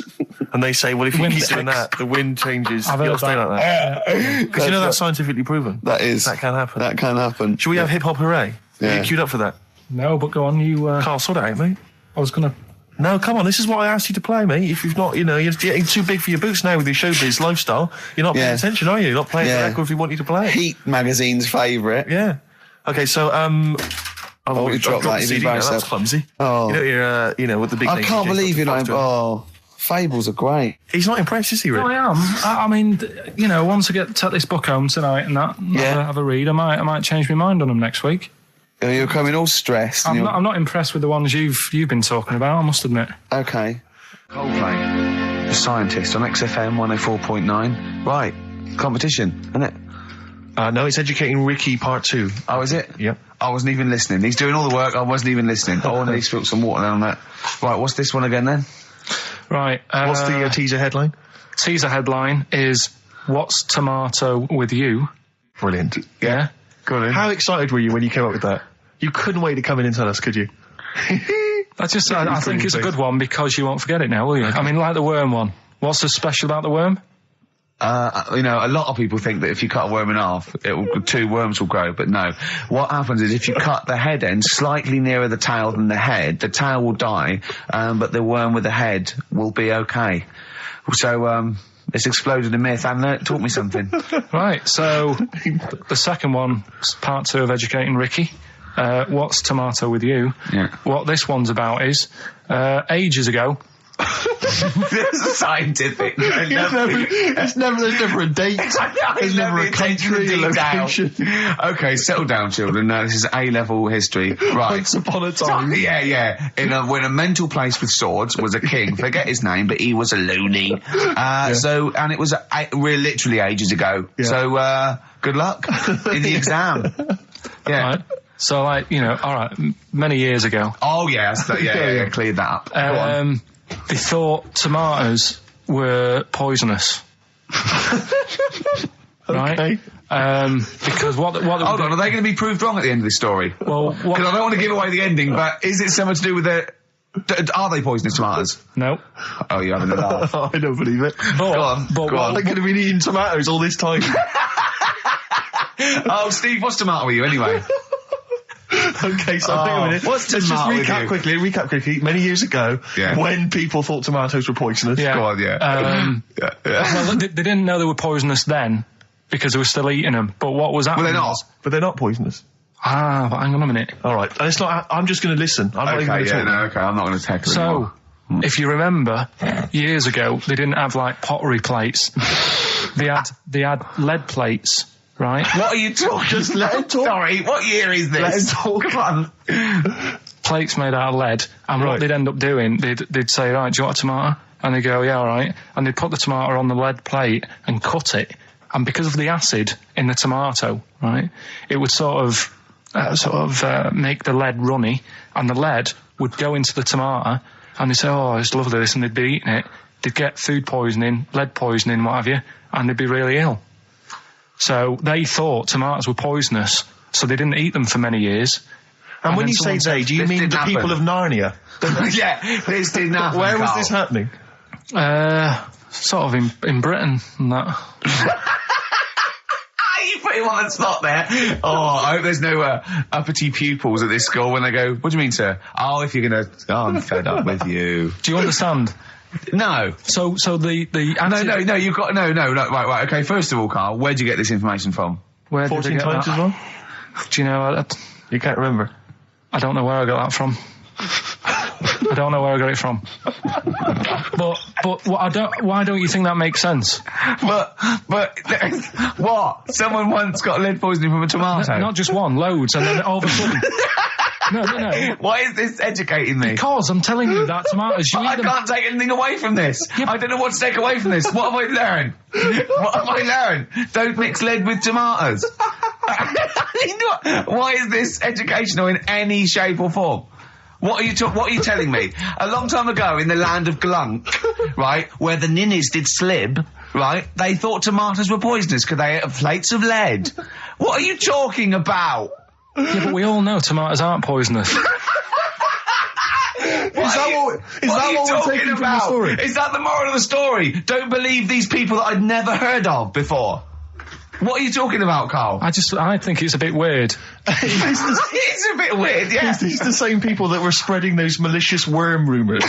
and they say, well, if you keep doing that, the wind changes. I've You'll heard stay like that. Because you know that's scientifically proven. That is. That can happen. That can happen. Should we have hip hop hooray? Yeah. Are you queued up for that? No, but go on, you... Carl, sort it out, mate. I was going to... No, come on, this is what I asked you to play, mate. If you've not, you know, you're getting too big for your boots now with your showbiz lifestyle. You're not paying attention, are you? You're not playing the record if we want you to play it. Heat magazine's favourite. Yeah. Okay, so, you dropped that, CD now, that's clumsy. Oh. You know, you're, you know, with the big I can't believe you're not... Oh, fables are great. He's not impressed, is he, Rick? No, I am. I mean, you know, once I take this book home tonight and that, have a read, I might change my mind on them next week. You're coming all stressed. I'm not impressed with the ones you've been talking about, I must admit. Okay. Coldplay, The Scientist on XFM 104.9. Right, competition, isn't it? No, it's Educating Ricky Part 2. Oh, is it? Yep. I wasn't even listening. He's doing all the work, I wasn't even listening. Oh, and he spilled some water down that. Right, what's this one again then? Right. What's the teaser headline? Teaser headline is, What's Tomato with You? Brilliant. Yeah? Go on in. How excited were you when you came up with that? You couldn't wait to come in and tell us, could you? I think it's a good one because you won't forget it now, will you? I mean, like the worm one. What's so special about the worm? You know, a lot of people think that if you cut a worm in half, two worms will grow, but no. What happens is if you cut the head end slightly nearer the tail than the head, the tail will die, but the worm with the head will be okay. So, it's exploded a myth, and it taught me something. Right, so the second one, part 2 of Educating Ricky. What's Tomato with You? Yeah. What this one's about is, ages ago... It's scientific. There's never a date. There's never a country, a location. Okay, settle down, children. This is A-level history. Right. Once upon a time. Yeah. When a mental place with swords was a king. Forget his name, but he was a loony. So, and it was literally ages ago. Yeah. So, good luck in the exam. Yeah. Right. So, like, you know, all right, many years ago. Oh, yes. Yeah, cleared that up. Go on. They thought tomatoes were poisonous. Right? Because what hold on, are they going to be proved wrong at the end of this story? Well, because I don't want to give away the ending, but is it something to do with the... Are they poisonous tomatoes? No. Oh, you're having a laugh. I don't believe it. Go on. They could have been eating tomatoes all this time. Oh, Steve, what's tomato with you anyway? Okay, so hang on a minute. Let's just recap quickly. Many years ago, when people thought tomatoes were poisonous. Yeah. Go on, Well, they didn't know they were poisonous then because they were still eating them. But what was happening? Well, they're not. But they're not poisonous. But hang on a minute. All right, and it's not. I'm just going to listen. I'm not even going to talk. Okay, I'm not going to tackle it. So, if you remember, years ago they didn't have like pottery plates. They had lead plates. Right? What are you talking? Just let him talk. Sorry, what year is this? Let him talk. Come on. Plates made out of lead, and what they'd end up doing, they'd say, right, do you want a tomato? And they'd go, yeah, all right. And they'd put the tomato on the lead plate and cut it. And because of the acid in the tomato, right, it would sort of make the lead runny, and the lead would go into the tomato, and they'd say, oh, it's lovely this, and they'd be eating it. They'd get food poisoning, lead poisoning, what have you, and they'd be really ill. So they thought tomatoes were poisonous, so they didn't eat them for many years. And when you say they, do you mean the people of Narnia? Yeah, this didn't happen. Where was this happening? Sort of in Britain and that. You put him on the spot there. Oh, I hope there's no uppity pupils at this school when they go, what do you mean, sir? Oh, if you're going to... Oh, I'm fed up with you. Do you understand? No. So the No, you've got... No, right, okay, first of all, Carl, where'd you get this information from? Where 14 did I get times that? as well? Do you know... You can't remember? I don't know where I got that from. I don't know where I got it from. But why don't you think that makes sense? But what? Someone once got lead poisoning from a tomato? Not just one, loads, and then all of a sudden... No. Why is this educating me? Because I'm telling you that tomatoes, you I eat them. can't take anything away from this. I don't know what to take away from this. What have I learned? What have I learned? Don't mix lead with tomatoes. Why is this educational in any shape or form? What are you telling me? A long time ago in the land of Glunk, right, where the ninnies did slib, right, they thought tomatoes were poisonous because they ate plates of lead. What are you talking about? Yeah, but we all know tomatoes aren't poisonous. Is that what we're taking from the story? Is that the moral of the story? Don't believe these people that I'd never heard of before. What are you talking about, Carl? I think it's a bit weird. It's a bit weird, yeah. It's the same people that were spreading those malicious worm rumours.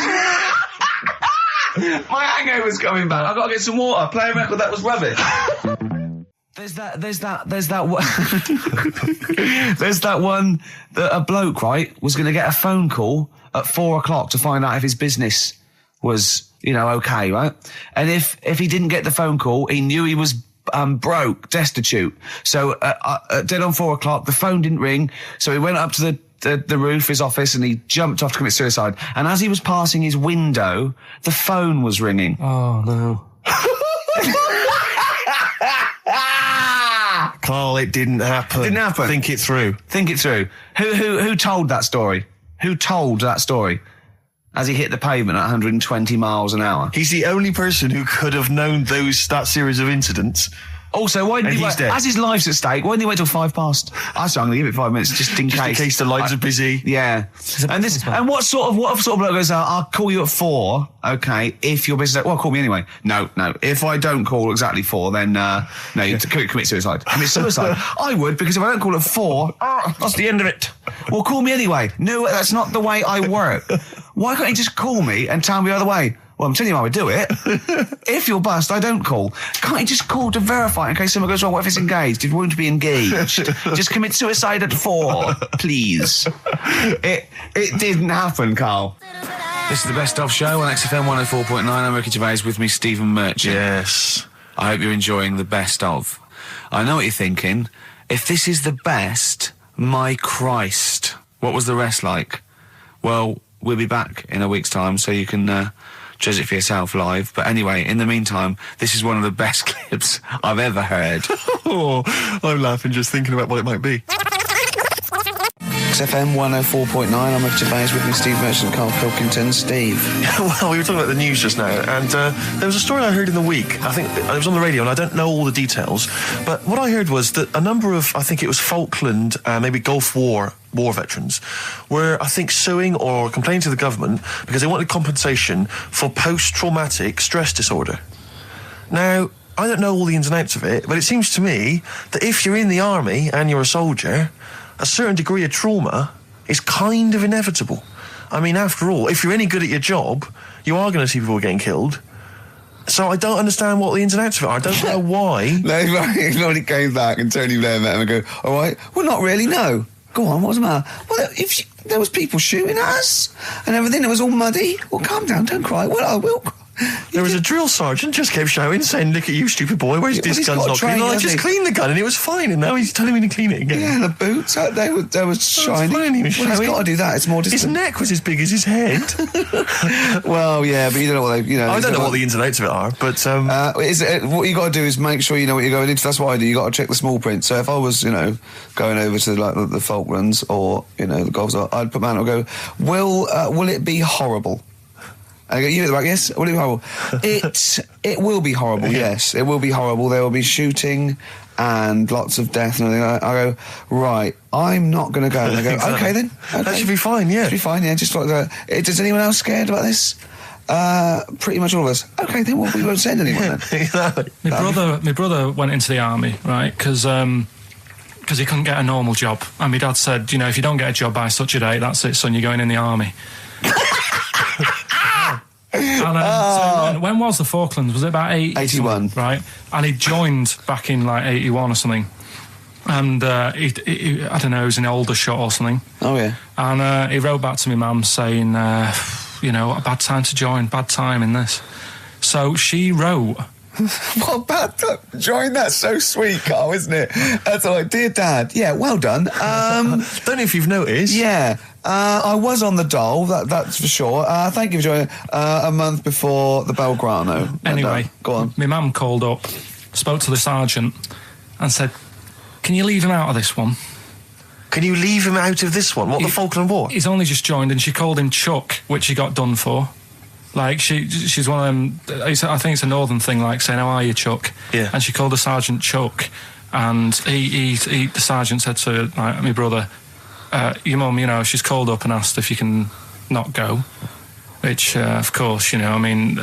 My hangover's coming back. I've got to get some water. Play a record that was rubbish. There's that one that a bloke, right, was going to get a phone call at 4 o'clock to find out if his business was, okay, right? And if he didn't get the phone call, he knew he was broke, destitute. So dead on 4 o'clock, the phone didn't ring, so he went up to the roof, his office, and he jumped off to commit suicide. And as he was passing his window, the phone was ringing. Oh, no. Carl, it didn't happen. Didn't happen. Think it through. Think it through. Who told that story? Who told that story? As he hit the pavement at 120 miles an hour. He's the only person who could have known that series of incidents. Also, why didn't he wait? As his life's at stake, why didn't he wait till 5 past? I'm going to give it 5 minutes just in case. In case the lines are busy. Yeah. And what sort of bloke goes, I'll call you at 4, okay, if your business... Well, call me anyway. No. If I don't call exactly 4, then, you commit suicide. Commit suicide. I would, because if I don't call at 4, that's the end of it. Well, call me anyway. No, that's not the way I work. Why can't you just call me and tell me the other way? Well, I'm telling you how I do it. If you're bust, I don't call. Can't you just call to verify in case someone goes wrong? What if it's engaged? It won't be engaged. Just commit suicide at 4, please. It didn't happen, Carl. This is the Best Of Show on XFM 104.9. I'm Ricky Gervais, with me, Stephen Merchant. Yes. I hope you're enjoying the Best Of. I know what you're thinking. If this is the best, my Christ, what was the rest like? Well, we'll be back in a week's time, so you can judge it for yourself live. But anyway, in the meantime, this is one of the best clips I've ever heard. Oh, I'm laughing just thinking about what it might be. XFM 104.9, I'm Ricky Gervais, with me, Steve Merchant, Karl Pilkington. Steve. Well, we were talking about the news just now, and there was a story I heard in the week. I think it was on the radio, and I don't know all the details, but what I heard was that a number of, I think it was Falkland, maybe Gulf War veterans were, I think, suing or complaining to the government because they wanted compensation for post-traumatic stress disorder. Now, I don't know all the ins and outs of it, but it seems to me that if you're in the army and you're a soldier, a certain degree of trauma is kind of inevitable. I mean, after all, if you're any good at your job, you are going to see people getting killed. So I don't understand what the ins and outs of it are. I don't know why. No, if nobody came back and Tony Blair met him and go, all right, well, not really, no. Go on, what's the matter? Well, there was people shooting at us and everything, it was all muddy. Well, calm down, don't cry. Well, I will cry. There was a drill sergeant just kept shouting, saying, "Look at you, stupid boy, where's this gun's not clean?" I just cleaned the gun and it was fine, and now he's telling me to clean it again. Yeah, and the boots, they were shiny. Fine, he was showing. He's got to do that, it's more distant. His neck was as big as his head. Well, yeah, but you don't know what they, I don't know what the ins and outs of it are, but what you got to do is make sure you know what you're going into. That's what I do. You got to check the small print. So if I was, going over to the Falklands or the Gulf, I'd put my hand up and go, will it be horrible? I go, you at the back, yes? Will it be horrible? It will be horrible, yes. It will be horrible. There will be shooting and lots of death and everything. I go, right, I'm not going to go. And they go, okay then. Okay. That should be fine, yeah. Should be fine, yeah. Just like that. Is anyone else scared about this? Pretty much all of us. Okay, then we won't send anyone then. My brother went into the army, right? Because he couldn't get a normal job. And my dad said, if you don't get a job by such a date, that's it, son, you're going in the army. And when was the Falklands? Was it about 81? Right. And he joined back in 81 or something. And he I don't know, he was in Aldershot or something. Oh yeah. And he wrote back to my mum saying, a bad time to join, bad time in this. So she wrote What about that? Join that's so sweet, Carl, isn't it? That's like, dear Dad, yeah, well done. Don't know if you've noticed. Yeah, I was on the dole, that's for sure. Thank you for joining a month before the Belgrano. Anyway, go on. My mum called up, spoke to the sergeant, and said, "Can you leave him out of this one?" Can you leave him out of this one? What, the Falkland War? He's only just joined, and she called him Chuck, which he got done for. Like, she's one of them, I think it's a northern thing, like saying, "How are you, Chuck?" Yeah. And she called the sergeant Chuck, and the sergeant said to, like, my brother, "Your mum, you know, she's called up and asked if you can not go." Which, of course, you know, I mean,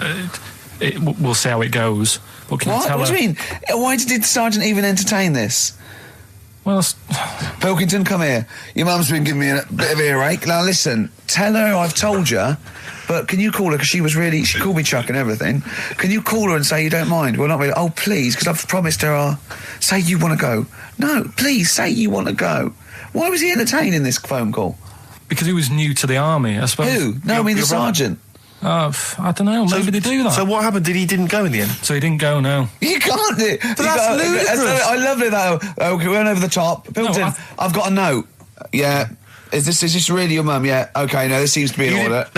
we'll see how it goes. But can you tell What her? do you mean? Why did the sergeant even entertain this? Well, Pilkington, come here. Your mum's been giving me a bit of earache. Now listen, tell her I've told you, but can you call her, because she called me Chuck and everything. Can you call her and say you don't mind? Well, not really. Oh, please, because I've promised her say you want to go. No, please, say you want to go. Why was he entertaining this phone call? Because he was new to the army, I suppose. Who? No, I mean the sergeant. I don't know, maybe they do that. So what happened? He didn't go in the end? So he didn't go, no. You can't do it. But that's ludicrous. I love it, though. Okay, we went over the top. Pilkington, I've got a note. Yeah. Is this really your mum? Yeah. Okay, no, this seems to be in order.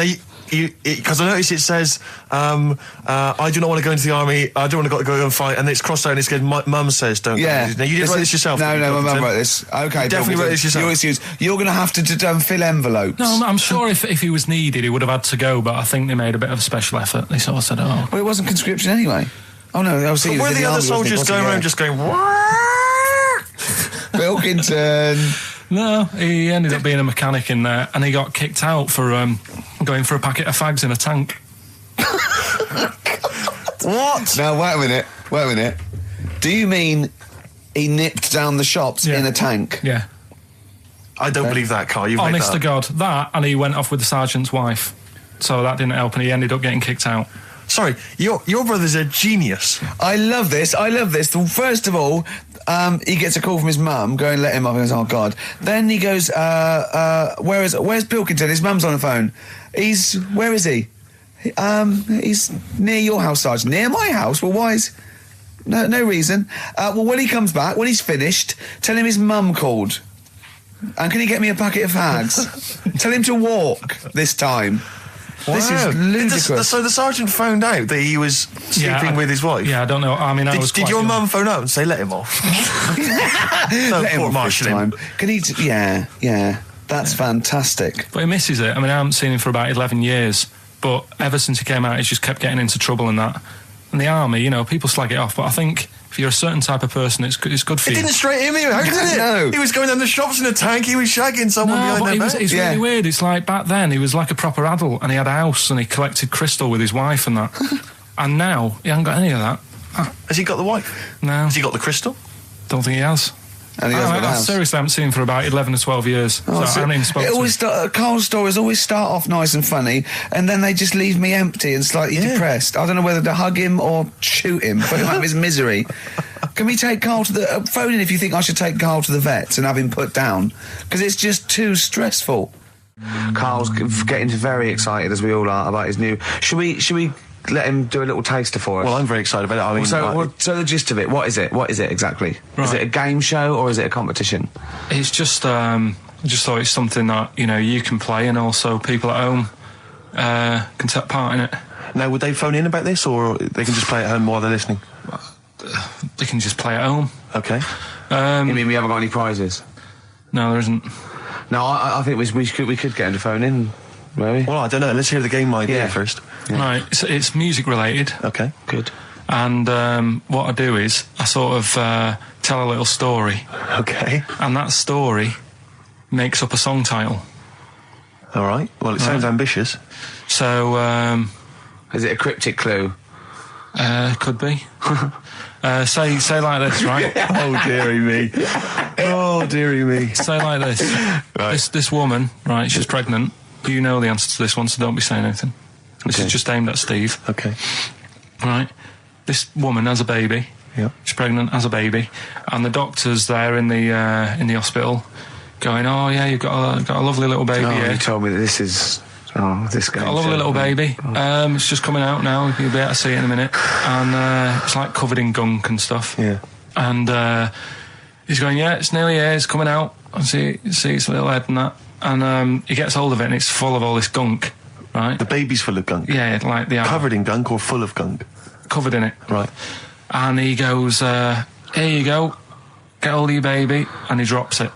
Because I noticed it says, I do not want to go into the army, I don't want to go and fight, and it's crossed out and it's good, mum says don't go. Now, you didn't write this yourself? No, my mum wrote this. Okay, you definitely wrote this yourself. Your excuse. You're going to have to fill envelopes. No, I'm sure if he was needed, he would have had to go, but I think they made a bit of a special effort. They sort of said, oh. Well, it wasn't conscription anyway. Oh, no, I was saying. Were the other soldiers going around just going, Pilkington. No, he ended up being a mechanic in there, and he got kicked out for going for a packet of fags in a tank. What? Now, wait a minute. Do you mean he nipped down the shops in a tank? Yeah. I don't believe that, Carl. You've Honest made that to God, that, and he went off with the sergeant's wife. So that didn't help, and he ended up getting kicked out. Sorry, your brother's a genius. I love this. First of all, he gets a call from his mum, go and let him up, and he goes, oh, God. Then he goes, where's Pilkington? His mum's on the phone. Where is he? He's near your house, Sergeant. Near my house? Well, why is... No reason. Well, when he comes back, when he's finished, tell him his mum called. And can he get me a packet of fags? Tell him to walk this time. Wow. This is ludicrous. So the sergeant found out that he was sleeping with his wife? Yeah, I don't know. I mean, Did your mum phone up and say, let him off? Let him off this time. Can he... Yeah. That's fantastic. But he misses it. I mean, I haven't seen him for about 11 years. But ever since he came out, he's just kept getting into trouble and that. And the army, you know, people slag it off. But I think if you're a certain type of person, it's good for you. It didn't straight him out, did it? No. He was going down the shops in a tank, he was shagging someone behind their back. It's really weird. It's like back then, he was like a proper adult and he had a house and he collected crystal with his wife and that. And now, he hasn't got any of that. Has he got the wife? No. Has he got the crystal? Don't think he has. And he hasn't got a house. Seriously, I haven't seen him for about 11 or 12 years. Carl's stories always start off nice and funny, and then they just leave me empty and slightly depressed. I don't know whether to hug him or shoot him, put him out of his misery. Can we take Carl to the... phone in if you think I should take Carl to the vets and have him put down, because it's just too stressful. Carl's getting very excited, as we all are, about his new... Should we let him do a little taster for us? Well, I'm very excited about it. I mean, so the gist of it, what is it? What is it exactly? Right. Is it a game show or is it a competition? It's just, I just thought it's something that, you know, you can play and also people at home can take part in it. Now, would they phone in about this or they can just play at home while they're listening? They can just play at home. Okay. You mean we haven't got any prizes? No, there isn't. No, I think we could get him to phone in. Maybe. Well, I don't know. Let's hear the game idea first. Yeah. Right, it's music related. Okay, good. And what I do is I sort of tell a little story. Okay. And that story makes up a song title. All right. Well, it sounds ambitious. So, is it a cryptic clue? Could be. Say like this, right? Oh, dearie me. Oh, dearie me. Say like this. Right. This woman, right, she's pregnant. You know the answer to this one, so don't be saying anything. This is just aimed at Steve. Okay. Right. This woman has a baby. Yeah. She's pregnant, has a baby, and the doctor's there in the hospital, going, "Oh yeah, you've got a lovely little baby." You told me that this is Oh, this guy. Got a lovely little baby. It's just coming out now. You'll be able to see it in a minute. And it's like covered in gunk and stuff. Yeah. And he's going, yeah, it's nearly here. It's coming out. I see its little head and that. And he gets hold of it and it's full of all this gunk, right? The baby's full of gunk? Yeah, like the... Covered in gunk or full of gunk? Covered in it. Right. And he goes, here you go. Get hold of your baby. And he drops it.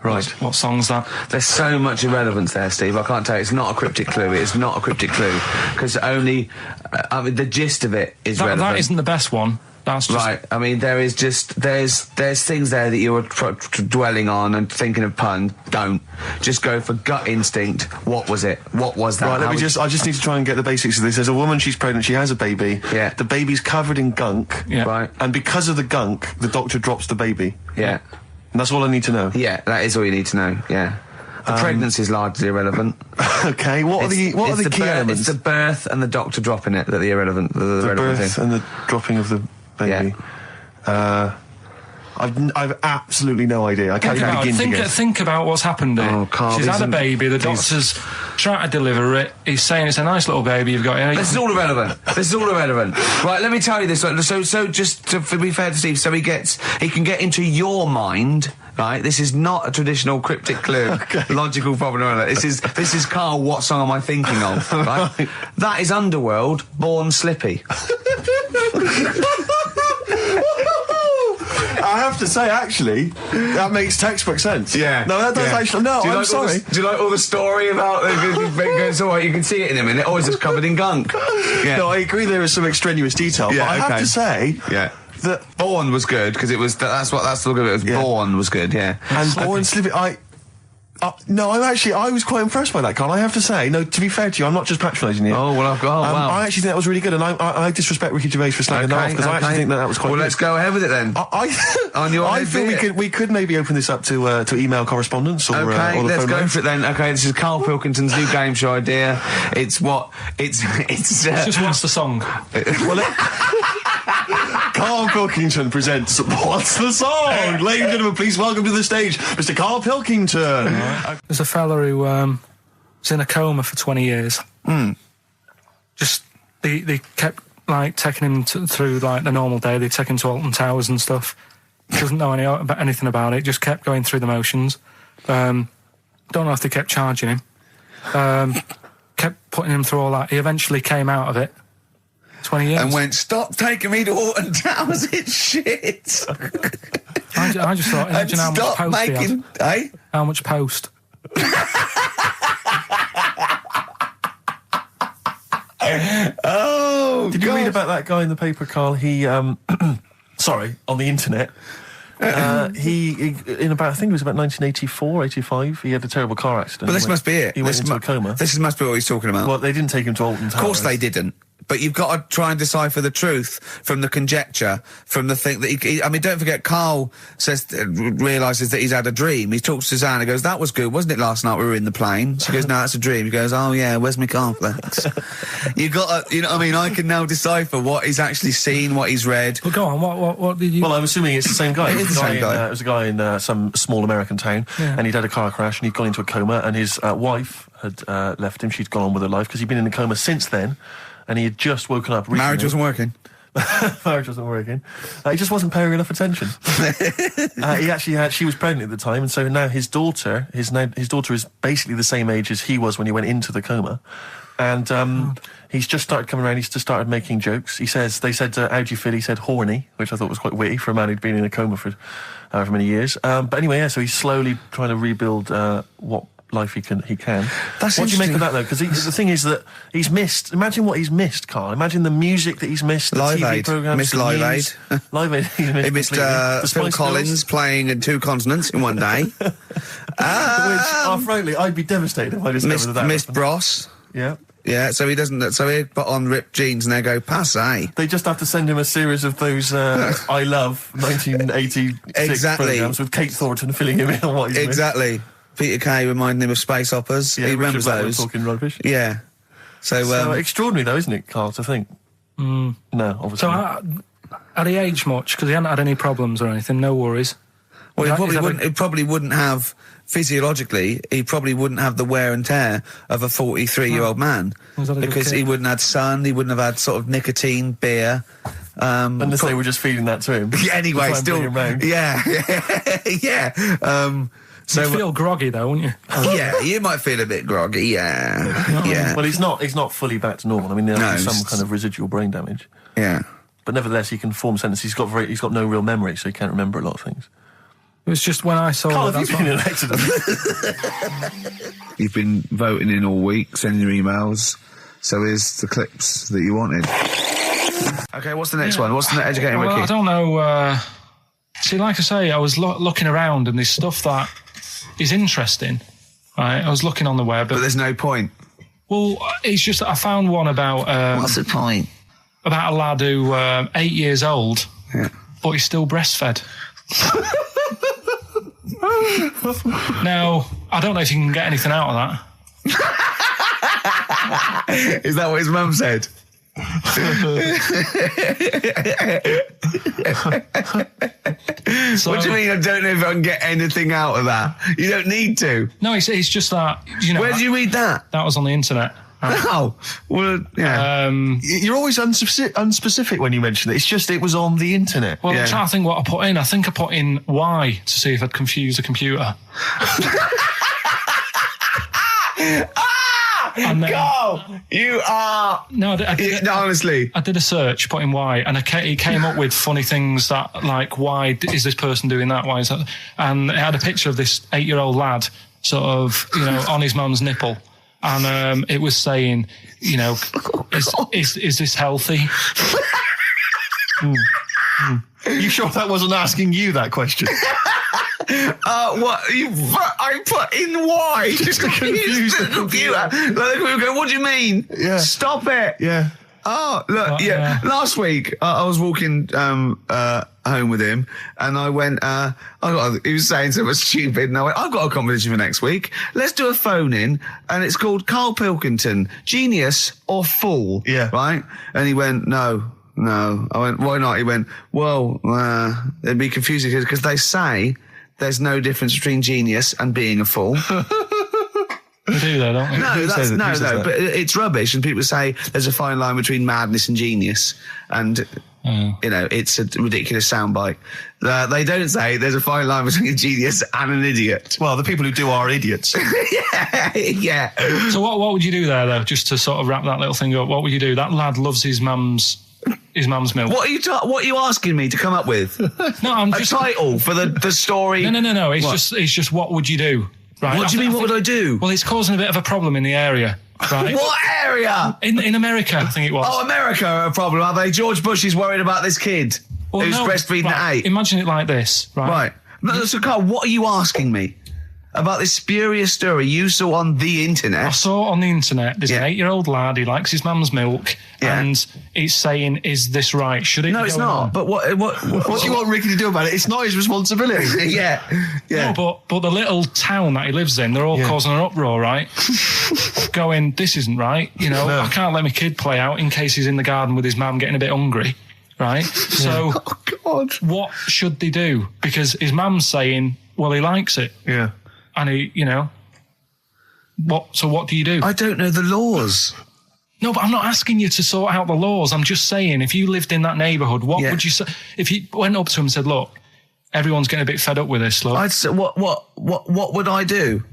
Right. What song's that? There's so much irrelevance there, Steve. I can't tell you. It's not a cryptic clue. It's not a cryptic clue. Because only... I mean, the gist of it is relevant. That isn't the best one. That's just... Right. I mean, there is just... There's things there that you were dwelling on and thinking of pun. Don't. Just go for gut instinct. What was it? What was that? Right, I just need to try and get the basics of this. There's a woman, she's pregnant, she has a baby. Yeah. The baby's covered in gunk. Yeah. Right. And because of the gunk, the doctor drops the baby. Yeah. And that's all I need to know. Yeah, that is all you need to know, yeah. The pregnancy is largely irrelevant. Okay, what are the key elements? It's the birth and the doctor dropping it that are the irrelevant. The birth and the dropping of the baby. Yeah. I've absolutely no idea. I can't even begin to guess. Think about what's happened here. Oh, Carl, she's had a baby, the doctor's trying to deliver it, he's saying it's a nice little baby you've got here. This is all irrelevant. Right, let me tell you this. So just to be fair to Steve, so he can get into your mind, right? This is not a traditional cryptic clue, logical problem or other. This is Carl, what song am I thinking of, right? That is Underworld, Born Slippy. I have to say, actually, that makes textbook sense. Yeah. No, that does actually... No, I'm sorry. Do you like all the story about... It's all right, you can see it in a minute. Oh, it's just covered in gunk. Yeah. No, I agree there is some extraneous detail, but I have to say... Yeah. That Born was good, because it was... That's the look of it. Was Born was good, yeah. And Born Slippy... no, I was quite impressed by that, Carl. I have to say, no, to be fair to you, I'm not just patronising you. Oh, well, wow. I actually think that was really good, and I disrespect Ricky Gervais for slagging that off, because I actually think that was quite good. Well, let's go ahead with it then. I feel we could maybe open this up to email correspondence or okay, or the let's phone go line. for it then. Okay, this is Karl Pilkington's new game show idea. It's just what's the song? Karl Pilkington presents What's the Song? Ladies and gentlemen, please welcome to the stage Mr. Karl Pilkington. There's a fella who was in a coma for 20 years. Just they kept like taking him through like the normal day. They take him to Alton Towers and stuff. Doesn't know anything about it. Just kept going through the motions. Don't know if they kept charging him. Kept putting him through all that. He eventually came out of it. 20 years. And went, stop taking me to Alton Towers, it's shit. I just thought, imagine how much post he had. How much post? Oh, Did you read about that guy in the paper, Carl? He, sorry, on the internet. He in about, I think it was about 1984, 85, he had a terrible car accident. But this must be it. He went into a coma. This must be what he's talking about. Well, they didn't take him to Alton Towers. Of course they didn't. But you've got to try and decipher the truth from the conjecture, from the thing that I mean, don't forget, Carl realises that he's had a dream. He talks to Suzanne and goes, that was good, wasn't it, last night we were in the plane? She goes, no, that's a dream. He goes, oh yeah, where's my cornflakes? You got to, you know what I mean? I can now decipher what he's actually seen, what he's read. Well, go on, what did you... Well, I'm assuming it's the same guy. It is the same guy. It was a guy in some small American town, and he'd had a car crash and he'd gone into a coma, and his wife had left him. She'd gone on with her life because he'd been in a coma since then. And he had just woken up recently. Marriage wasn't working. Marriage wasn't working. He just wasn't paying enough attention. He actually she was pregnant at the time, and so now his daughter is basically the same age as he was when he went into the coma. And he's just started coming around. He's just started making jokes. They said, how do you feel? He said horny, which I thought was quite witty for a man who'd been in a coma for however many years. But anyway, so he's slowly trying to rebuild what life he can. That's what do you make of that though? Because the thing is that he's missed. Imagine what he's missed, Carl. Imagine the music that he's missed. The Live TV Aid. programs. Missed Live Aid. Live Aid. He missed Phil Collins playing in 2 continents in one day. Which, frankly, I'd be devastated if I discovered that. Missed Bros. Yeah. Yeah, so he doesn't. So he put on ripped jeans and they go passe. They just have to send him a series of those I Love 1986 programs with Kate Thornton filling him in on what he's missed. Peter Kay reminding him of space operas. Yeah, he remembers those. Talking rubbish. Yeah. So extraordinary though, isn't it, Carl, to think? No, obviously. So had he aged much? Because he hadn't had any problems or anything, no worries. Well, he probably wouldn't have, physiologically, he probably wouldn't have the wear and tear of a 43-year-old man. Because he wouldn't have had sun, he wouldn't have had sort of nicotine, beer. Unless they were just feeding that to him. Anyway, still, yeah. So you'd feel groggy though, wouldn't you? Yeah, you might feel a bit groggy, yeah. Well, he's not fully back to normal. I mean, there's some kind of residual brain damage. Yeah. But nevertheless, he can form sentences. He's got no real memory, so he can't remember a lot of things. It was just when I saw Carl, it. have you been in an accident? You've been voting in all week, sending your emails. So here's the clips that you wanted. Okay, what's the next one? What's the educating Ricky? I don't know. See, like I say, I was looking around and there's stuff that is interesting. Right, I was looking on the web. But there's no point. Well, it's just that I found one about... what's the point? About a lad who 8 years old, but he's still breastfed. Now, I don't know if you can get anything out of that. Is that what his mum said? What do you mean I don't know if I can get anything out of that? You don't need to. No, it's just that, you know... Where did you read that? That was on the internet. Oh, well, yeah. You're always unspecific when you mention it. It's just it was on the internet. Well, I'm trying to think what I put in. I think I put in Y to see if I'd confuse a computer. Carl, you are... No, honestly. I did a search, put in Y, and it came up with funny things that, like, why is this person doing that? Why is that? And it had a picture of this 8-year-old lad, sort of, you know, on his mum's nipple. And it was saying, you know, is this healthy? You sure that wasn't asking you that question? What? I put in Y just to confuse the computer. Like, we go, what do you mean? Yeah. Stop it. Yeah. Oh, look, last week I was walking home with him and I went, he was saying something stupid and I went, I've got a competition for next week. Let's do a phone in and it's called Karl Pilkington, Genius or Fool. Yeah. Right? And he went, No. I went, why not? He went, well, it'd be confusing because they say there's no difference between genius and being a fool. They do though, don't they? No, but it's rubbish and people say there's a fine line between madness and genius and, you know, it's a ridiculous soundbite. They don't say there's a fine line between a genius and an idiot. Well, the people who do are idiots. Yeah. So what would you do there, though, just to sort of wrap that little thing up? What would you do? That lad loves his mum's milk. What are you asking me to come up with? No, I'm just... A title for the story? No. It's just what would you do? Right? What do you mean, what would I do? Well, it's causing a bit of a problem in the area, right? What area? In America, I think it was. Oh, America are a problem, are they? George Bush is worried about this kid who's breastfeeding at 8. Imagine it like this, right? Right. No, so, Carl, what are you asking me? About this spurious story you saw on the internet? I saw on the internet, there's an 8-year-old lad, he likes his mum's milk, and it's saying, is this right? Should it No, it's not. On? But what do you want Ricky to do about it? It's not his responsibility. Yeah. No, but the little town that he lives in, they're all causing an uproar, right? Going, this isn't right. You know, I can't let my kid play out in case he's in the garden with his mum getting a bit hungry, right? So, what should they do? Because his mum's saying, well, he likes it. Yeah. And he, you know, what do you do? I don't know the laws. No, but I'm not asking you to sort out the laws. I'm just saying, if you lived in that neighbourhood, what would you say? If you went up to him and said, look, everyone's getting a bit fed up with this, look. I'd say, what would I do?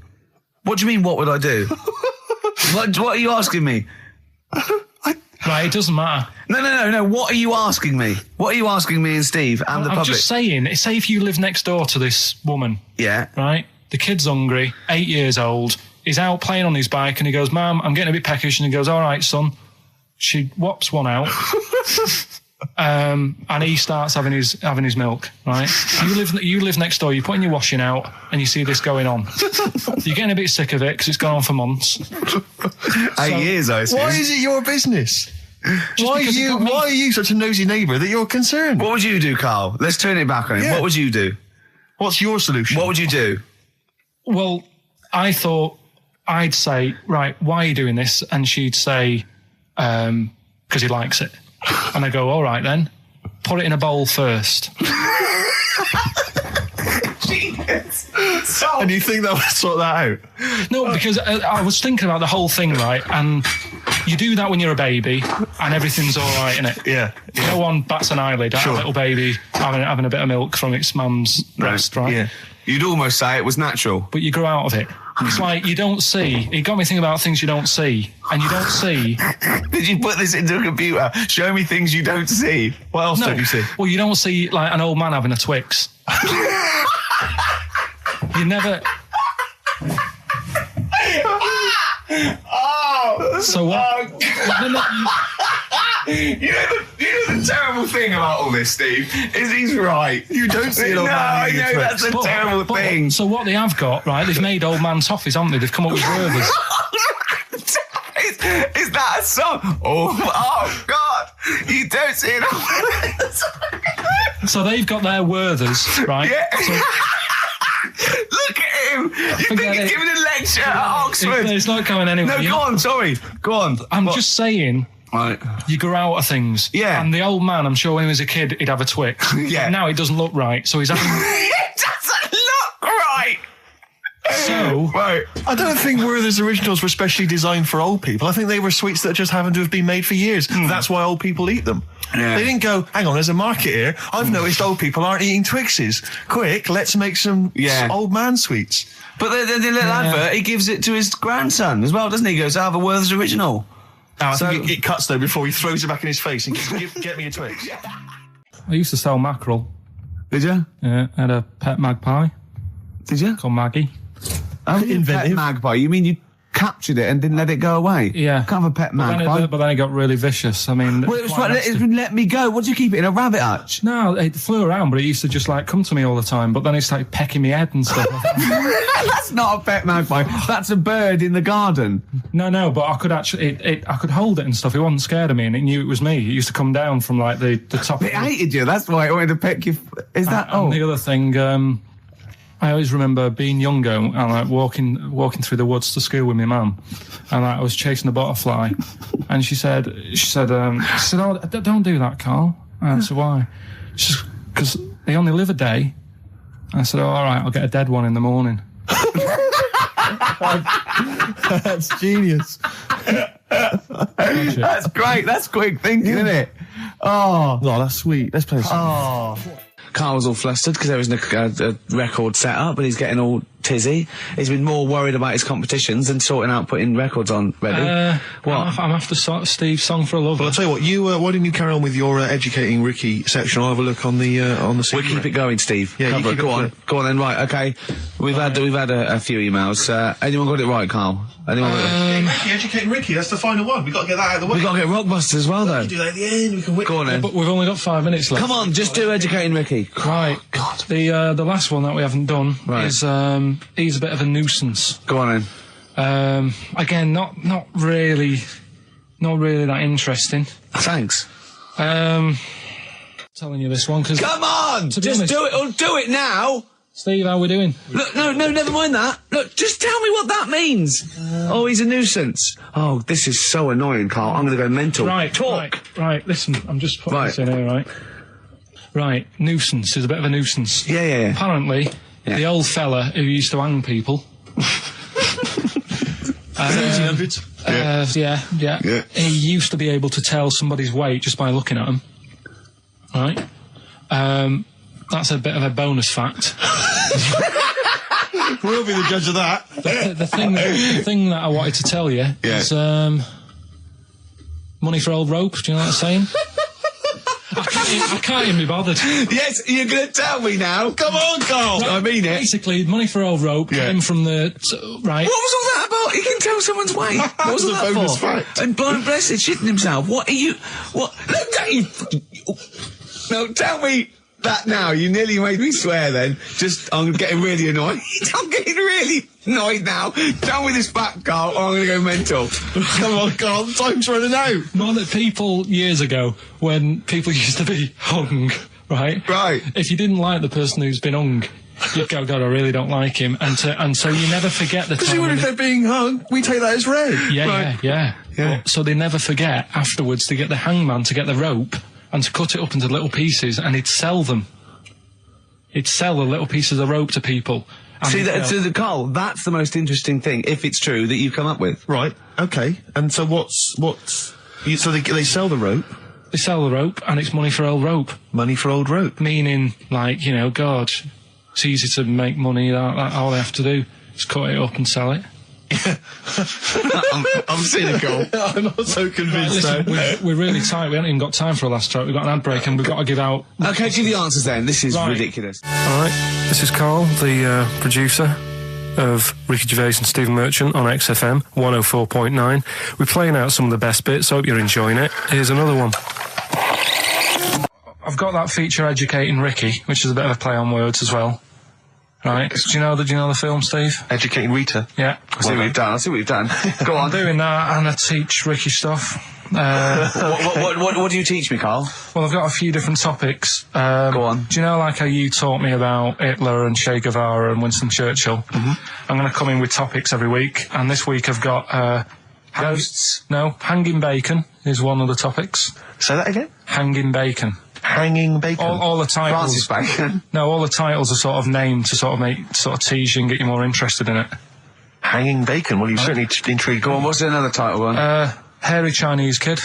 What do you mean, what would I do? what are you asking me? Right, it doesn't matter. No. What are you asking me? What are you asking me and Steve and the public? I'm just saying, say if you live next door to this woman. Yeah. Right? The kid's hungry, 8 years old. He's out playing on his bike and he goes, Mum, I'm getting a bit peckish. And he goes, all right, son. She whops one out. And he starts having his milk, right? You live next door, you're putting your washing out and you see this going on. You're getting a bit sick of it because it's gone on for months. 8 years, I assume. Why is it your business? Why are you such a nosy neighbour that you're concerned? What would you do, Carl? Let's turn it back on him. What would you do? What's your solution? What would you do? Well, I thought I'd say, right, why are you doing this? And she'd say, because he likes it. And I go, all right then, put it in a bowl first. She And you think that would sort that out? No, because I was thinking about the whole thing, right? And you do that when you're a baby, and everything's all right, innit? Yeah. No one bats an eyelid at a little baby having a bit of milk from its mum's breast, right? Yeah. You'd almost say it was natural. But you grow out of it. It's like you don't see. It got me thinking about things you don't see. And you don't see. Did you put this into a computer? Show me things you don't see. What else don't you see? Well, you don't see, like, an old man having a Twix. You never... So what? You know the terrible thing about all this, Steve, is he's right. You don't see an old man. No, I know, that's a terrible thing. So what they have got, right, they've made old man toffees, haven't they? They've come up with Gervais. Is that a song? Oh, God. You don't see an old man. So they've got their Werthers, right? Yeah. So, look at him. You think he's giving a lecture at Oxford? It's not going anywhere. No, go on, sorry. Go on. I'm just saying... Right. You grow out of things. Yeah. And the old man, I'm sure when he was a kid, he'd have a Twix. Yeah. Now it doesn't look right, so he's having... It doesn't look right! So... Right. I don't think Werther's originals were specially designed for old people. I think they were sweets that just happened to have been made for years. That's why old people eat them. Yeah. They didn't go, hang on, there's a market here. I've noticed old people aren't eating Twixes. Quick, let's make some old man sweets. But the little advert, he gives it to his grandson as well, doesn't he? He goes, I have a Werther's original. I think it cuts, though, before he throws it back in his face and get me a Twix. I used to sell mackerel. Did you? Yeah, I had a pet magpie. Did you? Called Maggie. Oh, pet magpie. You mean you captured it and didn't let it go away? Yeah. Can't have a pet magpie. But then it got really vicious. I mean... Well, it was like, let me go. What do you keep it in, a rabbit hutch? No, it flew around, but it used to just, like, come to me all the time. But then it started pecking my head and stuff. That's not a pet magpie. That's a bird in the garden. No, but I could actually... I could hold it and stuff. It wasn't scared of me, and it knew it was me. It used to come down from, like, the top... It hated you. That's why it wanted to peck you. Is that... And the other thing... I always remember being younger and like walking through the woods to school with my mum, and like, I was chasing a butterfly, and she said, "Oh, don't do that, Carl." And I said, "Why?" She said, "Because they only live a day." I said, "Oh, all right, I'll get a dead one in the morning." That's genius. That's great. That's quick thinking, isn't it? Oh, that's sweet. Let's play some. Carl was all flustered because there wasn't a record set up, and he's getting all tizzy. He's been more worried about his competitions than sorting out putting records on ready. What? I'm after Steve's Song for a Lover. Well, I'll tell you what. Why didn't you carry on with your educating Ricky section? I'll have a look on the We'll keep it going, Steve. Yeah, Cover. Go on then. Right, okay. We've had a few emails. Anyone got it right, Carl? Anyone? Ricky, educating Ricky. That's the final one. We've got to get that out of the way. We've got to get Rockbusters as well, though. We can do that at the end. We can whip. Go on then. But we've only got 5 minutes left. Come on, just do educating Ricky. Right. God. The last one that we haven't done is he's a bit of a nuisance. Go on then. Again, not really that interesting. Thanks. Telling you this one because come on, just do it. Or do it now. Steve, how we doing? Look, no, never mind that. Look, just tell me what that means. Oh, he's a nuisance. Oh, this is so annoying, Carl. I'm going to go mental. Right, talk. Right, listen, I'm just putting this in here, right? Right, nuisance is a bit of a nuisance. Yeah. Apparently, the old fella who used to hang people. 1800s? Yeah. He used to be able to tell somebody's weight just by looking at them. Right? That's a bit of a bonus fact. We'll be the judge of that. The thing that I wanted to tell you is money for old rope. Do you know what I'm saying? I can't even be bothered. Yes, you're going to tell me now. Come on, Carl. Right, I mean it. Basically, money for old rope came from the... right. What was all that about? He can tell someone's weight. What was all that bonus for? fact. And blind blessed shitting himself. What are you... What? Look at you... No, tell me that now. You nearly made me swear then. I'm getting really annoyed. I'm getting really annoyed now. Tell me this back, Carl, or I'm going to go mental. Come on, Carl. Time's running out. More that people years ago, when people used to be hung, right? Right. If you didn't like the person who's been hung, you'd go, God, I really don't like him. And so you never forget the time. Because if they're being hung, we take that as read. Yeah. So they never forget afterwards to get the hangman to get the rope and to cut it up into little pieces, and he'd sell them. He'd sell the little pieces of rope to people. See, Carl, that's the most interesting thing, if it's true, that you've come up with. Right, okay. And so so they sell the rope? They sell the rope, and it's money for old rope. Money for old rope? Meaning, like, you know, God, it's easy to make money, that all they have to do is cut it up and sell it. I'm cynical. I'm not so convinced. Right, listen, we're really tight. We haven't even got time for a last track. We've got an ad break and we've got to give out... Okay, give the answers then. This is ridiculous. Alright, this is Carl, the producer of Ricky Gervais and Stephen Merchant on XFM 104.9. We're playing out some of the best bits. Hope you're enjoying it. Here's another one. I've got that feature Educating Ricky, which is a bit of a play on words as well. Right. Do you know the film, Steve? Educating Rita? Yeah. I see what you've done. Go on. I'm doing that, and I teach Ricky stuff. What do you teach me, Carl? Well, I've got a few different topics. Go on. Do you know, like how you taught me about Hitler and Che Guevara and Winston Churchill? Mm-hmm. I'm going to come in with topics every week, and this week I've got ghosts. No, hanging bacon is one of the topics. Say that again. Hanging bacon. Hanging bacon. All the titles. Francis Bacon. No, all the titles are sort of named to sort of tease you and get you more interested in it. Hanging bacon. Well, you certainly intrigued. Go on. What's another title one? Hairy Chinese Kid.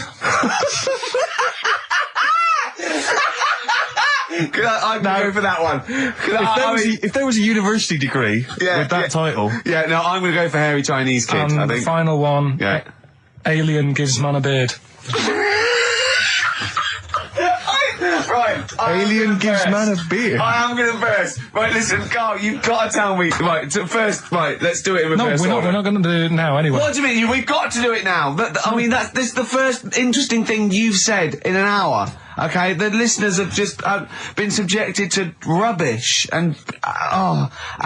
I'm going to go for that one. If there was a university degree with that title. Yeah, no, I'm going to go for Hairy Chinese Kid, And I think. the final one, Alien Gives Man a Beard. Right. Alien gives man a beard. I am going to burst. Right, listen, Carl, you've got to tell me. Right, first, let's do it in reverse. No, we're not going to do it now anyway. What do you mean? We've got to do it now. This is the first interesting thing you've said in an hour. Okay, the listeners have just been subjected to rubbish and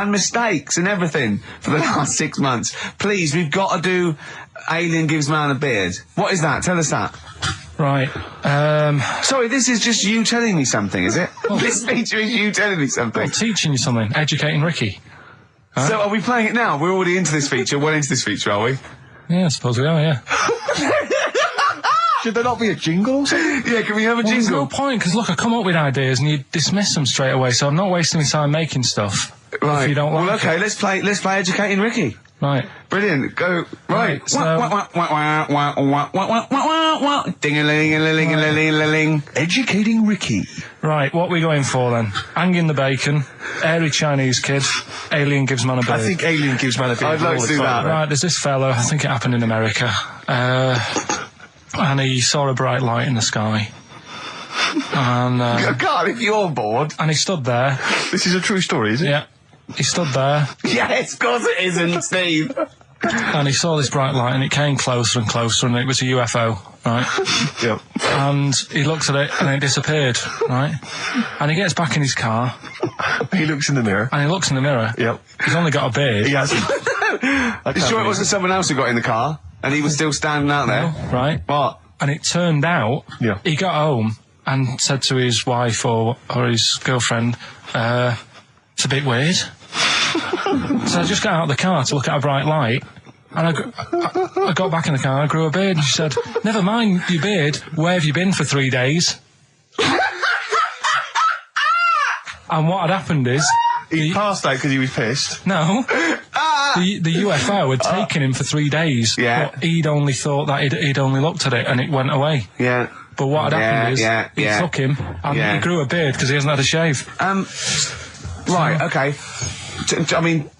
mistakes and everything for the last 6 months. Please, we've got to do Alien Gives Man a Beard. What is that? Tell us that. Right. Sorry, this is just you telling me something, is it? This feature is you telling me something. Well, teaching you something. Educating Ricky. Huh? So are we playing it now? We're already into this feature. Well into this feature, are we? Yeah, I suppose we are, yeah. Should there not be a jingle or something? Yeah, can we have a jingle? There's no point, because look, I come up with ideas and you dismiss them straight away, so I'm not wasting my time making stuff. Right. If you don't like well, okay, it. let's play Educating Ricky. Right. Brilliant. Go. Right. So Ding-a-ling-a-ling-a-ling-a-ling. Educating Ricky. Right, what are we going for then? Hanging the bacon, Hairy Chinese Kid, Alien Gives Man a Beard. I think Alien Gives Man a Beard. I'd like to do that. Right, there's this fellow, I think it happened in America, and he saw a bright light in the sky. And God, if you're bored. And he stood there. This is a true story, is it? Yeah. He stood there. Yes, of course it isn't, Steve. And he saw this bright light and it came closer and closer and it was a UFO, right? Yep. And he looked at it and it disappeared, right? And he gets back in his car. He looks in the mirror. And he looks in the mirror. Yep. He's only got a beard. He hasn't. You sure it wasn't someone else who got in the car and he was still standing out there? No, right. What? And it turned out he got home and said to his wife or his girlfriend, it's a bit weird. So I just got out of the car to look at a bright light, and I got back in the car and I grew a beard, and she said, never mind your beard, where have you been for 3 days? And what had happened is... He passed out because he was pissed? No. The UFO had taken him for 3 days. Yeah. But he'd only thought that he'd only looked at it and it went away. Yeah. But what had happened is, he took him and he grew a beard because he hasn't had a shave. Right, okay. I mean,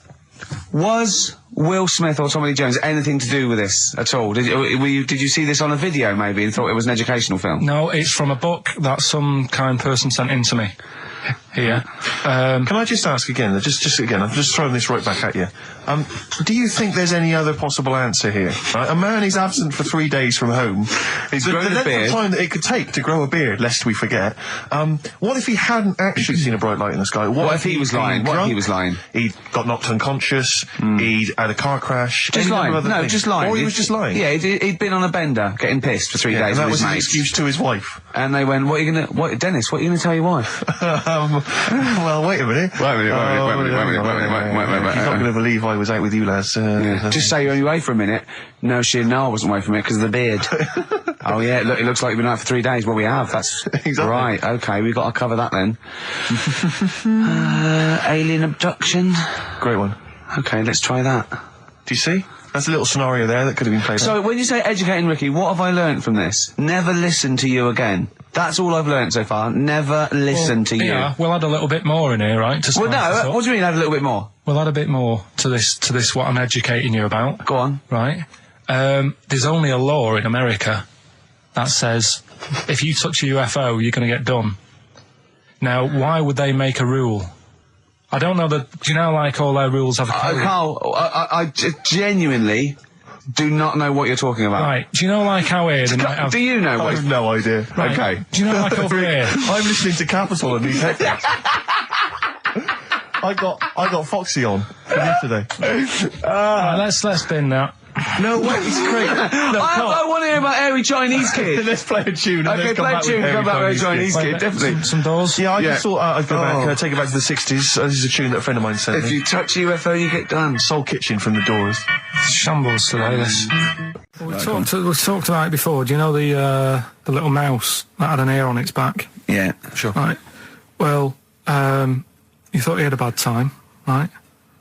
was Will Smith or Tommy Lee Jones anything to do with this at all? Did you see this on a video maybe and thought it was an educational film? No, it's from a book that some kind person sent in to me. Here. Can I just ask again, just again, I'm just throwing this right back at you. Do you think there's any other possible answer here? Right? A man is absent for 3 days from home. He's grown a beard. The length of time that it could take to grow a beard, lest we forget. What if he hadn't actually seen a bright light in the sky? What if he was lying? What if he was lying? He got knocked unconscious, he'd had a car crash. Just lying. No, just lying. Or he was just lying. Yeah, he'd been on a bender, getting pissed for 3 days and that with was his his mates. excuse to his wife. And they went, Dennis, what are you going to tell your wife? Well, wait a minute. Wait a minute. You're not going to believe I was out with you, lads. Just say you're only away for a minute. No, I wasn't away from it because of the beard. Oh yeah, look, it looks like you've been out for 3 days. Well, we have. That's exactly right. Okay, we've got to cover that then. Alien abduction. Great one. Okay, let's try that. Do you see? That's a little scenario there that could have been played. So, when you say educating Ricky, what have I learnt from this? Never listen to you again. That's all I've learnt so far. Never listen to you. Yeah, we'll add a little bit more in here, right? To well, no, what do you mean add a little bit more? We'll add a bit more to this what I'm educating you about. Go on. Right. There's only a law in America that says if you touch a UFO, you're going to get done. Now, why would they make a rule? I don't know that. Do you know, like, all their rules have a code? Carl, I genuinely do not know what you're talking about. Right. Do you know, like, how here they might have... Do you know what? I have no idea. Right. Okay. Do you know, like, over here? I'm listening to Capital and these headphones. I got Foxy on from yesterday. Right, let's bin that. No, wait, it's great. No, I want to hear about Airy Chinese Kid. Let's play a tune. Okay, play a tune and come back with Airy Chinese Kid, definitely. Some doors? Yeah, I just thought I'd go back, take it back to the 60s. This is a tune that a friend of mine sent If me. you touch UFO, you get done. Soul Kitchen from the Doors. Shambles today, this. We talked about it before. Do you know the little mouse that had an ear on its back? Yeah, sure. Right. Well, you thought he had a bad time, right?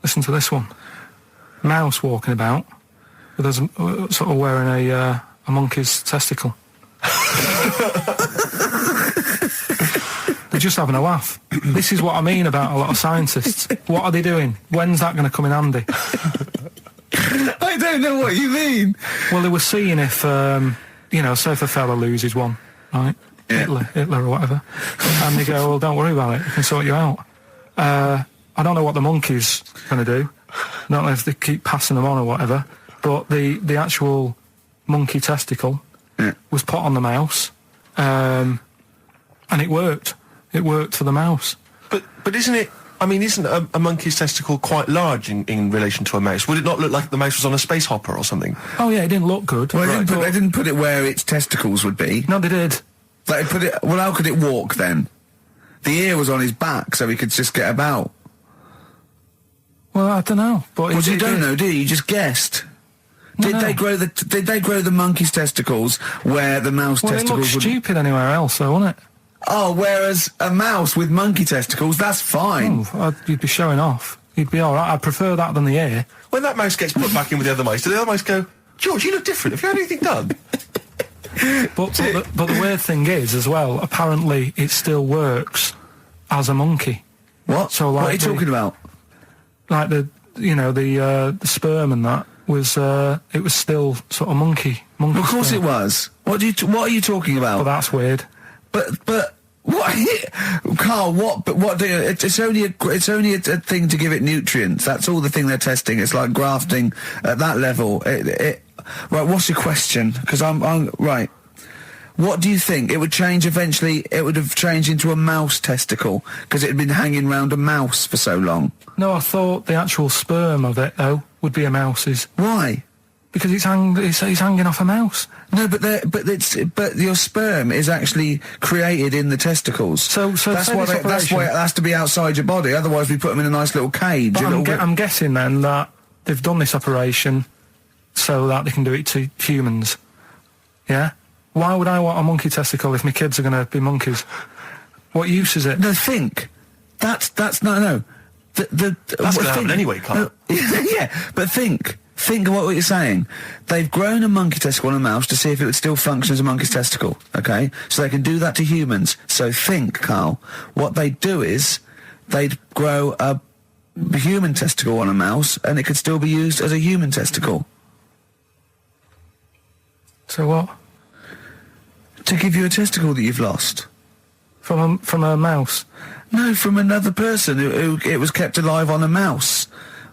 Listen to this one. Mouse walking about with us sort of wearing a monkey's testicle. They're just having a laugh. This is what I mean about a lot of scientists. What are they doing? When's that going to come in handy? I don't know what you mean. Well, they were seeing if, say if a fella loses one, right? Yeah. Hitler or whatever. And they go, well, don't worry about it. We can sort you out. I don't know what the monkey's going to do. I don't know if they keep passing them on or whatever. But the actual monkey testicle was put on the mouse. And it worked. It worked for the mouse. But isn't it... I mean, isn't a monkey's testicle quite large in relation to a mouse? Would it not look like the mouse was on a space hopper or something? Oh, yeah, it didn't look good. Well, they didn't put it where its testicles would be. No, they did. They put it... Well, how could it walk, then? The ear was on his back, so he could just get about. Well, I don't know. But you don't know, do you? You just guessed. Did they grow the monkey's testicles where the mouse testicles would... Well, it looked stupid anywhere else, though, wouldn't it? Oh, whereas a mouse with monkey testicles, that's fine. Oh, you'd be showing off. You'd be all right. I'd prefer that than the ear. When that mouse gets put back in with the other mice, do the other mice go, George, you look different. Have you had anything done? But the weird thing is, as well, apparently it still works as a monkey. What? So, like, what are you talking about? Like the sperm and that was it was still sort of monkey. Of course sperm. it was. What are you talking about? Well, that's weird. But what, Carl? It's only a thing to give it nutrients. That's all the thing they're testing. It's like grafting at that level. Right. What's your question? Because I'm right. What do you think? It would change eventually. It would have changed into a mouse testicle because it had been hanging round a mouse for so long. No, I thought the actual sperm of it though would be a mouse's. Why? Because it's hanging off a mouse. No, but your sperm is actually created in the testicles. So that's why it has to be outside your body. Otherwise, we put them in a nice little cage. But I'm guessing then that they've done this operation so that they can do it to humans. Yeah. Why would I want a monkey testicle if my kids are going to be monkeys? What use is it? No, think. That's no. That's going to happen anyway, Carl. Yeah, but think. Think of what you're saying. They've grown a monkey testicle on a mouse to see if it would still function as a monkey's testicle, okay? So they can do that to humans. So think, Carl. What they'd do is they'd grow a human testicle on a mouse and it could still be used as a human testicle. So what? To give you a testicle that you've lost. From a mouse? No, from another person who it was kept alive on a mouse.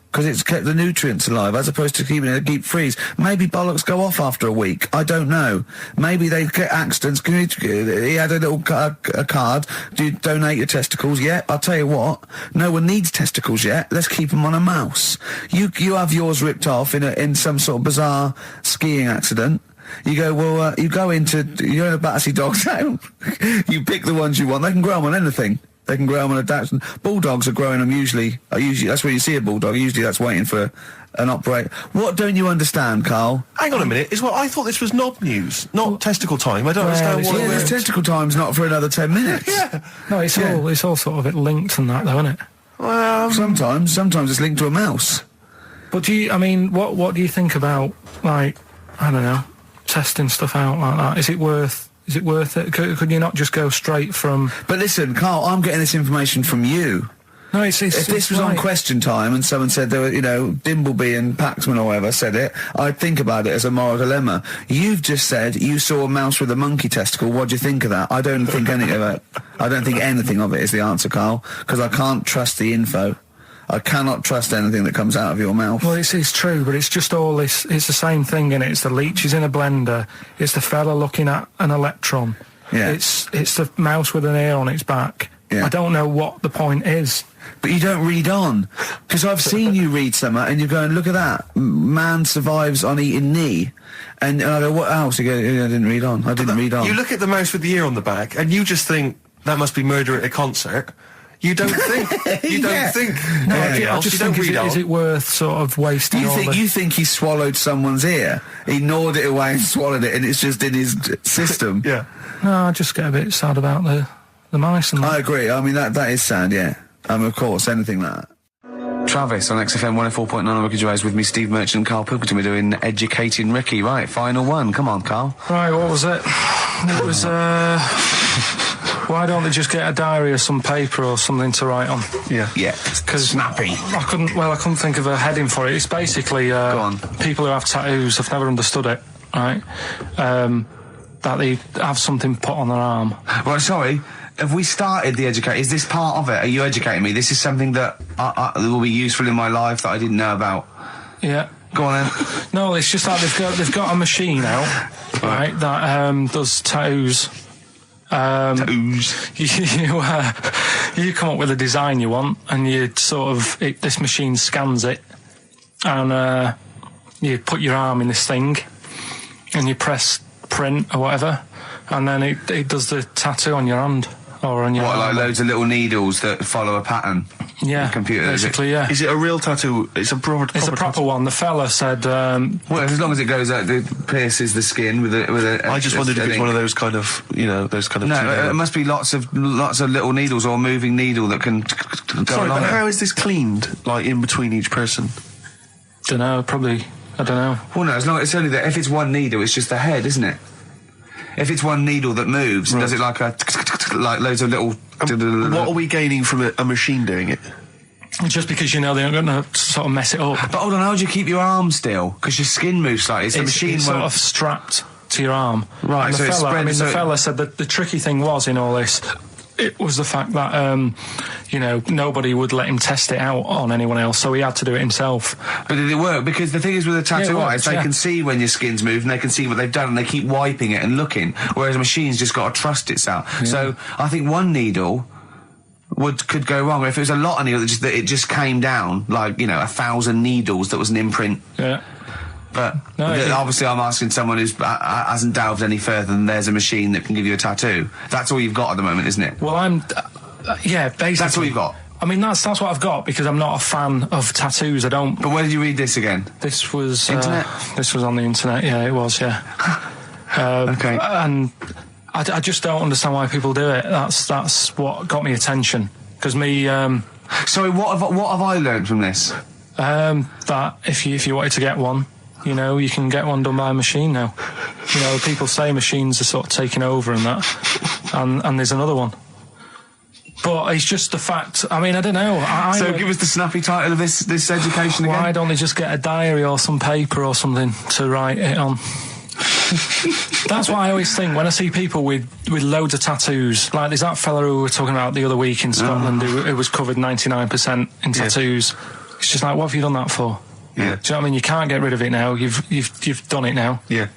Because it's kept the nutrients alive, as opposed to keeping it in a deep freeze. Maybe bollocks go off after a week. I don't know. Maybe they get accidents. He had a little a card. Do you donate your testicles? Yeah, I'll tell you what. No one needs testicles yet. Let's keep them on a mouse. You have yours ripped off in some sort of bizarre skiing accident. You go, you're in a Battersea Dog Town. You pick the ones you want. They can grow them on anything. They can grow them on adaptation. Bulldogs are growing them usually, that's where you see a bulldog. Usually that's waiting for an operator. What don't you understand, Carl? Hang on a minute. I thought this was knob news, not testicle time. I don't understand what Yeah, this testicle time's not for another 10 minutes. Yeah. No, it's all sort of linked and that, though, isn't it? Well, sometimes it's linked to a mouse. But what do you think about, like, I don't know, testing stuff out like that? Is it worth it? Could you not just go straight from... But listen, Carl, I'm getting this information from you. No, if this was on Question Time and someone said there were, Dimbleby and Paxman or whatever said it, I'd think about it as a moral dilemma. You've just said you saw a mouse with a monkey testicle. What do you think of that? I don't think anything of it. I don't think anything of it is the answer, Carl, because I can't trust the info. I cannot trust anything that comes out of your mouth. Well, it's true, but it's just all this. It's the same thing, innit? It's the leeches in a blender. It's the fella looking at an electron. Yeah. It's the mouse with an ear on its back. Yeah. I don't know what the point is. But you don't read on. Because I've seen you read something and you're going, look at that. Man survives on eating knee. And I go, what else? You go, I didn't read on. You look at the mouse with the ear on the back and you just think, that must be murder at a concert. You don't think. You don't think. No, anything I else. just You don't think, read on. is it worth sort of wasting all the... You think he swallowed someone's ear? He gnawed it away and swallowed it and it's just in his system? Yeah. No, I just get a bit sad about the mice and that. I agree. I mean, that is sad, yeah. Of course, anything like that. Travis on XFM 104.9 on Ricky Gervais with me, Steve Merchant and Karl Pilkington. We're doing Educating Ricky. Right, final one. Come on, Karl. Right, what was it? It was, why don't they just get a diary or some paper or something to write on? Yeah. Yeah. Because snappy. I couldn't think of a heading for it. It's basically, Go on. people who have tattoos, I've never understood it, right? That they have something put on their arm. Well, sorry. Have we started the educate? Is this part of it? Are you educating me? This is something that will be useful in my life that I didn't know about. Yeah. Go on then. No, it's just like they've got a machine out, right, that does tattoos. Tattoos. You come up with a design you want, and you this machine scans it, and you put your arm in this thing, and you press print or whatever, and then it does the tattoo on your hand. Or on your what, arm. like loads of little needles that follow a pattern? Yeah, the computer, basically, yeah. Is it a real tattoo? It's a proper It's a proper one. The fella said... well, as long as it goes out, it pierces the skin with a... I just wondered if it's one of those kind of, those kind of... No, it must be lots of little needles or a moving needle that can go Sorry, along but it. how is this cleaned, like, in between each person? Dunno, probably... I don't know. Well, no, as long as it's only that... If it's one needle, it's just the head, isn't it? If it's one needle that moves, and does it like like loads of little... What are we gaining from a machine doing it? Just because they're going to sort of mess it up. But hold on, how do you keep your arm still? Because your skin moves slightly. So the machine it's won't... sort of strapped to your arm. Right, and so it's spread... the fella said that the tricky thing was in all this... It was the fact that, nobody would let him test it out on anyone else, so he had to do it himself. But did it work? Because the thing is with a tattoo artist, they yeah. can see when your skin's moved and they can see what they've done and they keep wiping it and looking, whereas a machine's just got to trust itself. Yeah. So I think one needle could go wrong. If it was a lot of needles, that it just came down, like, 1,000 needles that was an imprint. Yeah. But obviously I'm asking someone who hasn't delved any further than there's a machine that can give you a tattoo. That's all you've got at the moment, isn't it? Well, yeah, basically. That's all you've got? I mean, that's what I've got, because I'm not a fan of tattoos. I don't... But where did you read this again? This was... Internet? This was on the internet, yeah, it was, yeah. Okay. And I just don't understand why people do it. That's what got me attention. Because me... Sorry, what have I learned from this? That if you wanted to get one... you can get one done by a machine now. People say machines are sort of taking over and that, and there's another one. But it's just the fact. I mean, I don't know. So give us the snappy title of this education again. Why don't they just get a diary or some paper or something to write it on? That's what I always think when I see people with loads of tattoos. Like there's that fella who we were talking about the other week in Scotland who was covered 99% in tattoos. Yeah. It's just like, what have you done that for? Yeah. Do you know what I mean? You can't get rid of it now. You've done it now. Yeah.